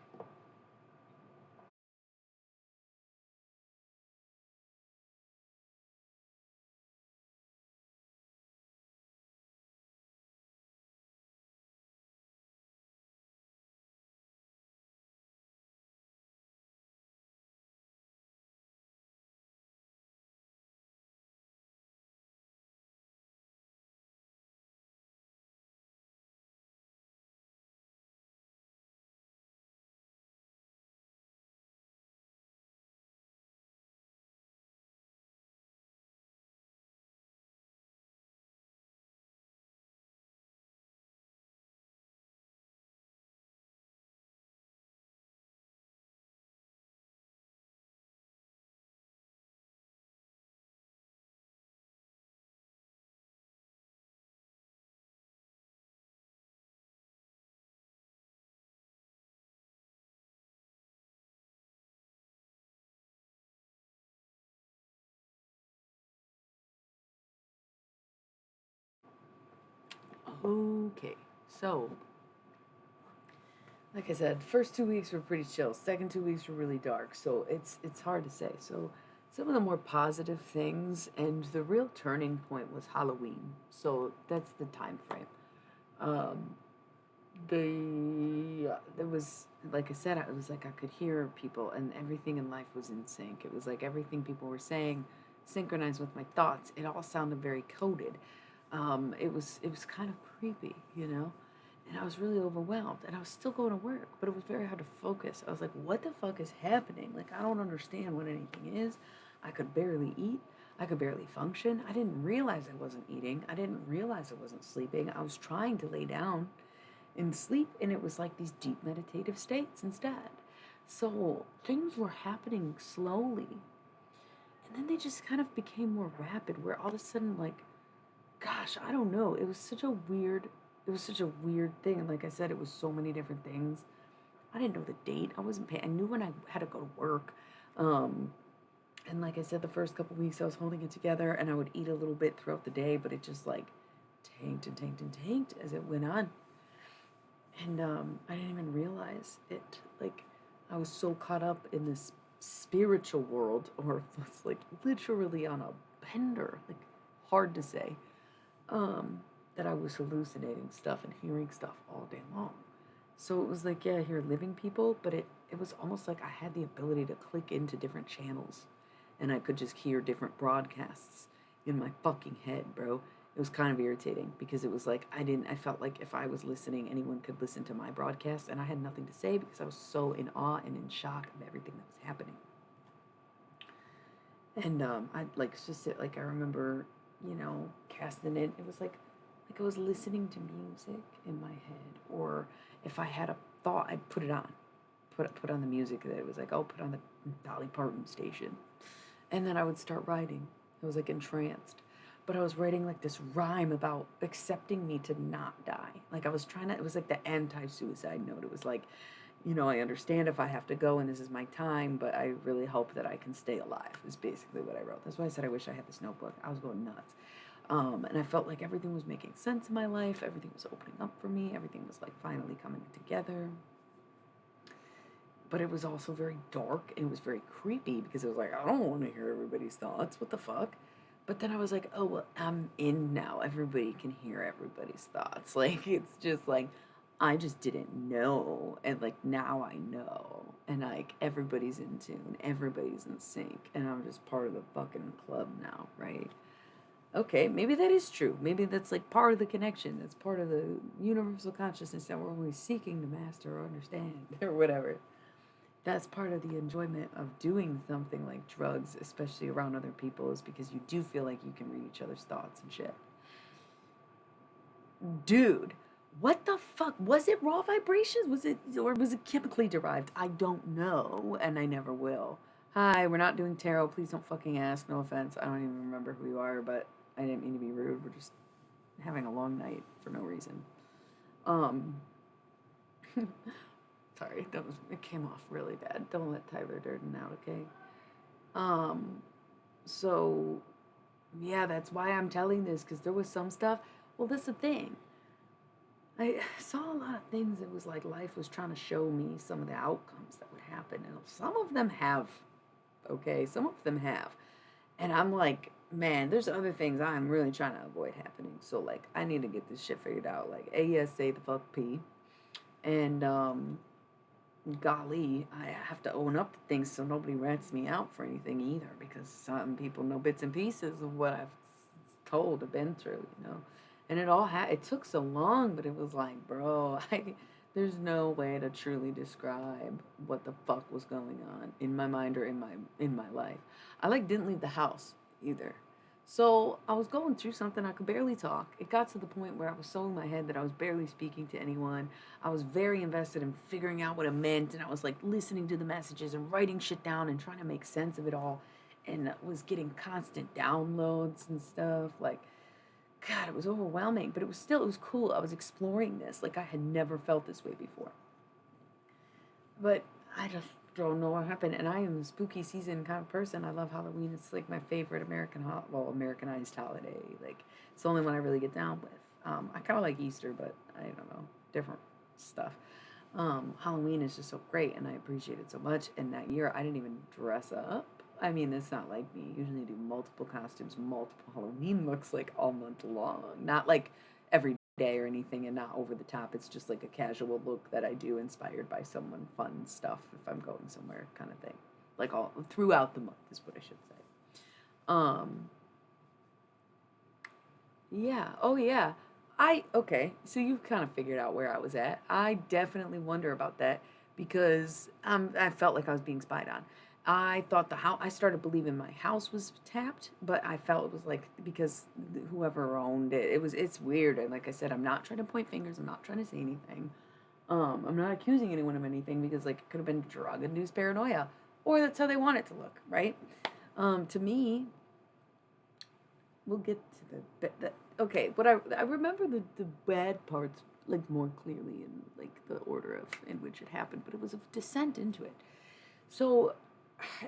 Okay, so like I said, first 2 weeks were pretty chill. Second 2 weeks were really dark. So it's hard to say. So some of the more positive things and the real turning point was Halloween. So that's the time frame. Um, there was, like I said, it was like I could hear people and everything in life was in sync. It was like everything people were saying synchronized with my thoughts. It all sounded very coded. It was kind of creepy, and I was really overwhelmed. And I was still going to work, but it was very hard to focus. I was like, what the fuck is happening? Like, I don't understand what anything is. I could barely eat. I could barely function. I didn't realize I wasn't eating. I didn't realize I wasn't sleeping. I was trying to lay down and sleep, and it was like these deep meditative states instead. So things were happening slowly, and then they just kind of became more rapid, where all of a sudden, like, gosh, I don't know. It was such a weird thing. And like I said, it was so many different things. I didn't know the date. I wasn't paying. I knew when I had to go to work. Um, and like I said, the first couple weeks I was holding it together, and I would eat a little bit throughout the day, but it just like tanked and tanked and tanked as it went on. And I didn't even realize it. Like, I was so caught up in this spiritual world, or was like literally on a bender, like hard to say, that I was hallucinating stuff and hearing stuff all day long. So it was like, yeah, I hear living people, but it was almost like I had the ability to click into different channels and I could just hear different broadcasts in my fucking head, bro. It was kind of irritating because it was like I felt like if I was listening, anyone could listen to my broadcast and I had nothing to say because I was so in awe and in shock of everything that was happening. And I like it's just like I remember, casting it. It was like I was listening to music in my head, or if I had a thought, I'd put it on, put on the music that it was like, oh, put on the Dolly Parton station, and then I would start writing. I was like entranced, but I was writing like this rhyme about accepting me to not die. Like I was trying to. It was like the anti-suicide note. It was like, I understand if I have to go and this is my time, but I really hope that I can stay alive, is basically what I wrote. That's why I said I wish I had this notebook. I was going nuts. And I felt like everything was making sense in my life. Everything was opening up for me. Everything was like finally coming together. But it was also very dark and it was very creepy because it was like, I don't want to hear everybody's thoughts. What the fuck? But then I was like, oh, well, I'm in now. Everybody can hear everybody's thoughts. Like, it's just like, I just didn't know. And like, now I know. And like, everybody's in tune, everybody's in sync. And I'm just part of the fucking club now, right? Okay, maybe that is true. Maybe that's like part of the connection. That's part of the universal consciousness that we're always seeking to master or understand or whatever. That's part of the enjoyment of doing something like drugs, especially around other people, is because you do feel like you can read each other's thoughts and shit. Dude, what the fuck? Was it raw vibrations? Or was it chemically derived? I don't know, and I never will. Hi, we're not doing tarot. Please don't fucking ask. No offense. I don't even remember who you are, but I didn't mean to be rude. We're just having a long night for no reason. Um, sorry, it came off really bad. Don't let Tyler Durden out, okay? Um, so yeah, that's why I'm telling this, because there was some stuff. Well, that's the thing. I saw a lot of things. It was like life was trying to show me some of the outcomes that would happen, and some of them have. Okay, some of them have, and I'm like, man, there's other things I'm really trying to avoid happening. So like, I need to get this shit figured out. Like, say the fuck P, and golly, I have to own up to things so nobody rats me out for anything either, because some people know bits and pieces of what I've told or been through, and it took so long, but it was like, bro, there's no way to truly describe what the fuck was going on in my mind or in my life. I like didn't leave the house either. So I was going through something. I could barely talk. It got to the point where I was so in my head that I was barely speaking to anyone. I was very invested in figuring out what it meant, and I was like listening to the messages and writing shit down and trying to make sense of it all, and was getting constant downloads and stuff. Like, God, it was overwhelming, but it was cool. I was exploring this like I had never felt this way before. But I just don't know what happened. And I am a spooky season kind of person. I love Halloween. It's like my favorite Americanized holiday. Like, it's the only one I really get down with. I kind of like Easter, but I don't know, different stuff. Halloween is just so great, and I appreciate it so much. And that year, I didn't even dress up. I mean, it's not like me. Usually do multiple costumes, multiple Halloween looks like all month long. Not like every day or anything, and not over the top. It's just like a casual look that I do inspired by someone fun stuff if I'm going somewhere kind of thing. Like all throughout the month is what I should say. Um yeah. Oh yeah. Okay. So you've kind of figured out where I was at. I definitely wonder about that because I felt like I was being spied on. I thought the house. I started believing my house was tapped, but I felt it was like because whoever owned it. It's weird. And like I said, I'm not trying to point fingers. I'm not trying to say anything. I'm not accusing anyone of anything because like it could have been drug-induced paranoia, or that's how they want it to look, right? To me, we'll get to the okay. What I remember the bad parts like more clearly in like the order of in which it happened, but it was a descent into it. So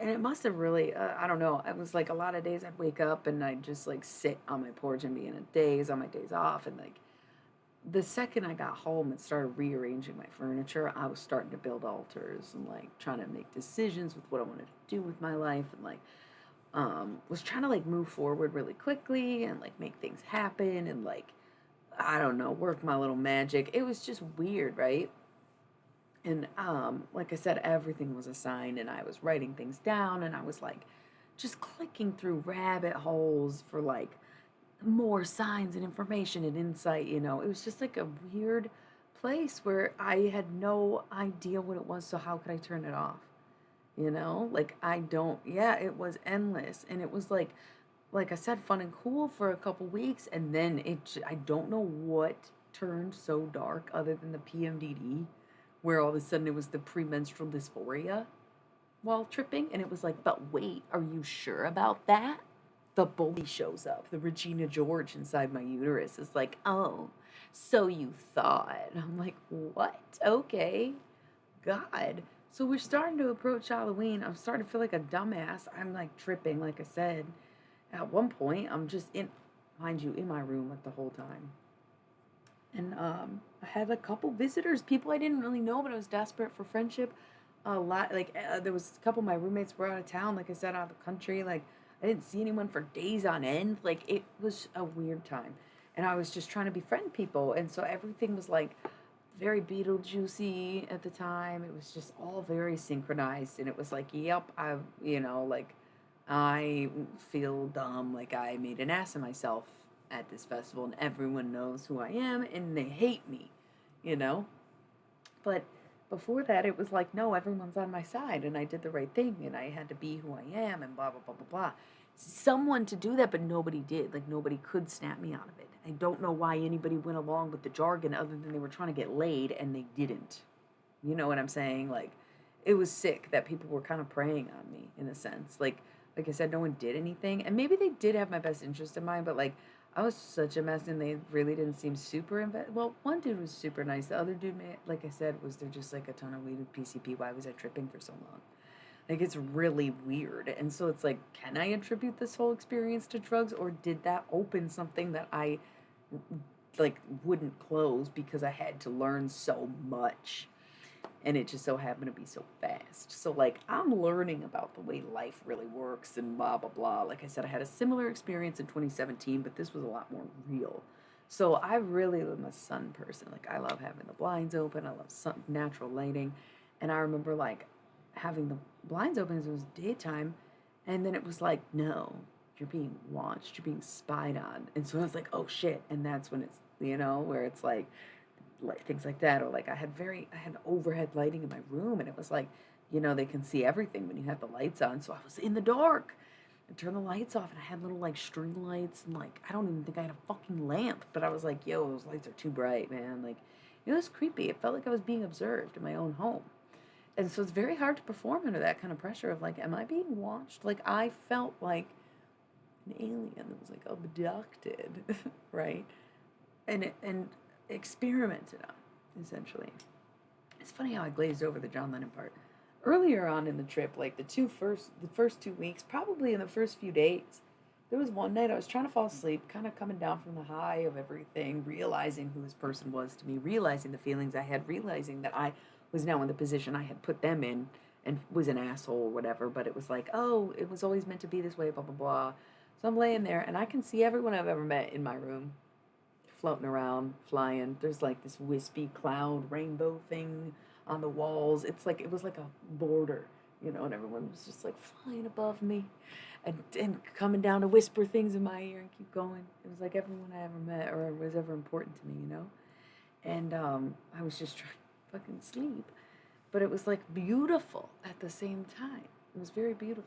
And it must have really, I don't know. It was like a lot of days I'd wake up and I'd just like sit on my porch and be in a daze on my days off. And like the second I got home and started rearranging my furniture, I was starting to build altars and like trying to make decisions with what I wanted to do with my life and like was trying to like move forward really quickly and like make things happen and like I don't know, work my little magic. It was just weird, right? And like I said, everything was a sign and I was writing things down and I was like just clicking through rabbit holes for like more signs and information and insight, you know. It was just like a weird place where I had no idea what it was, so how could I turn it off? You know? Like I don't yeah, it was endless and it was like I said, fun and cool for a couple weeks and then I don't know what turned so dark other than the PMDD where all of a sudden it was the premenstrual dysphoria while tripping and it was like, but wait, are you sure about that? The bully shows up. The Regina George inside my uterus is like, oh, so you thought. I'm like, what? Okay. God. So we're starting to approach Halloween. I'm starting to feel like a dumbass. I'm like tripping, like I said. At one point, I'm just in, mind you, in my room like the whole time. And I had a couple visitors, people I didn't really know, but I was desperate for friendship. A lot, like there was a couple of my roommates were out of town, like I said, out of the country. Like I didn't see anyone for days on end. Like it was a weird time, and I was just trying to befriend people, and so everything was like very Beetlejuicy at the time. It was just all very synchronized, and it was like, yep, like I feel dumb, like I made an ass of myself at this festival, and everyone knows who I am, and they hate me, you know. But before that, it was like, no, everyone's on my side, and I did the right thing, and I had to be who I am, and blah blah blah blah blah. Someone to do that, but nobody did. Like nobody could snap me out of it. I don't know why anybody went along with the jargon other than they were trying to get laid, and they didn't. You know what I'm saying? Like, it was sick that people were kind of preying on me in a sense. Like I said, no one did anything, and maybe they did have my best interest in mind, but like I was such a mess, and they really didn't seem super invested. Well, one dude was super nice. The other dude, like I said, was there just like a ton of weed with PCP? Why was I tripping for so long? Like it's really weird, and so it's like, can I attribute this whole experience to drugs, or did that open something that I like wouldn't close because I had to learn so much? And it just so happened to be so fast. So like I'm learning about the way life really works and blah blah blah. Like I said, I had a similar experience in 2017, but this was a lot more real. So I really am a sun person. Like I love having the blinds open. I love sun, natural lighting, and I remember like having the blinds open as it was daytime, and then it was like, no, you're being watched. You're being spied on. And so I was like, oh shit. And that's when it's where it's like things like that, or like I had overhead lighting in my room and it was like, they can see everything when you have the lights on, so I was in the dark and turned the lights off and I had little like string lights and like I don't even think I had a fucking lamp, but I was like, yo, those lights are too bright, man. Like it was creepy. It felt like I was being observed in my own home, and so it's very hard to perform under that kind of pressure of like, am I being watched? Like I felt like an alien that was like abducted right, and experimented on, essentially. It's funny how I glazed over the John Lennon part. Earlier on in the trip, like the first 2 weeks, probably in the first few days, there was one night I was trying to fall asleep, kind of coming down from the high of everything, realizing who this person was to me, realizing the feelings I had, realizing that I was now in the position I had put them in and was an asshole or whatever, but it was like, oh, it was always meant to be this way, blah, blah, blah. So I'm laying there and I can see everyone I've ever met in my room floating around, flying. There's like this wispy cloud rainbow thing on the walls. It was like a border, and everyone was just like flying above me and coming down to whisper things in my ear and keep going. It was like everyone I ever met or was ever important to me. And I was just trying to fucking sleep. But it was like beautiful at the same time. It was very beautiful.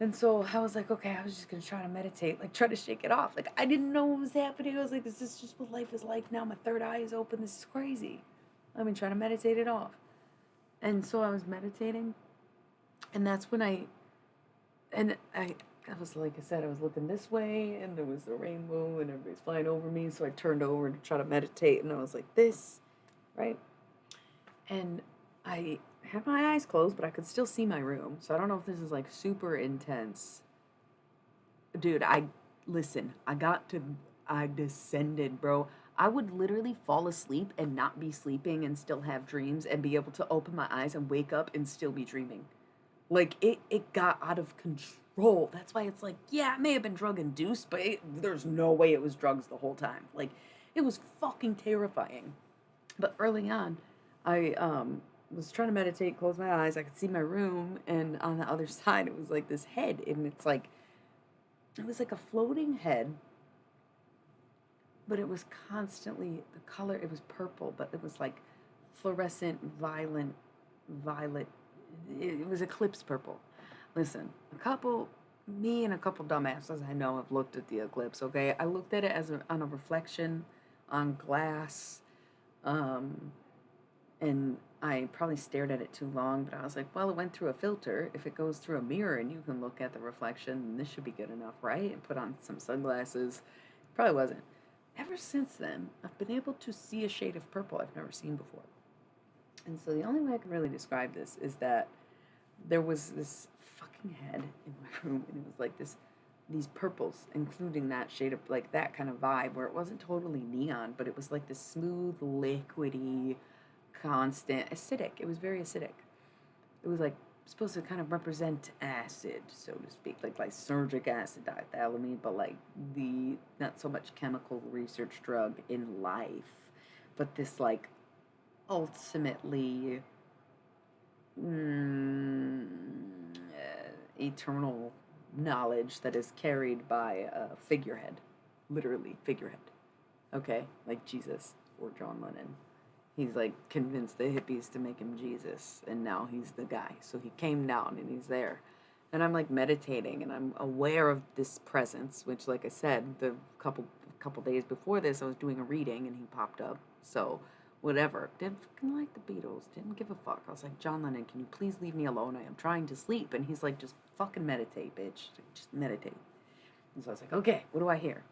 And so I was like, okay, I was just gonna try to meditate, like try to shake it off. Like I didn't know what was happening. I was like, this is just what life is like now. My third eye is open. This is crazy. I've been trying to meditate it off. And so I was meditating, and that's when I was like I said, I was looking this way, and there was the rainbow, and everybody's flying over me. So I turned over to try to meditate, and I was like this, right? And I had my eyes closed, but I could still see my room. So I don't know if this is like super intense. Dude, listen, I descended, bro. I would literally fall asleep and not be sleeping and still have dreams and be able to open my eyes and wake up and still be dreaming. Like it got out of control. That's why it's like, yeah, it may have been drug induced, but there's no way it was drugs the whole time. Like it was fucking terrifying. But early on, I was trying to meditate, close my eyes. I could see my room, and on the other side, it was like this head, and it was like a floating head, but it was constantly the color. It was purple, but it was like fluorescent, violent, violet. It was eclipse purple. Listen, me and a couple dumbasses I know have looked at the eclipse. Okay, I looked at it on a reflection on glass. Um, and I probably stared at it too long, but I was like, well, it went through a filter. If it goes through a mirror and you can look at the reflection, then this should be good enough, right? And put on some sunglasses. Probably wasn't. Ever since then, I've been able to see a shade of purple I've never seen before. And so the only way I can really describe this is that there was this fucking head in my room, and it was like these purples, including that shade of like that kind of vibe where it wasn't totally neon, but it was like this smooth, liquidy, constant acidic. It was very acidic. It was like supposed to kind of represent acid, so to speak, like lysergic acid, diethylamine, but like the not so much chemical research drug in life, but this like ultimately mm, eternal knowledge that is carried by a figurehead, literally figurehead. Okay, like Jesus or John Lennon. He's like convinced the hippies to make him Jesus, and now he's the guy. So he came down and he's there. And I'm like meditating and I'm aware of this presence, which like I said, the couple days before this I was doing a reading and he popped up. So whatever. Didn't fucking like the Beatles. Didn't give a fuck. I was like, John Lennon, can you please leave me alone? I am trying to sleep. And he's like, just fucking meditate, bitch. Just meditate. And so I was like, okay, what do I hear?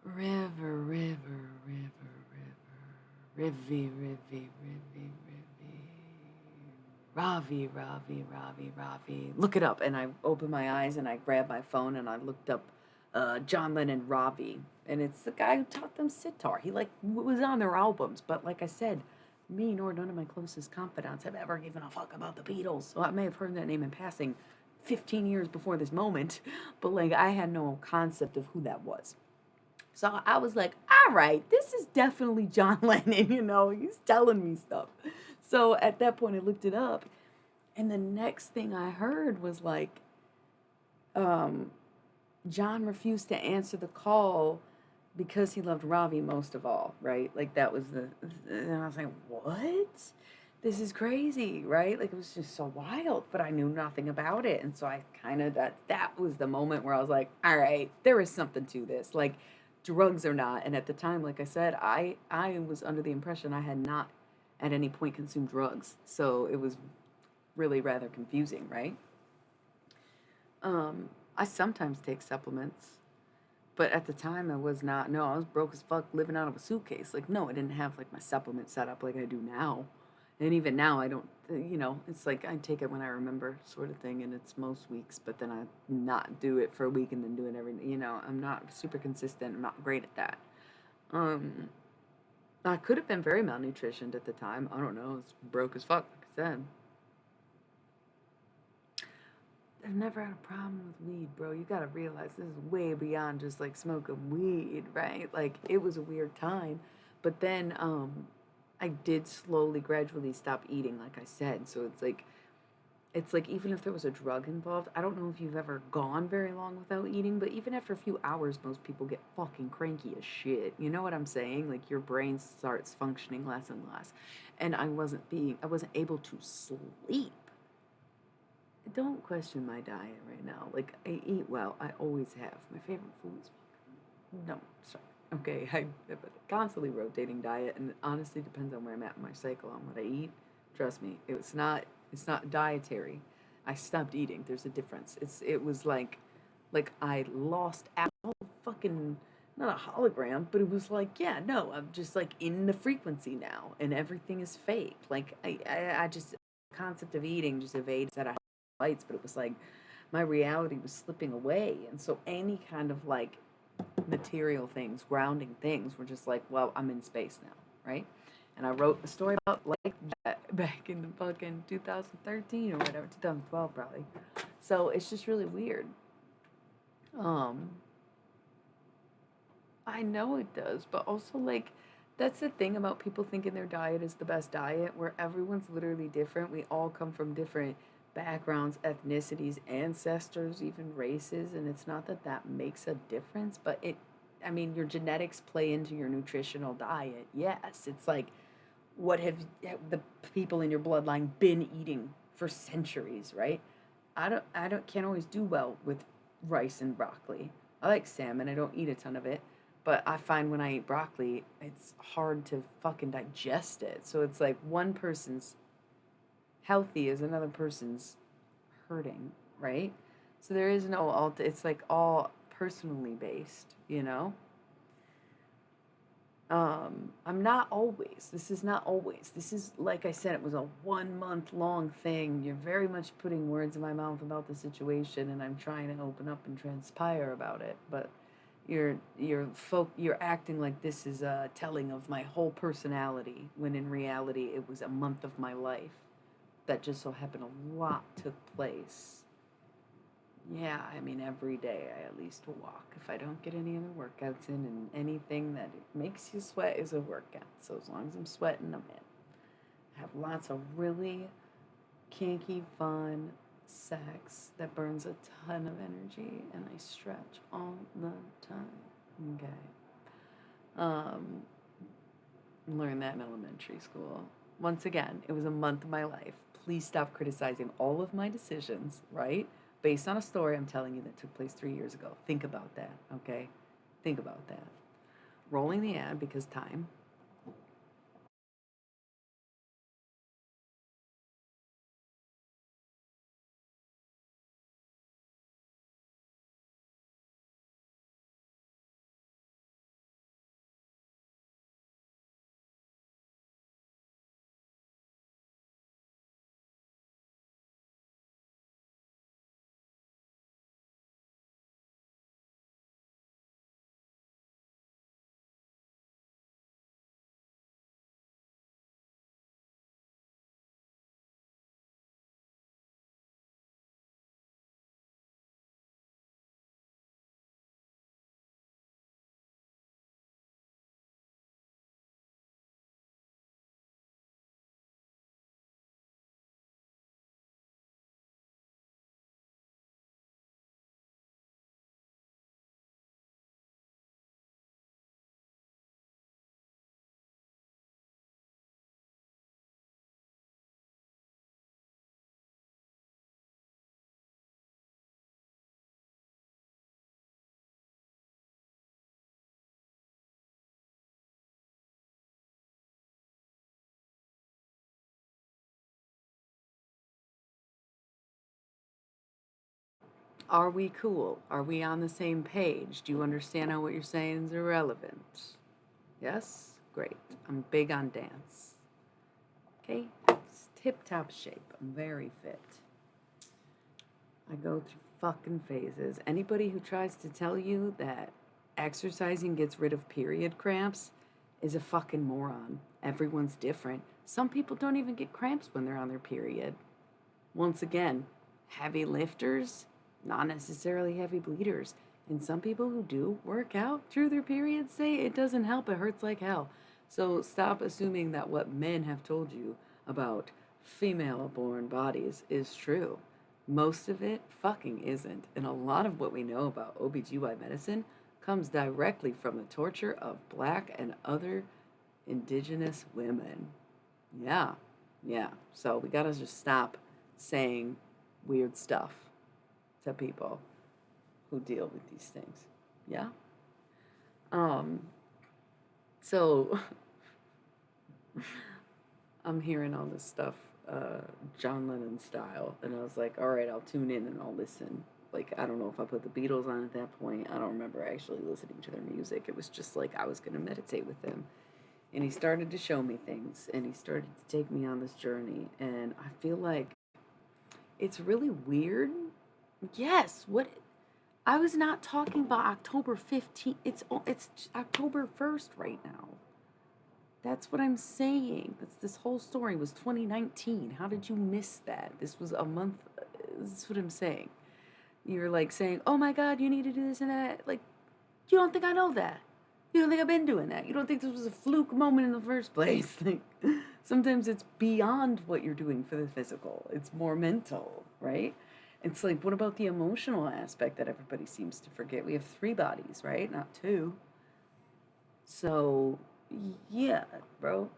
River, river, river, Rivy, Rivy, Rivy, Rivy. Ravi, Ravi, Ravi, Ravi. Look it up. And I opened my eyes and I grabbed my phone and I looked up John Lennon Ravi. And it's the guy who taught them sitar. He like was on their albums. But like I said, me nor none of my closest confidants have ever given a fuck about the Beatles. So I may have heard that name in passing 15 years before this moment. But like I had no concept of who that was. So I was like, all right, this is definitely John Lennon, he's telling me stuff. So at that point, I looked it up. And the next thing I heard was like, um, John refused to answer the call because he loved Ravi most of all, right? Like that was and I was like, what? This is crazy, right? Like it was just so wild, but I knew nothing about it. And so I kind of, that was the moment where I was like, all right, there is something to this. Like, drugs or not. And at the time, like I said, I was under the impression I had not at any point consumed drugs. So it was really rather confusing, right? I sometimes take supplements, but at the time I was not. No, I was broke as fuck living out of a suitcase. Like, no, I didn't have like my supplement set up like I do now. And even now, I don't, it's like I take it when I remember, sort of thing, and it's most weeks, but then I not do it for a week and then do it I'm not super consistent. I'm not great at that. Um, I could have been very malnutritioned at the time. I don't know. It's broke as fuck, like I said. I've never had a problem with weed, bro. You gotta realize this is way beyond just like smoking weed, right? Like it was a weird time. But then I did slowly, gradually stop eating, like I said. So it's like even if there was a drug involved, I don't know if you've ever gone very long without eating, but even after a few hours, most people get fucking cranky as shit. You know what I'm saying? Like your brain starts functioning less and less. And I wasn't able to sleep. Don't question my diet right now. Like I eat well. I always have. My favorite food is no, sorry. Okay, I have a constantly rotating diet, and it honestly depends on where I'm at in my cycle on what I eat. Trust me, it's not dietary. I stopped eating. There's a difference. It was like I lost all fucking not a hologram, but it was like, yeah, no, I'm just like in the frequency now, and everything is fake. Like I just the concept of eating just evades at a heights, but it was like my reality was slipping away, and so any kind of like material things, grounding things, were just like, well, I'm in space now, right? And I wrote a story about like that back in the fucking 2013 or whatever, 2012 probably. So it's just really weird. Um, I know it does, but also like that's the thing about people thinking their diet is the best diet, where everyone's literally different. We all come from different backgrounds, ethnicities, ancestors, even races, and it's not that that makes a difference, but I mean, your genetics play into your nutritional diet. Yes, it's like what have the people in your bloodline been eating for centuries, right? Can't always do well with rice and broccoli. I like salmon. I don't eat a ton of it, but I find when I eat broccoli, it's hard to fucking digest it. So it's like one person's healthy is another person's hurting, right? So there is no it's like all personally based, you know? I'm not always. This is not always. This is, like I said, it was a 1 month long thing. You're very much putting words in my mouth about the situation, and I'm trying to open up and transpire about it. But you're acting like this is a telling of my whole personality, when in reality it was a month of my life that just so happened a lot took place. Yeah, I mean, every day I at least walk. If I don't get any other workouts in, and anything that makes you sweat is a workout. So as long as I'm sweating, I'm in. I have lots of really kinky, fun sex that burns a ton of energy, and I stretch all the time. Okay. Um, Learned that in elementary school. Once again, it was a month of my life. Please stop criticizing all of my decisions, right? Based on a story I'm telling you that took place 3 years ago. Think about that, okay? Think about that. Rolling the ad because time. Are we cool? Are we on the same page? Do you understand how what you're saying is irrelevant? Yes? Great. I'm big on dance. Okay? It's tip top shape. I'm very fit. I go through fucking phases. Anybody who tries to tell you that exercising gets rid of period cramps is a fucking moron. Everyone's different. Some people don't even get cramps when they're on their period. Once again, heavy lifters, not necessarily heavy bleeders. And some people who do work out through their periods say it doesn't help, it hurts like hell. So stop assuming that what men have told you about female born bodies is true. Most of it fucking isn't. And a lot of what we know about OBGY medicine comes directly from the torture of black and other indigenous women. Yeah, yeah. So we gotta just stop saying weird stuff to people who deal with these things. Yeah. Um. So I'm hearing all this stuff, John Lennon style, and I was like, all right, I'll tune in and I'll listen. Like, I don't know if I put the Beatles on at that point. I don't remember actually listening to their music. It was just like I was going to meditate with him. And he started to show me things, and he started to take me on this journey. And I feel like it's really weird. Yes, what I was not talking about October 15th. It's October 1st right now. That's what I'm saying. This whole story was 2019. How did you miss that? This was a month. This is what I'm saying. You're like saying, "Oh my God, you need to do this and that." Like, you don't think I know that? You don't think I've been doing that? You don't think this was a fluke moment in the first place? Like, sometimes it's beyond what you're doing for the physical. It's more mental, right? It's like, what about the emotional aspect that everybody seems to forget? We have 3 bodies, right? Not 2. So, yeah, bro.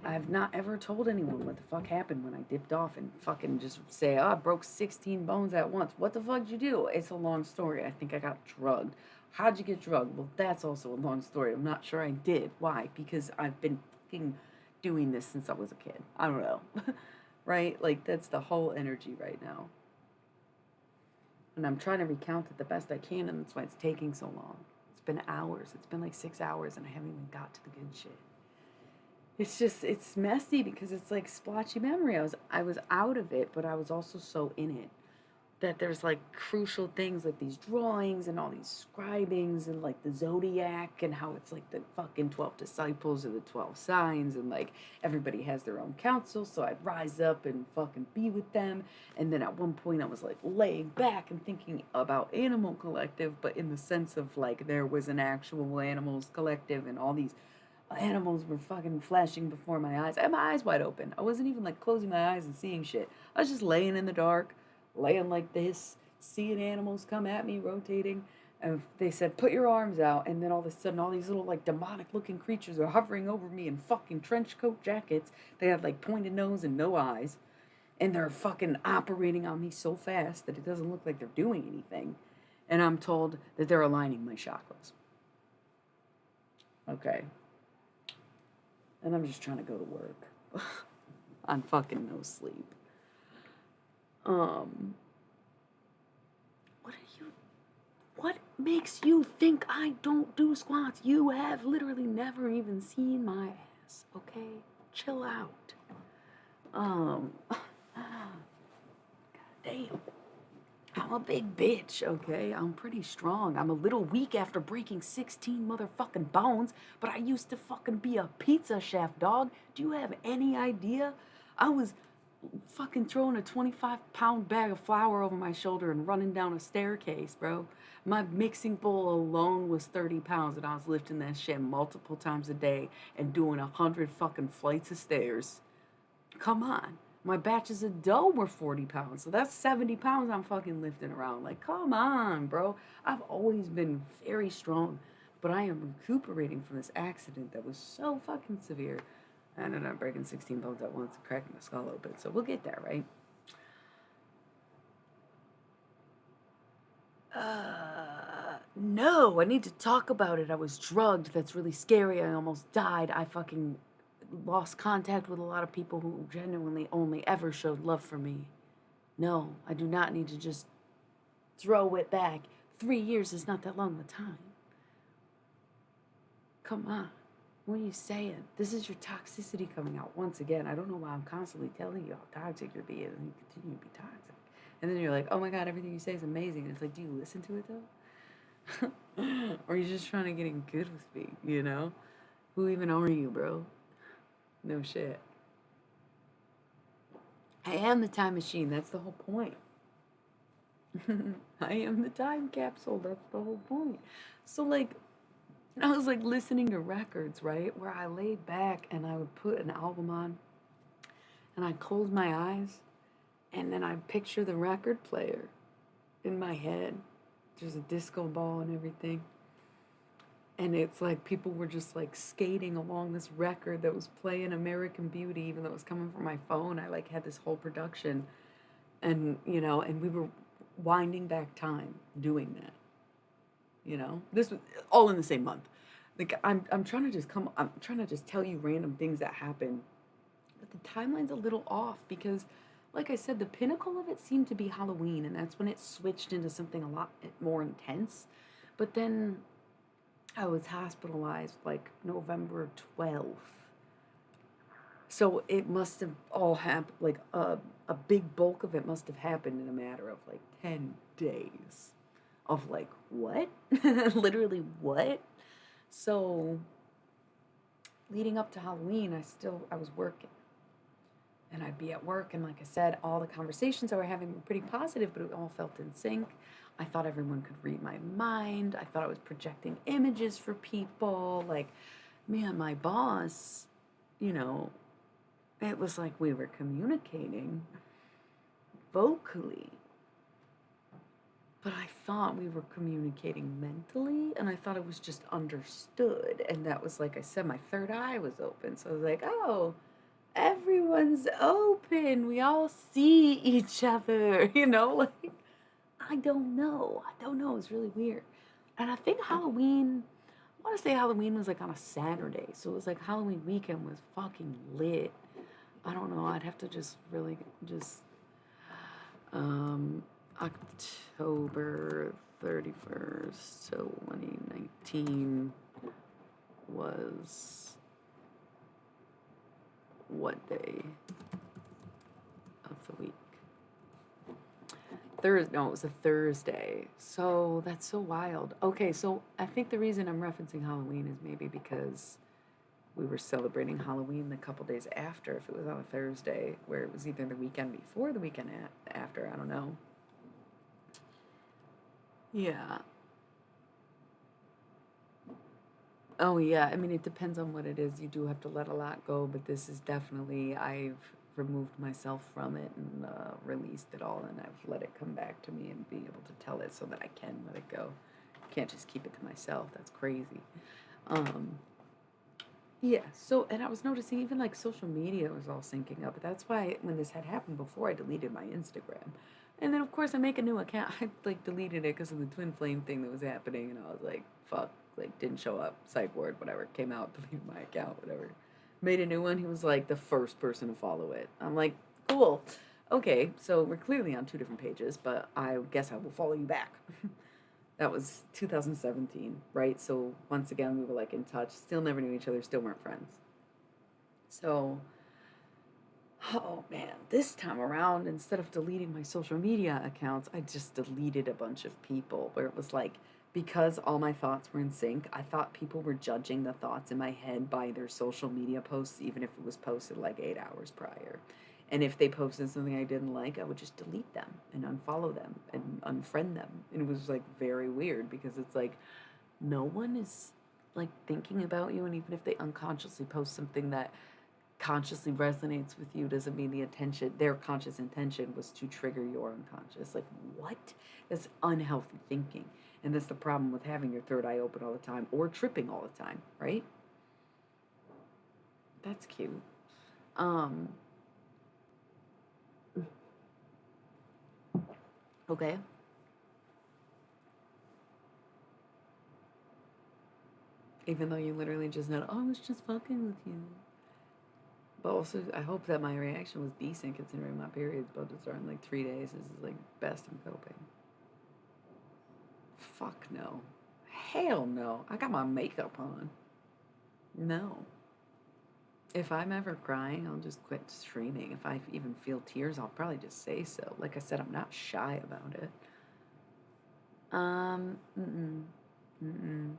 I've not ever told anyone what the fuck happened when I dipped off and fucking just say, oh, I broke 16 bones at once. What the fuck did you do? It's a long story. I think I got drugged. How'd you get drugged? Well, that's also a long story. I'm not sure I did. Why? Because I've been fucking doing this since I was a kid. I don't know. Right? Like, that's the whole energy right now. And I'm trying to recount it the best I can, and that's why it's taking so long. It's been hours. It's been like 6 hours, and I haven't even got to the good shit. It's messy because it's like splotchy memory. I was out of it, but I was also so in it that there's like crucial things like these drawings and all these scribings and like the zodiac and how it's like the fucking 12 disciples or the 12 signs, and like everybody has their own council, so I'd rise up and fucking be with them. And then at one point I was like laying back and thinking about Animal Collective, but in the sense of like there was an actual animals collective and all these animals were fucking flashing before my eyes. I had my eyes wide open. I wasn't even like closing my eyes and seeing shit. I was just laying in the dark, laying like this, seeing animals come at me, rotating. And they said, put your arms out. And then all of a sudden, all these little like demonic looking creatures are hovering over me in fucking trench coat jackets. They have like pointed nose and no eyes. And they're fucking operating on me so fast that it doesn't look like they're doing anything. And I'm told that they're aligning my chakras. Okay. And I'm just trying to go to work on fucking no sleep. What makes you think I don't do squats? You have literally never even seen my ass, okay? Chill out. God damn. I'm a big bitch, okay? I'm pretty strong. I'm a little weak after breaking 16 motherfucking bones, but I used to fucking be a pizza chef, dog. Do you have any idea? I was fucking throwing a 25-pound bag of flour over my shoulder and running down a staircase, bro. My mixing bowl alone was 30 pounds, and I was lifting that shit multiple times a day and doing 100 fucking flights of stairs. Come on. My batches of dough were 40 pounds, so that's 70 pounds I'm fucking lifting around. Like, come on, bro. I've always been very strong, but I am recuperating from this accident that was so fucking severe. I ended up breaking 16 bones at once and cracking my skull open, so we'll get there, right? No, I need to talk about it. I was drugged. That's really scary. I almost died. I fucking lost contact with a lot of people who genuinely only ever showed love for me. No, I do not need to just throw it back. 3 years is not that long of a time. Come on. What are you saying? This is your toxicity coming out once again. I don't know why I'm constantly telling you how toxic you're being, and you continue to be toxic. And then you're like, oh my God, everything you say is amazing. And it's like, do you listen to it though? Or are you just trying to get in good with me, you know? Who even are you, bro? No shit. I am the time machine. That's the whole point. I am the time capsule. That's the whole point. So, like, I was like listening to records, right? Where I laid back and I would put an album on and I'd close my eyes and then I'd picture the record player in my head. There's a disco ball and everything. And it's like people were just like skating along this record that was playing American Beauty, even though it was coming from my phone. I like had this whole production and, you know, and we were winding back time doing that. You know, this was all in the same month. Like I'm trying to just tell you random things that happen, but the timeline's a little off because like I said, the pinnacle of it seemed to be Halloween, and that's when it switched into something a lot more intense. But then I was hospitalized like November 12th. So it must have all happened, like a big bulk of it must have happened in a matter of like 10 days of like, what? Literally, what? So leading up to Halloween, I was working. And I'd be at work, and like I said, all the conversations I were having were pretty positive, but it all felt in sync. I thought everyone could read my mind. I thought I was projecting images for people. Like, me and my boss, you know, it was like we were communicating vocally, but I thought we were communicating mentally, and I thought it was just understood. And that was, like I said, my third eye was open. So I was like, oh, everyone's open. We all see each other, like, I don't know. I don't know. It's really weird. And I think Halloween, I want to say Halloween was like on a Saturday. So it was like Halloween weekend was fucking lit. I don't know. I'd have to just really just, October 31st, 2019 was what day of the week? Thursday. No, it was a Thursday. So that's so wild. Okay, so I think the reason I'm referencing Halloween is maybe because we were celebrating Halloween the couple days after, if it was on a Thursday, where it was either the weekend before, the weekend after, I don't know. Yeah. Oh, yeah. I mean, it depends on what it is. You do have to let a lot go, but this is definitely, I've removed myself from it and released it all, and I've let it come back to me and be able to tell it so that I can let it go. I can't just keep it to myself. That's crazy. Um, yeah, so, and I was noticing even like social media was all syncing up. That's why when this had happened before, I deleted my Instagram. And then, of course, I make a new account. I like deleted it because of the twin flame thing that was happening. And I was like, fuck, like, didn't show up, psych ward, whatever. Came out, deleted my account, whatever. Made a new one. He was like the first person to follow it. I'm like, cool. Okay, so we're clearly on two different pages, but I guess I will follow you back. That was 2017, right? So once again, we were like in touch, still never knew each other, still weren't friends. So, oh man, this time around, instead of deleting my social media accounts, I just deleted a bunch of people where it was like, because all my thoughts were in sync, I thought people were judging the thoughts in my head by their social media posts, even if it was posted like 8 hours prior. And if they posted something I didn't like, I would just delete them and unfollow them and unfriend them. And it was like very weird because it's like no one is like thinking about you. And even if they unconsciously post something that consciously resonates with you, doesn't mean their conscious intention was to trigger your unconscious. Like, what? That's unhealthy thinking. And that's the problem with having your third eye open all the time or tripping all the time, right? That's cute. Um, okay. Even though you literally just know, oh, I was just fucking with you. But also, I hope that my reaction was decent considering my period's about to start in like 3 days. This is like best I'm coping. Fuck no. Hell no. I got my makeup on. No. If I'm ever crying, I'll just quit streaming. If I even feel tears, I'll probably just say so. Like I said, I'm not shy about it. Mm-mm. Mm-mm.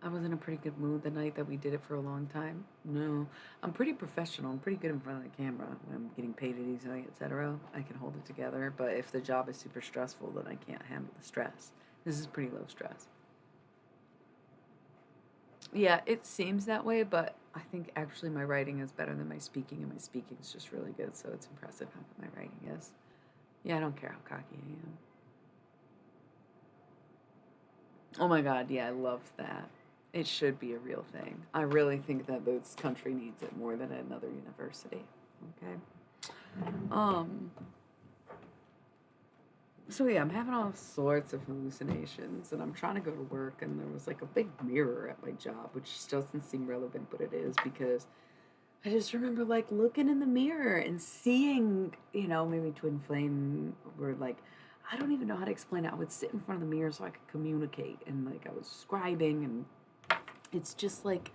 I was in a pretty good mood the night that we did it for a long time. No, I'm pretty professional. I'm pretty good in front of the camera when I'm getting paid easily, etc. I can hold it together. But if the job is super stressful, then I can't handle the stress. This is pretty low stress. Yeah, it seems that way, but I think actually my writing is better than my speaking, and my speaking is just really good. So it's impressive how good my writing is. Yeah, I don't care how cocky I am. Oh my God, yeah, I love that. It should be a real thing. I really think that this country needs it more than another university. Okay. Um. So yeah, I'm having all sorts of hallucinations, and I'm trying to go to work, and there was like a big mirror at my job, which doesn't seem relevant, but it is because I just remember like looking in the mirror and seeing, maybe twin flame or like I don't even know how to explain it. I would sit in front of the mirror so I could communicate and like I was scribing and it's just like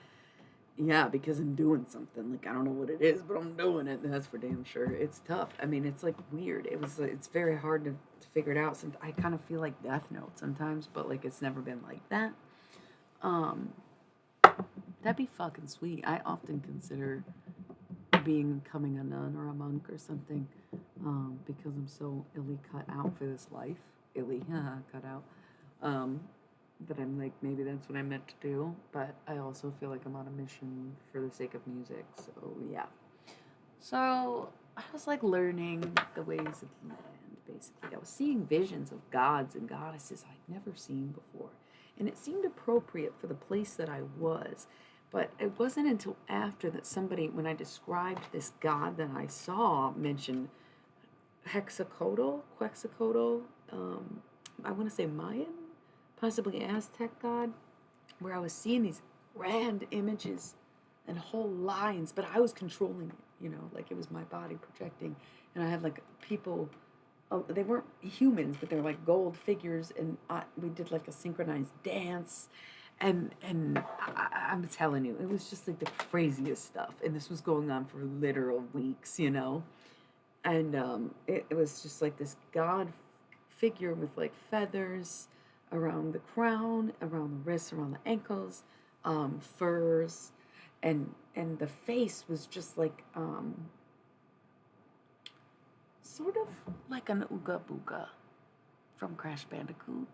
yeah, because I'm doing something. Like I don't know what it is, but I'm doing it. That's for damn sure. It's tough. I mean, it's like weird. It's very hard to figure it out. Since I kind of feel like Death Note sometimes, but like it's never been like that. Um, that'd be fucking sweet. I often consider becoming a nun or a monk or something, because I'm so illy cut out for this life. Illy cut out. Um, that I'm like, maybe that's what I meant to do, but I also feel like I'm on a mission for the sake of music, so yeah. So I was like learning the ways of the land, basically. I was seeing visions of gods and goddesses I'd never seen before, and it seemed appropriate for the place that I was. But it wasn't until after that somebody, when I described this god that I saw, mentioned Quetzalcoatl, I want to say Mayan, possibly Aztec god, where I was seeing these grand images and whole lines, but I was controlling it, like it was my body projecting. And I had like people, they weren't humans, but they were like gold figures, and we did like a synchronized dance. I'm telling you, it was just like the craziest stuff. And this was going on for literal weeks. And it was just like this god figure with like feathers around the crown, around the wrists, around the ankles, furs, and the face was just like sort of like an Ooga Booga from Crash Bandicoot,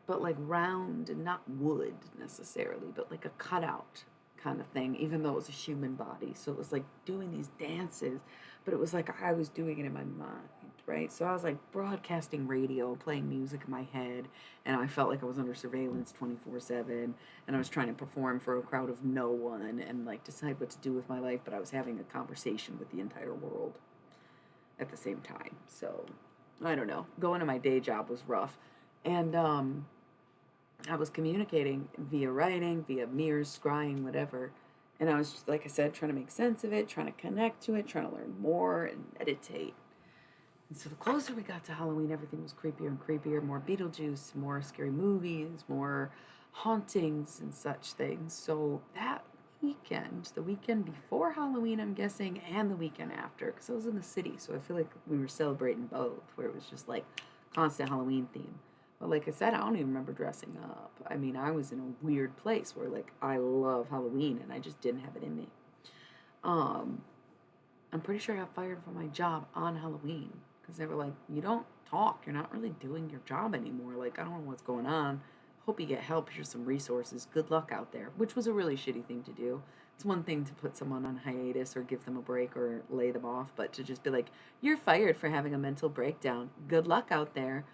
but like round and not wood necessarily, but like a cutout kind of thing, even though it was a human body. So it was like doing these dances, but it was like I was doing it in my mind, right? So I was like broadcasting radio, playing music in my head, and I felt like I was under surveillance 24/7, and I was trying to perform for a crowd of no one and like decide what to do with my life, but I was having a conversation with the entire world at the same time. So I don't know. Going to my day job was rough. And I was communicating via writing, via mirrors, scrying, whatever. And I was just, like I said, trying to make sense of it, trying to connect to it, trying to learn more and meditate. And so the closer we got to Halloween, everything was creepier and creepier. More Beetlejuice, more scary movies, more hauntings and such things. So that weekend, the weekend before Halloween, I'm guessing, and the weekend after, because I was in the city. So I feel like we were celebrating both, where it was just like constant Halloween theme. But like I said, I don't even remember dressing up. I mean, I was in a weird place where like I love Halloween and I just didn't have it in me. Um, I'm pretty sure I got fired from my job on Halloween because they were like, "You don't talk. You're not really doing your job anymore. Like, I don't know what's going on. Hope you get help. Here's some resources. Good luck out there," which was a really shitty thing to do. It's one thing to put someone on hiatus or give them a break or lay them off, but to just be like, "You're fired for having a mental breakdown. Good luck out there.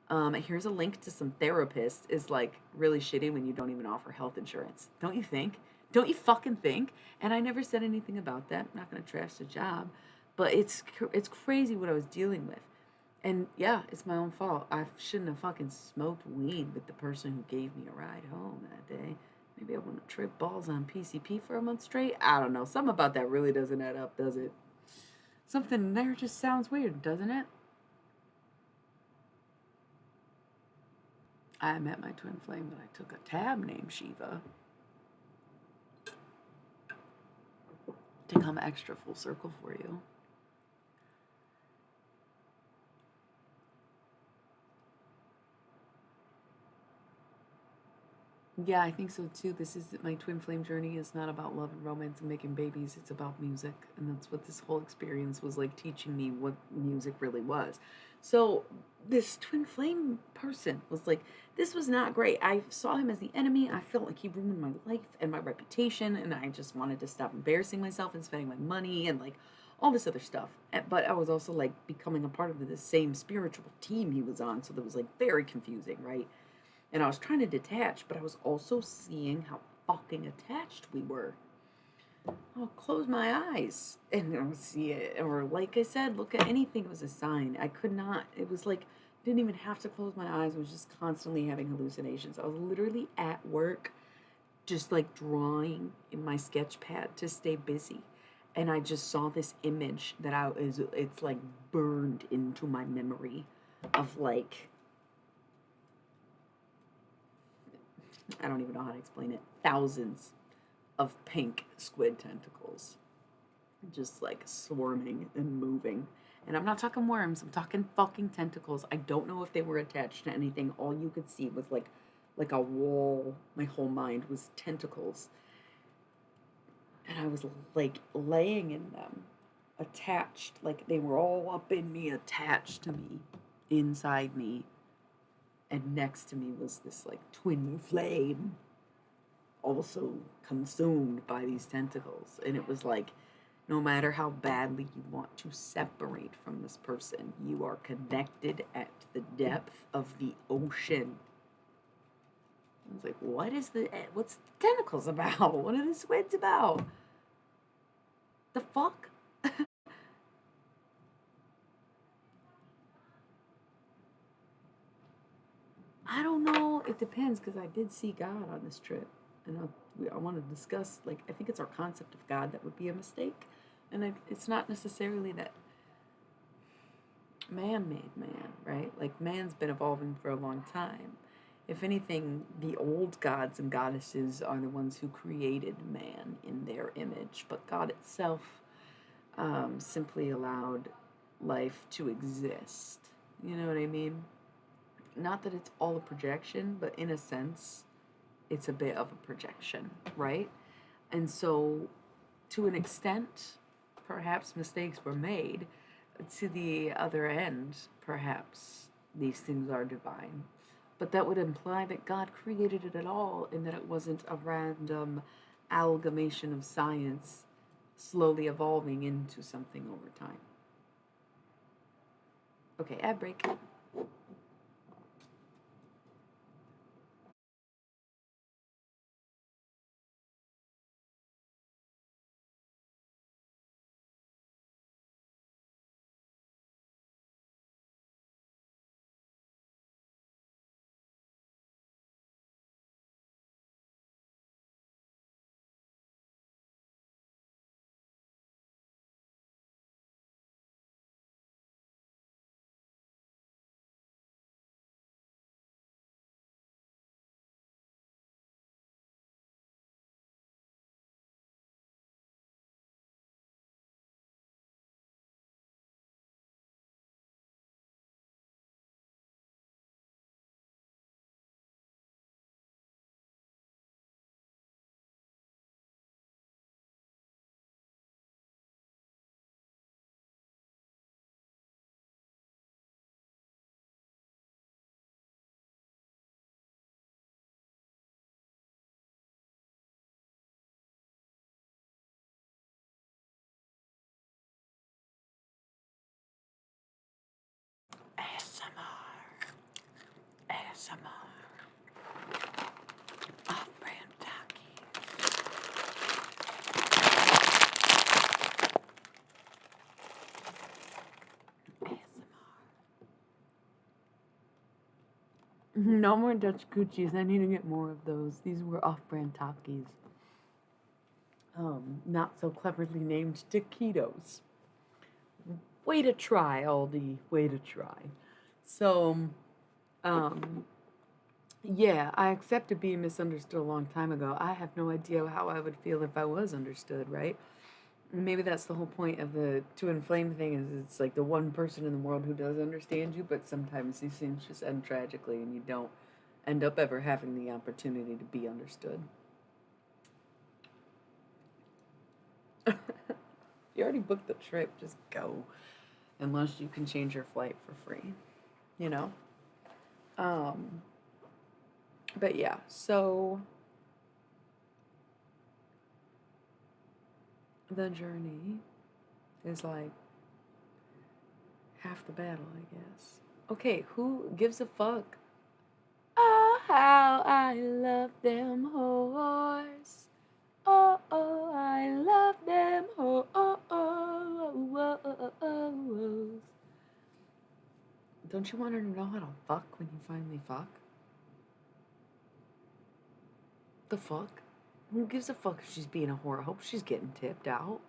Here's a link to some therapists," is like really shitty when you don't even offer health insurance. Don't you think? Don't you fucking think? And I never said anything about that. I'm not gonna trash the job, but it's crazy what I was dealing with. And yeah, it's my own fault. I shouldn't have fucking smoked weed with the person who gave me a ride home that day. Maybe I wouldn't have tripped balls on PCP for a month straight. I don't know. Something about that really doesn't add up, does it? Something there just sounds weird, doesn't it? I met my twin flame, but I took a tab named Shiva to come extra full circle for you. Yeah, I think so too. This is my twin flame journey is not about love and romance and making babies. It's about music. And that's what this whole experience was like teaching me what music really was. So this twin flame person was like, this was not great. I saw him as the enemy. I felt like he ruined my life and my reputation. And I just wanted to stop embarrassing myself and spending my money and like all this other stuff. But I was also like becoming a part of the same spiritual team he was on. So that was like very confusing, right? And I was trying to detach, but I was also seeing how fucking attached we were. I'll close my eyes and I'll see it. Or, like I said, look at anything. It was a sign. I could not. It was like, didn't even have to close my eyes. I was just constantly having hallucinations. I was literally at work, just like drawing in my sketch pad to stay busy. And I just saw this image that it's like burned into my memory of like, I don't even know how to explain it, thousands of pink squid tentacles just like swarming and moving. And I'm not talking worms, I'm talking fucking tentacles. I don't know if they were attached to anything. All you could see was like a wall. My whole mind was tentacles. And I was like laying in them, attached, like they were all up in me, attached to me, inside me. And next to me was this like twin flame, also consumed by these tentacles. And it was like, no matter how badly you want to separate from this person, you are connected at the depth of the ocean. I was like, what's the tentacles about? What are the squids about? The fuck? I don't know. It depends, because I did see God on this trip. And I want to discuss, like, I think it's our concept of God that would be a mistake. And it's not necessarily that man made man, right? Like, man's been evolving for a long time. If anything, the old gods and goddesses are the ones who created man in their image, but God itself simply allowed life to exist. You know what I mean? Not that it's all a projection, but in a sense, it's a bit of a projection, right? And so, to an extent, perhaps mistakes were made. To the other end, perhaps these things are divine. But that would imply that God created it at all, and that it wasn't a random amalgamation of science slowly evolving into something over time. Okay, ad break. ASMR. ASMR. Off-brand talkie. No more Dutch Gucci's. I need to get more of those. These were off-brand Takis. Not so cleverly named taquitos. Way to try, Aldi. Way to try. So, um, yeah, I accepted being misunderstood a long time ago. I have no idea how I would feel if I was understood, right? Maybe that's the whole point of the to inflame thing, is it's like the one person in the world who does understand you, but sometimes these things just end tragically and you don't end up ever having the opportunity to be understood. You already booked the trip, just go. Unless you can change your flight for free, you know? Um, but yeah, so the journey is like half the battle, I guess. Okay, who gives a fuck? Oh, how I love them whores. Oh, oh, I love them whores. Don't you want her to know how to fuck when you finally fuck? The fuck? Who gives a fuck if she's being a whore? I hope she's getting tipped out.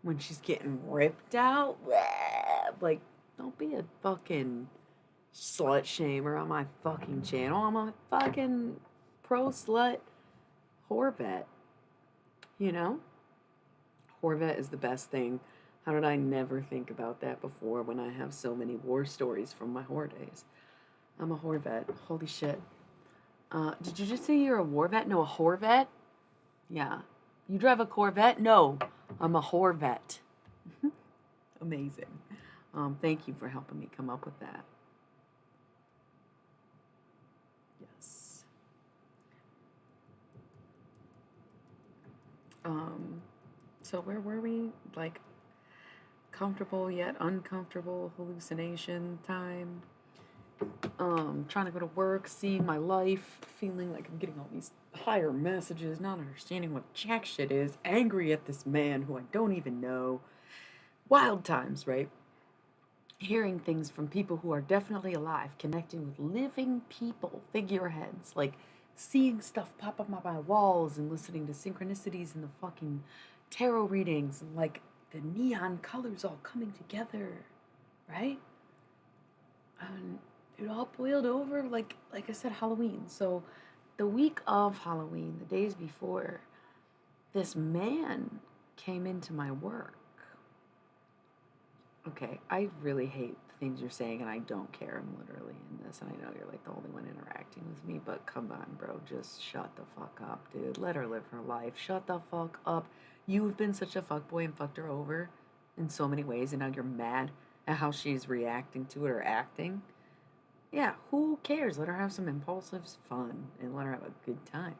when she's getting ripped out. Like, don't be a fucking slut shamer on my fucking channel. I'm a fucking pro slut Horvet. You know? Horvet is the best thing. How did I never think about that before when I have so many war stories from my whore days? I'm a Horvet. Holy shit. Did you just say you're a war vet? No, a Horvet? Yeah. You drive a Corvette? No, I'm a Horvet. Amazing. Thank you for helping me come up with that. Yes. So where were we? Like, comfortable yet uncomfortable hallucination time. Trying to go to work, seeing my life, feeling like I'm getting all these higher messages, not understanding what jack shit is, angry at this man who I don't even know. Wild times, right? Hearing things from people who are definitely alive, connecting with living people, figureheads, like seeing stuff pop up on my walls and listening to synchronicities in the fucking tarot readings and like the neon colors all coming together, right? And it all boiled over like I said, Halloween. So the week of Halloween, the days before, this man came into my work. Okay, I really hate the things you're saying, and I don't care. I'm literally in this, and I know you're like the only one interacting with me, but come on, bro. Just shut the fuck up, dude. Let her live her life. Shut the fuck up. You've been such a fuckboy and fucked her over in so many ways, and now you're mad at how she's reacting to it or acting. Yeah, who cares? Let her have some impulsive fun and let her have a good time.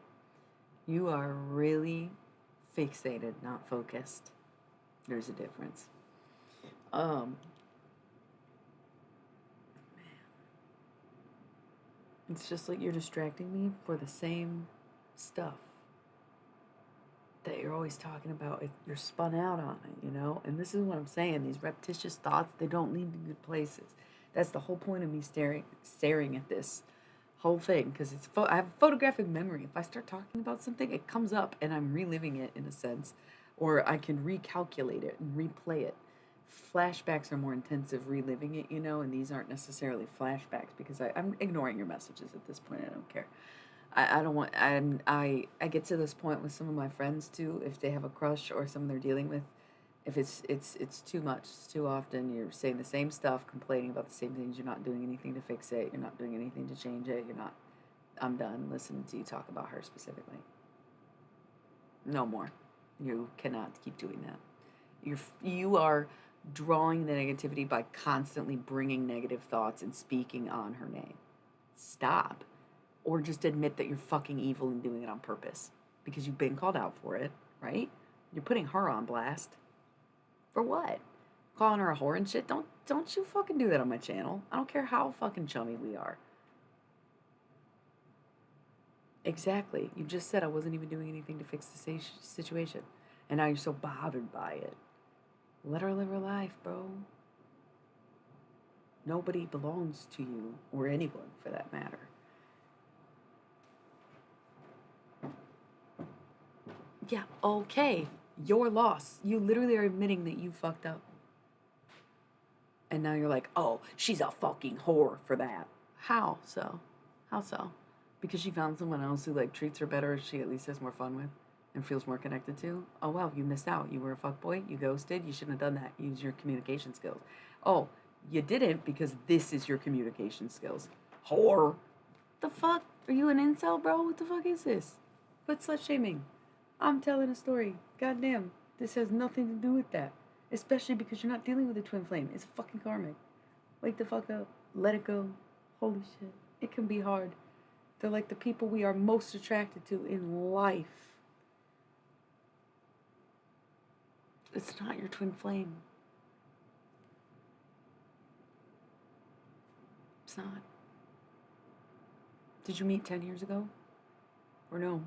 You are really fixated, not focused. There's a difference. It's just like you're distracting me for the same stuff that you're always talking about. You're spun out on it, you know? And this is what I'm saying. These repetitious thoughts, they don't lead to good places. That's the whole point of me staring at this whole thing, because I have a photographic memory. If I start talking about something, it comes up and I'm reliving it in a sense, or I can recalculate it and replay it. Flashbacks are more intensive reliving it, you know, and these aren't necessarily flashbacks because I'm ignoring your messages at this point. I don't care. I don't want. I get to this point with some of my friends too. If they have a crush or someone they're dealing with, if it's too much, it's too often. You're saying the same stuff, complaining about the same things. You're not doing anything to fix it. You're not doing anything to change it. You're not. I'm done listening to you talk about her specifically. No more. You cannot keep doing that. You are drawing the negativity by constantly bringing negative thoughts and speaking on her name. Stop. Or just admit that you're fucking evil and doing it on purpose because you've been called out for it, right? You're putting her on blast. For what? Calling her a whore and shit? Don't you fucking do that on my channel. I don't care how fucking chummy we are. Exactly. You just said I wasn't even doing anything to fix the situation. And now you're so bothered by it. Let her live her life, bro. Nobody belongs to you, or anyone for that matter. Yeah, okay. Your loss. You literally are admitting that you fucked up. And now you're like, oh, she's a fucking whore for that. How so? How so? Because she found someone else who like treats her better, she at least has more fun with and feels more connected to. Oh well, you missed out. You were a fuckboy, you ghosted, you shouldn't have done that. Use your communication skills. Oh, you didn't because this is your communication skills. Whore. The fuck? Are you an incel, bro? What the fuck is this? Quit slut shaming. I'm telling a story. Goddamn. This has nothing to do with that. Especially because you're not dealing with a twin flame. It's fucking karmic. Wake the fuck up. Let it go. Holy shit. It can be hard. They're like the people we are most attracted to in life. It's not your twin flame. It's not. Did you meet 10 years ago? Or no?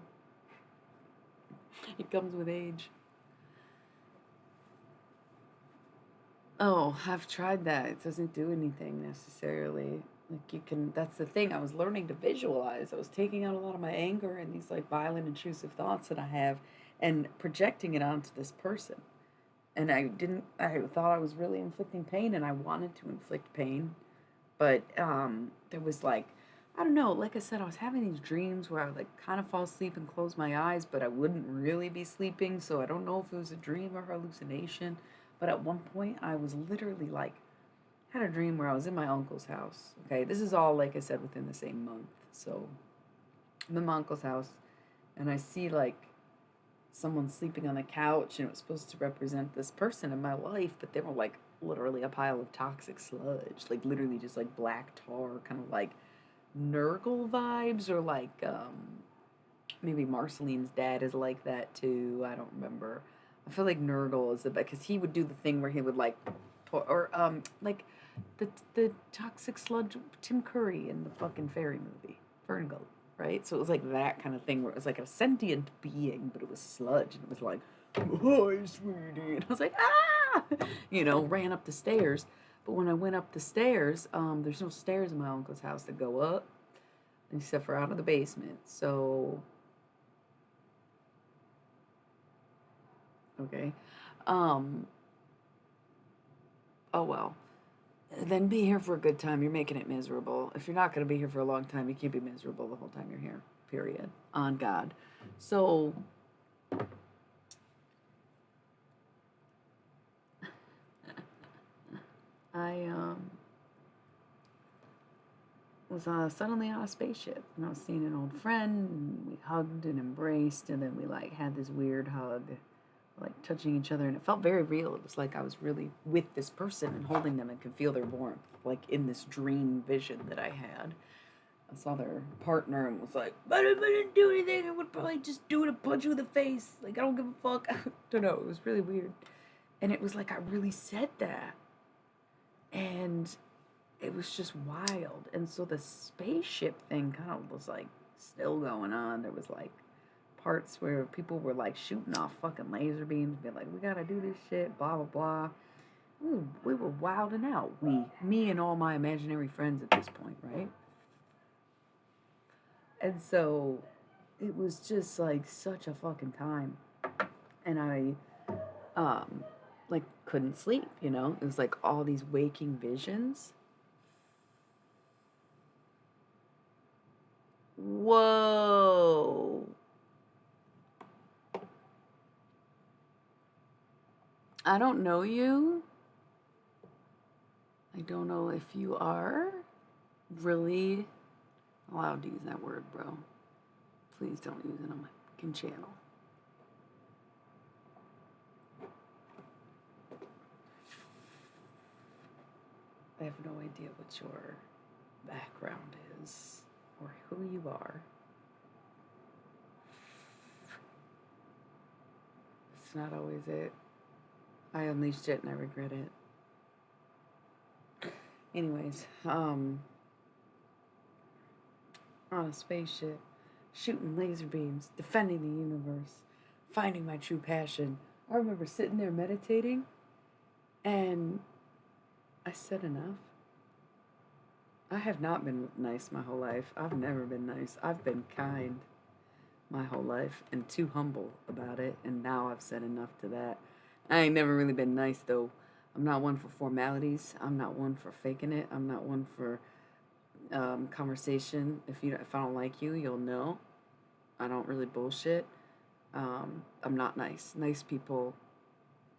It comes with age. Oh, I've tried that. It doesn't do anything necessarily. Like you can, that's the thing. I was learning to visualize. I was taking out a lot of my anger and these like violent, intrusive thoughts that I have and projecting it onto this person. And I thought I was really inflicting pain, and I wanted to inflict pain. But there was like, I don't know, like I said, I was having these dreams where I would like kind of fall asleep and close my eyes, but I wouldn't really be sleeping. So I don't know if it was a dream or hallucination. But at one point, I was literally like, had a dream where I was in my uncle's house. Okay, this is all, like I said, within the same month. So I'm in my uncle's house, and I see like someone sleeping on the couch, and it was supposed to represent this person in my life, but they were like literally a pile of toxic sludge, like literally just like black tar, kind of like Nurgle vibes, or like maybe Marceline's dad is like that too. I don't remember. I feel like Nurgle is the best because he would do the thing where he would like, or like the toxic sludge Tim Curry in the fucking fairy movie Ferngully, right? So it was like that kind of thing where it was like a sentient being, but it was sludge, and it was like, "Hi, sweetie," and I was like, "Ah!" Ran up the stairs. But when I went up the stairs, there's no stairs in my uncle's house that go up, except for out of the basement. So, okay. Um, oh well. Then be here for a good time. You're making it miserable. If you're not going to be here for a long time, you can't be miserable the whole time you're here. Period. On God. So, I was suddenly on a spaceship, and I was seeing an old friend, and we hugged and embraced, and then we like had this weird hug, like touching each other, and it felt very real. It was like I was really with this person and holding them and could feel their warmth, like in this dream vision that I had. I saw their partner and was like, but if I didn't do anything, I would probably just do it and punch you in the face. Like, I don't give a fuck. I don't know. It was really weird. And it was like I really said that. And it was just wild. And so the spaceship thing kind of was like still going on. There was like parts where people were like shooting off fucking laser beams, being like, we gotta do this shit, blah, blah, blah. We were wilding out. Me and all my imaginary friends at this point, right? And so it was just like such a fucking time. And I like couldn't sleep, It was like all these waking visions. Whoa. I don't know you. I don't know if you are really allowed to use that word, bro. Please don't use it on my fucking channel. I have no idea what your background is or who you are. It's not always it. I unleashed it and I regret it. Anyways, on a spaceship, shooting laser beams, defending the universe, finding my true passion. I remember sitting there meditating, and I said enough. I have not been nice my whole life. I've never been nice. I've been kind my whole life and too humble about it, and now I've said enough to that. I ain't never really been nice, though. I'm not one for formalities. I'm not one for faking it. I'm not one for conversation. If I don't like you, you'll know. I don't really bullshit. I'm not nice. Nice people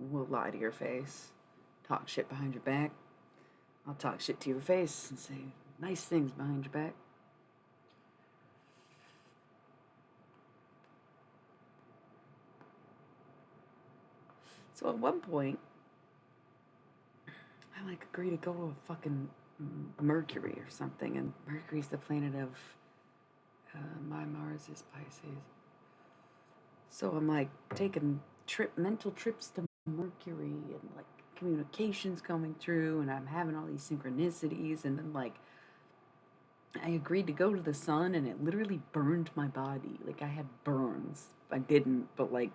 will lie to your face, talk shit behind your back. I'll talk shit to your face and say nice things behind your back. So at one point, I like agree to go to a fucking Mercury or something, and Mercury's the planet of my Mars is Pisces. So I'm like taking mental trips to Mercury, and like communications coming through, and I'm having all these synchronicities, and then like I agreed to go to the sun, and it literally burned my body. Like I had burns. I didn't, but like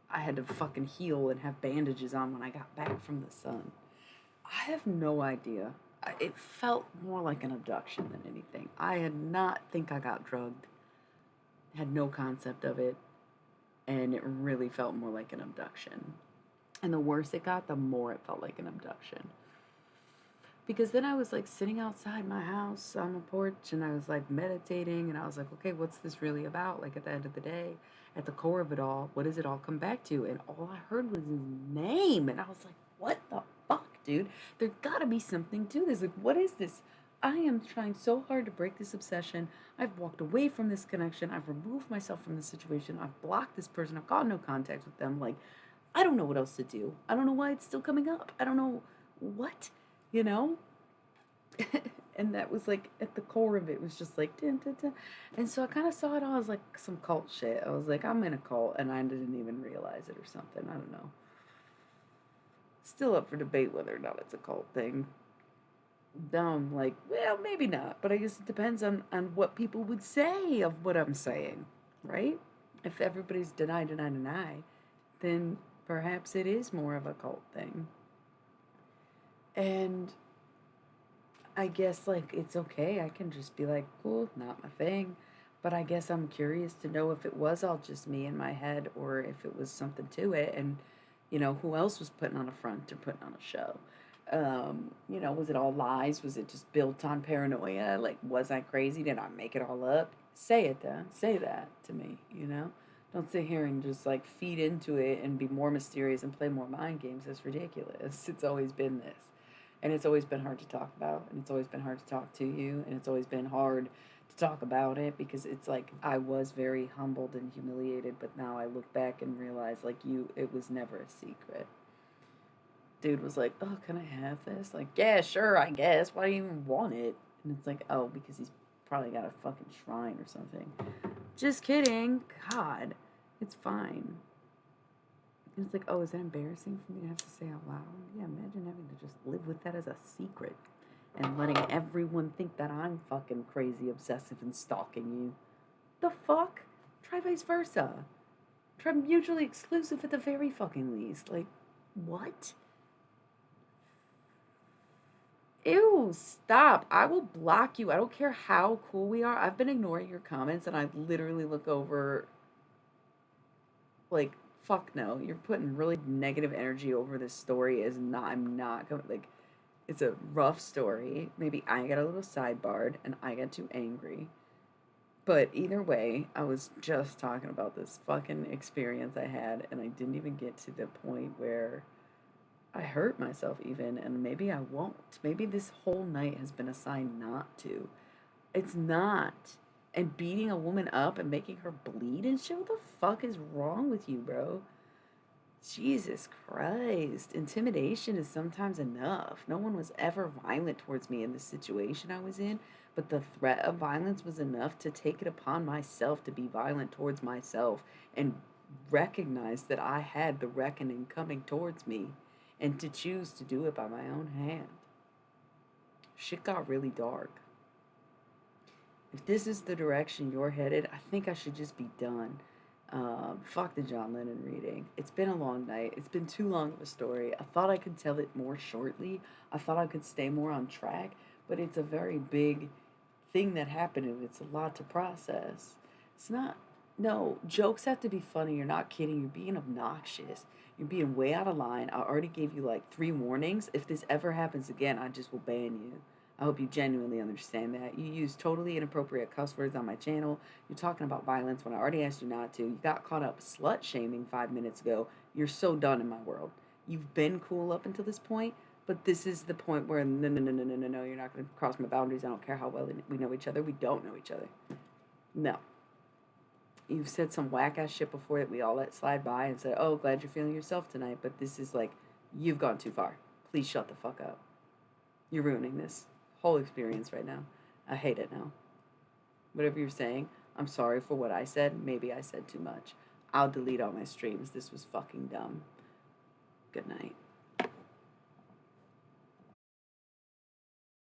I had to fucking heal and have bandages on when I got back from the sun. I have no idea. It felt more like an abduction than anything. I had not think I got drugged. Had no concept of it, and it really felt more like an abduction. And the worse it got, the more it felt like an abduction. Because then I was like sitting outside my house on the porch and I was like meditating and I was like, okay, what's this really about? Like at the end of the day, at the core of it all, what does it all come back to? And all I heard was his name. And I was like, what the fuck, dude? There gotta be something to this. Like, what is this? I am trying so hard to break this obsession. I've walked away from this connection. I've removed myself from this situation. I've blocked this person. I've got no contact with them. Like, I don't know what else to do. I don't know why it's still coming up. I don't know what, you know? And that was like at the core of it was just like dun, dun, dun. And so I kind of saw it all as like some cult shit. I was like, I'm in a cult and I didn't even realize it or something. I don't know. Still up for debate whether or not it's a cult thing. Dumb, like, well, maybe not, but I guess it depends on what people would say of what I'm saying, right? If everybody's deny, then perhaps it is more of a cult thing. And I guess, like, it's okay. I can just be like, cool, not my thing. But I guess I'm curious to know if it was all just me in my head or if it was something to it. And, who else was putting on a front or putting on a show? Was it all lies? Was it just built on paranoia? Like, was I crazy? Did I make it all up? Say it then. Say that to me. Don't sit here and just like feed into it and be more mysterious and play more mind games. That's ridiculous. It's always been this. And it's always been hard to talk about. And it's always been hard to talk to you. And it's always been hard to talk about it because it's like I was very humbled and humiliated. But now I look back and realize like it was never a secret. Dude was like, "Oh, can I have this?" Like, "Yeah, sure, I guess. Why do you even want it?" And it's like, "Oh, because he's probably got a fucking shrine or something." Just kidding. God, it's fine. And it's like, "Oh, is that embarrassing for me to have to say out loud?" Yeah, imagine having to just live with that as a secret and letting everyone think that I'm fucking crazy, obsessive, and stalking you. The fuck? Try vice versa. Try mutually exclusive at the very fucking least. Like, what? Ew, stop. I will block you. I don't care how cool we are. I've been ignoring your comments and I literally look over like fuck no. You're putting really negative energy over this story is not I'm not going like it's a rough story. Maybe I got a little sidebarred and I got too angry. But either way, I was just talking about this fucking experience I had and I didn't even get to the point where I hurt myself even, and maybe I won't. Maybe this whole night has been a sign not to. It's not. And beating a woman up and making her bleed and shit, what the fuck is wrong with you, bro? Jesus Christ. Intimidation is sometimes enough. No one was ever violent towards me in the situation I was in, but the threat of violence was enough to take it upon myself to be violent towards myself and recognize that I had the reckoning coming towards me and to choose to do it by my own hand. Shit got really dark. If this is the direction you're headed, I think I should just be done. Fuck the John Lennon reading. It's been a long night. It's been too long of a story. I thought I could tell it more shortly. I thought I could stay more on track, but it's a very big thing that happened and it's a lot to process. It's not, no, jokes have to be funny. You're not kidding. You're being obnoxious. You're being way out of line. I already gave you like 3 warnings. If this ever happens again, I just will ban you. I hope you genuinely understand that. You use totally inappropriate cuss words on my channel. You're talking about violence when I already asked you not to. You got caught up slut shaming 5 minutes ago. You're so done in my world. You've been cool up until this point, but this is the point where no, no, no, no, no, no, no. You're not going to cross my boundaries. I don't care how well we know each other. We don't know each other. No. You've said some whack ass shit before that we all let slide by and said, oh, glad you're feeling yourself tonight. But this is like, you've gone too far. Please shut the fuck up. You're ruining this whole experience right now. I hate it now. Whatever you're saying, I'm sorry for what I said. Maybe I said too much. I'll delete all my streams. This was fucking dumb. Good night.